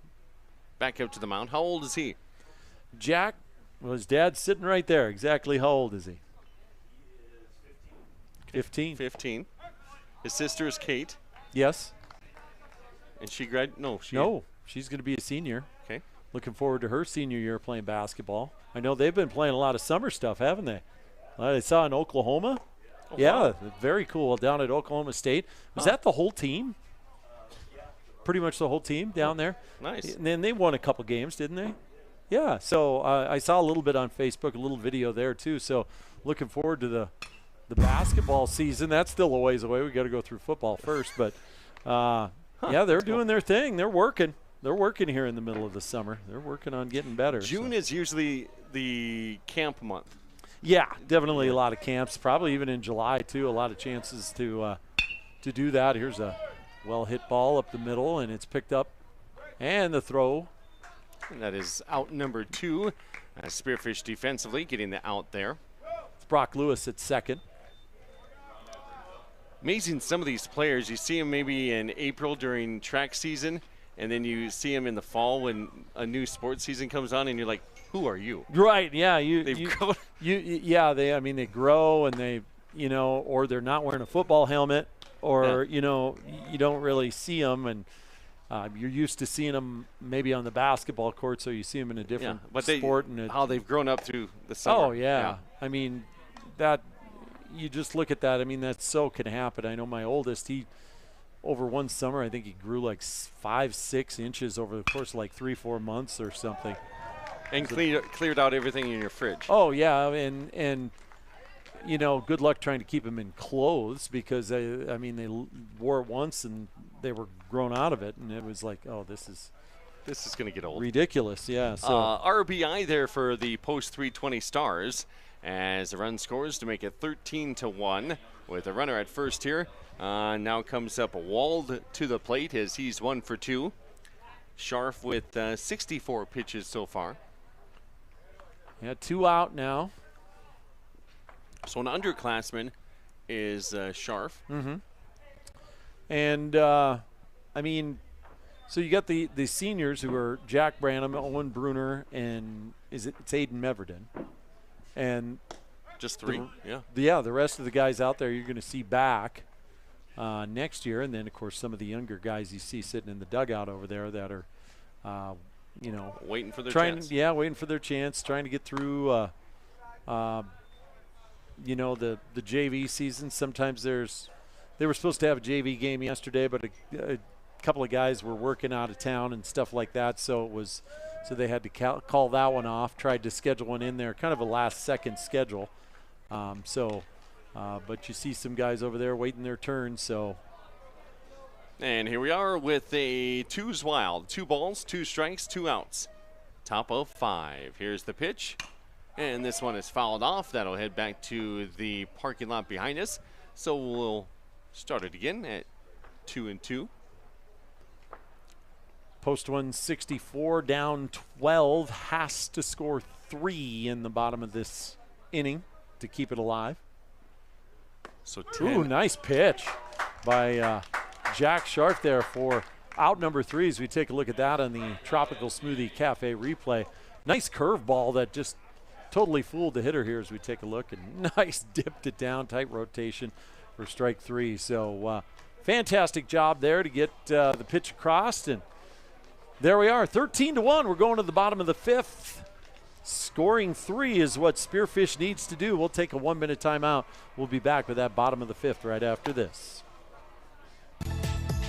back up to the mound. How old is he? Jack, well, his dad's sitting right there. Exactly how old is he? 15. 15. His sister is Kate. Yes. And she graduated? No, she's going to be a senior. Okay. Looking forward to her senior year playing basketball. I know they've been playing a lot of summer stuff, haven't they? I saw in Oklahoma. Oh, yeah, wow. Very cool down at Oklahoma State. Was that the whole team? Pretty much the whole team down there. Nice. And then they won a couple games, didn't they? Yeah. So I saw a little bit on Facebook, a little video there too. So looking forward to the basketball season. That's still a ways away. We got to go through football first, but yeah, they're doing their thing. They're working. They're working here in the middle of the summer. They're working on getting better. June is usually the camp month. Yeah, definitely a lot of camps. Probably even in July too. A lot of chances to do that. Here's a well-hit ball up the middle, and it's picked up, and the throw. And that is out number 2. Spearfish defensively getting the out there. It's Brock Lewis at second. Amazing, some of these players, you see them maybe in April during track season, and then you see them in the fall when a new sports season comes on, and you're like, who are you? Right, yeah. They've grown. They grow, and they, or they're not wearing a football helmet, or, you don't really see them, and you're used to seeing them maybe on the basketball court, so you see them in a different sport. How they've grown up through the summer. Oh, yeah. I mean, you just look at that. I mean, that so can happen. I know my oldest, over one summer, I think he grew like 5-6 inches over the course of like 3-4 months or something. And cleared out everything in your fridge. Oh, yeah, and good luck trying to keep him in clothes because, they wore it once and they were grown out of it, and it was like, oh, this is going to get old. Ridiculous, yeah. So RBI there for the post 320 Stars as the run scores to make it 13-1 with a runner at first here. Now comes up Wald to the plate as he's 1 for 2. Scharf with 64 pitches so far. Yeah, 2 out now. So an underclassman is Scharf. Mm-hmm. And, so you got the seniors who are Jack Branham, Owen Bruner, and it's Aiden Meverden. And just 3, the rest of the guys out there you're going to see back next year. And then, of course, some of the younger guys you see sitting in the dugout over there that are, waiting for their chance. Yeah, waiting for their chance, trying to get through the JV season. Sometimes there's they were supposed to have a JV game yesterday, but a couple of guys were working out of town and stuff like that, so they had to call that one off. Tried to schedule one in there, kind of a last-second schedule. But you see some guys over there waiting their turn. So. And here we are with a 2's wild. 2 balls, 2 strikes, 2 outs. Top of 5. Here's the pitch. And this one is fouled off. That'll head back to the parking lot behind us. So we'll start it again at 2-2. Post 164, down 12. Has to score 3 in the bottom of this inning to keep it alive. So 10. Ooh, nice pitch by Jack Sharp there for out number 3 as we take a look at that on the Tropical Smoothie Cafe replay. Nice curveball that just totally fooled the hitter here as we take a look, and nice dipped it down, tight rotation for strike 3. So fantastic job there to get the pitch across, and there we are, 13-1. We're going to the bottom of the 5th. Scoring 3 is what Spearfish needs to do. We'll take a 1-minute timeout. We'll be back with that bottom of the 5th right after this.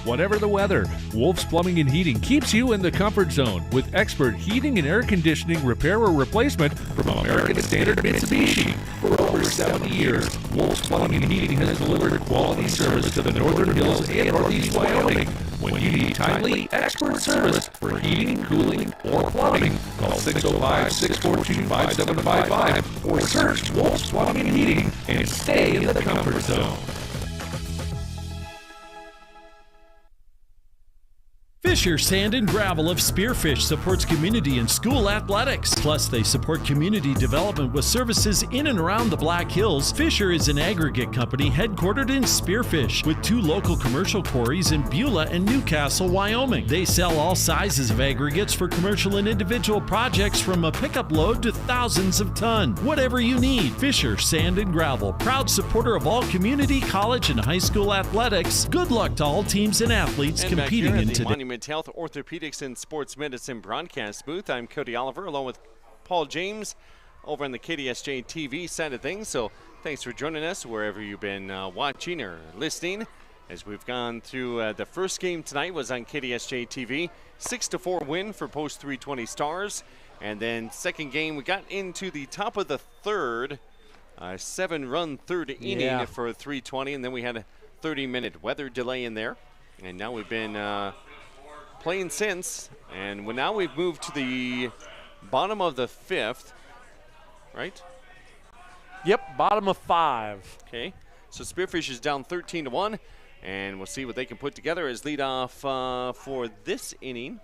Whatever the weather, Wolf's Plumbing and Heating keeps you in the comfort zone with expert heating and air conditioning repair or replacement from American Standard Mitsubishi. For over 70 years, Wolf's Plumbing and Heating has delivered quality service to the Northern Hills and Northeast Wyoming. When you need timely, expert service for heating, cooling, or plumbing, call 605-642-5755 or search Wolf's Plumbing and Heating and stay in the comfort zone. Fisher Sand and Gravel of Spearfish supports community and school athletics. Plus, they support community development with services in and around the Black Hills. Fisher is an aggregate company headquartered in Spearfish with 2 local commercial quarries in Beulah and Newcastle, Wyoming. They sell all sizes of aggregates for commercial and individual projects from a pickup load to thousands of tons. Whatever you need, Fisher Sand and Gravel, proud supporter of all community, college, and high school athletics. Good luck to all teams and athletes competing in today. Health Orthopedics and Sports Medicine broadcast booth. I'm Cody Oliver along with Paul James over on the KDSJ-TV side of things. So thanks for joining us wherever you've been watching or listening. As we've gone through the first game tonight was on KDSJ-TV. 6-4 win for Post 320 Stars. And then second game, we got into the top of the third. 7-run third inning for 320. And then we had a 30-minute weather delay in there. And now we've been playing since, and now we've moved to the bottom of the 5th, right? Yep, bottom of 5. Okay, so Spearfish is down 13-1, and we'll see what they can put together as leadoff for this inning.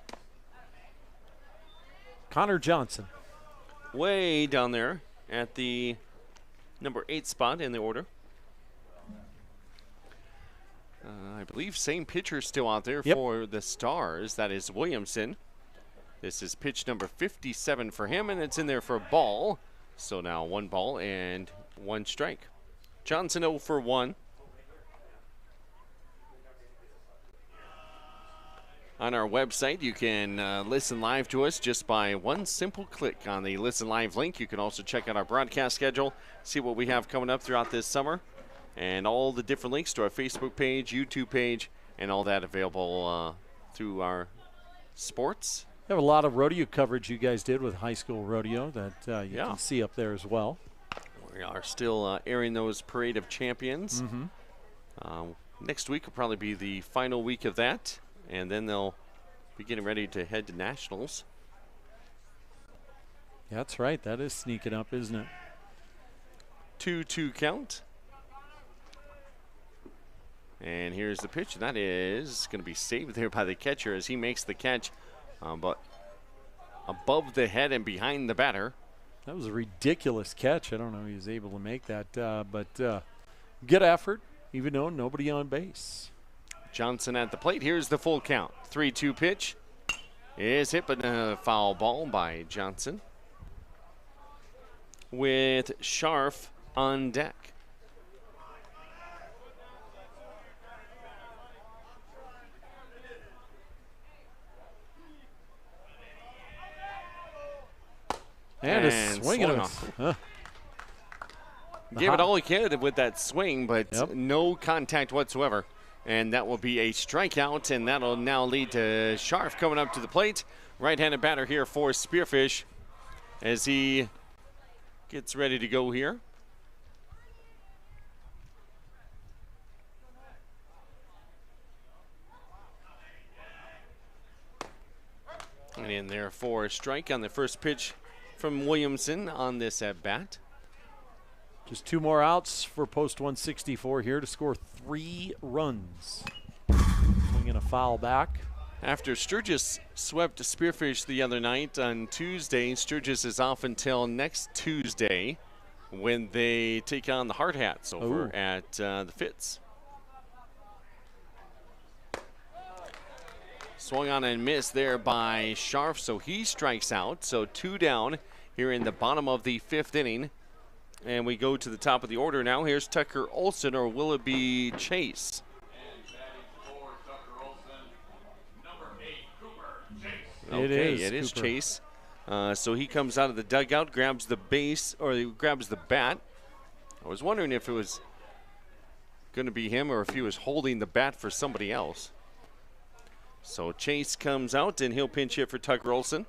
Connor Johnson. Way down there at the number 8 spot in the order. I believe same pitcher still out there for the Stars. That is Williamson. This is pitch number 57 for him, and it's in there for a ball. So now 1 ball and 1 strike. Johnson 0 for 1. On our website, you can listen live to us just by one simple click on the Listen Live link. You can also check out our broadcast schedule, see what we have coming up throughout this summer, and all the different links to our Facebook page, YouTube page, and all that available through our sports. We have a lot of rodeo coverage you guys did with high school rodeo that you can see up there as well. We are still airing those Parade of Champions. Next week will probably be the final week of that, and then they'll be getting ready to head to Nationals. Yeah, that's right. That is sneaking up, isn't it? 2-2 count. And here's the pitch. That is going to be saved there by the catcher as he makes the catch, but above the head and behind the batter. That was a ridiculous catch. I don't know if he was able to make that, but good effort, even though nobody on base. Johnson at the plate. Here's the full count. 3-2 pitch is hit, but a foul ball by Johnson. With Scharf on deck. And a swing and a Gave it all he could with that swing, but no contact whatsoever. And that will be a strikeout, and that'll now lead to Scharf coming up to the plate. Right-handed batter here for Spearfish as he gets ready to go here. And in there for a strike on the first pitch from Williamson on this at-bat. Just 2 more outs for post 164 here to score 3 runs. Swinging a foul back. After Sturgis swept Spearfish the other night on Tuesday, Sturgis is off until next Tuesday when they take on the Hard Hats over at the Fitz. Swung on and missed there by Scharf, so he strikes out. So 2 down here in the bottom of the 5th inning. And we go to the top of the order now. Here's Tucker Olson, or will it be Chase? It is Chase. So he comes out of the dugout, grabs the base, or he grabs the bat. I was wondering if it was going to be him or if he was holding the bat for somebody else. So Chase comes out, and he'll pinch hit for Tucker Olson.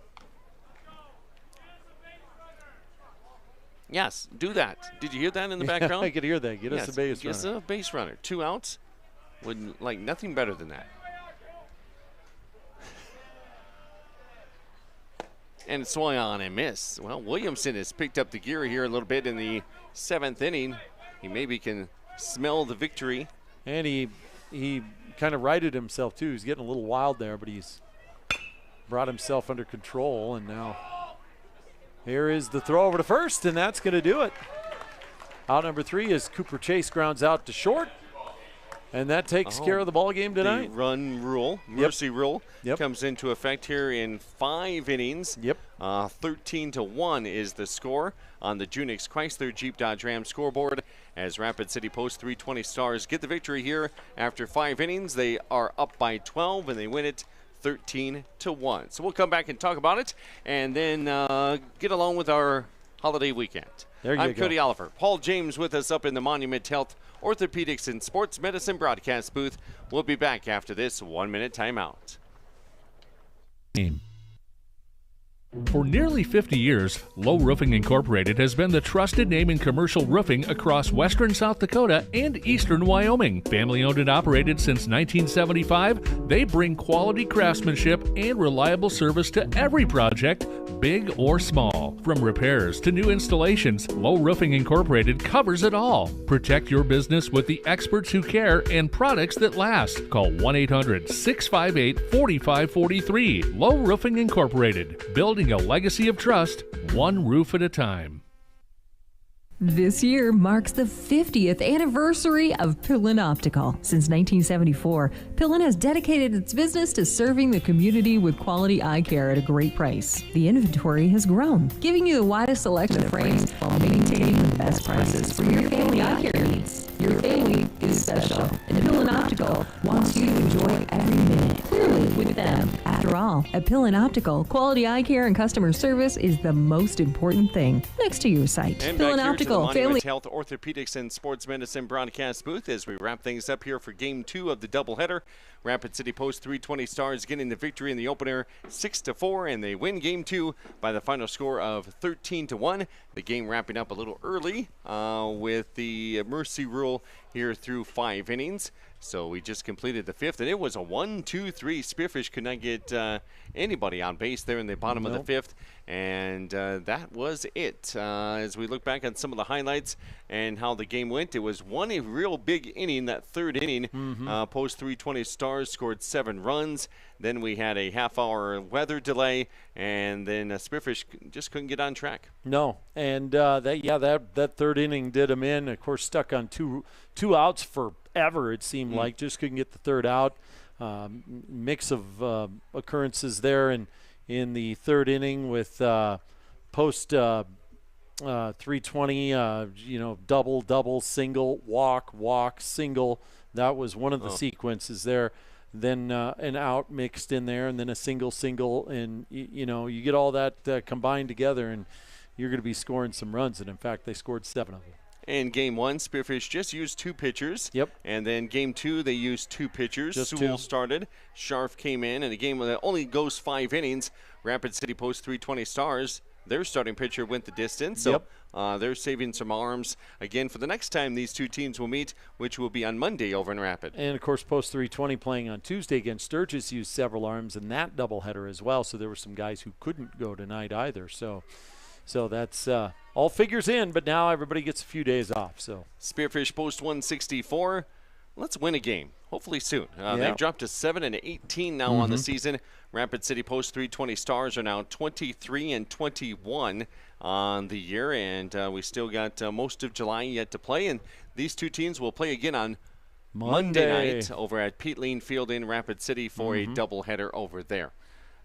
Yes, do that. Did you hear that in the background? I could hear that. Get us a base runner. Get us a base runner. 2 outs. Would like nothing better than that. And swung on and missed. Well, Williamson has picked up the gear here a little bit in the 7th inning. He maybe can smell the victory. And he kind of righted himself, too. He's getting a little wild there, but he's brought himself under control, and now here is the throw over to first, and that's going to do it. Out number 3 is Cooper Chase grounds out to short, and that takes care of the ball game tonight. The run rule, mercy rule, comes into effect here in 5 innings. 13-1 is the score on the Junix Chrysler Jeep Dodge Ram scoreboard as Rapid City Post 320 Stars get the victory here after 5 innings. They are up by 12, and they win it 13-1. So we'll come back and talk about it, and then get along with our holiday weekend. I'm Cody Oliver. Paul James with us up in the Monument Health Orthopedics and Sports Medicine broadcast booth. We'll be back after this 1-minute timeout. For nearly 50 years, Low Roofing Incorporated has been the trusted name in commercial roofing across western South Dakota and eastern Wyoming. Family owned and operated since 1975, they bring quality craftsmanship and reliable service to every project, big or small. From repairs to new installations, Low Roofing Incorporated covers it all. Protect your business with the experts who care and products that last. Call 1-800-658-4543. Low Roofing Incorporated. Building a legacy of trust, one roof at a time. This year marks the 50th anniversary of Pillin Optical. Since 1974, Pillin has dedicated its business to serving the community with quality eye care at a great price. The inventory has grown, giving you the widest selection of frames while maintaining the best prices for your family eye care needs. Your family is special, and Pillin Optical wants you to enjoy every minute, clearly with them. After all, at Pillin Optical, quality eye care and customer service is the most important thing next to your sight. And Pillin back here Optical, to the Monument Health Orthopedics and Sports Medicine broadcast booth as we wrap things up here for Game 2 of the doubleheader. Rapid City Post 320 Stars getting the victory in the opener 6-4, and they win Game 2 by the final score of 13-1. The game wrapping up a little early with the mercy rule here through 5 innings. So we just completed the 5th, and it was a 1-2-3. Spearfish could not get anybody on base there in the bottom of the 5th, and that was it. As we look back on some of the highlights and how the game went, it was a real big inning, that 3rd inning. Post 320 Stars scored 7 runs. Then we had a half-hour weather delay, and then Spearfish just couldn't get on track. No, and that 3rd inning did them in. Of course, stuck on two outs forever, it seemed like. Just couldn't get the 3rd out. Mix of occurrences there in the 3rd inning with post 320, double, single, walk, single. That was one of the sequences there. Then an out mixed in there, and then a single, and you get all that combined together, and you're going to be scoring some runs. And in fact, they scored 7 of them. In game 1, Spearfish just used 2 pitchers. Yep. And then game 2, they used 2 pitchers. Just Sewell 2. started. Scharf came in a game that only goes 5 innings. Rapid City Post 320 Stars, their starting pitcher went the distance. So they're saving some arms again for the next time these two teams will meet, which will be on Monday over in Rapid. And, of course, Post 320 playing on Tuesday against Sturgis used several arms in that doubleheader as well. So there were some guys who couldn't go tonight either. So that's all figures in, but now everybody gets a few days off. So Spearfish Post 164. Let's win a game, hopefully soon. They've dropped to 7-18 now on the season. Rapid City Post 320 Stars are now 23-21 on the year, and we still got most of July yet to play. And these two teams will play again on Monday night over at Pete Lean Field in Rapid City for a doubleheader over there.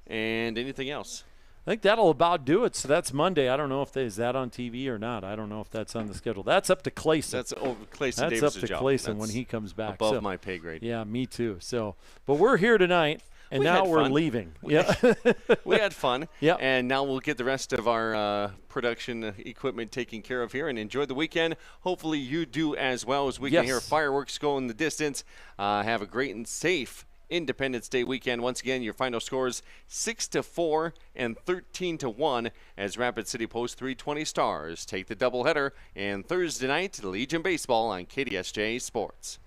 And anything else? I think that'll about do it. So that's Monday. I don't know if is that on TV or not. I don't know if that's on the schedule. That's up to Clayson. That's Clayson Davis' Davis' up to job. Clayson when he comes back. Above my pay grade. Yeah, me too. So, but we're here tonight, and now we're leaving. We had fun. Yeah. And now we'll get the rest of our production equipment taken care of here and enjoy the weekend. Hopefully you do as well, as we can hear fireworks go in the distance. Have a great and safe Independence Day weekend. Once again, your final scores 6-4 and 13-1 as Rapid City Post 320 Stars take the doubleheader and Thursday night Legion Baseball on KDSJ Sports.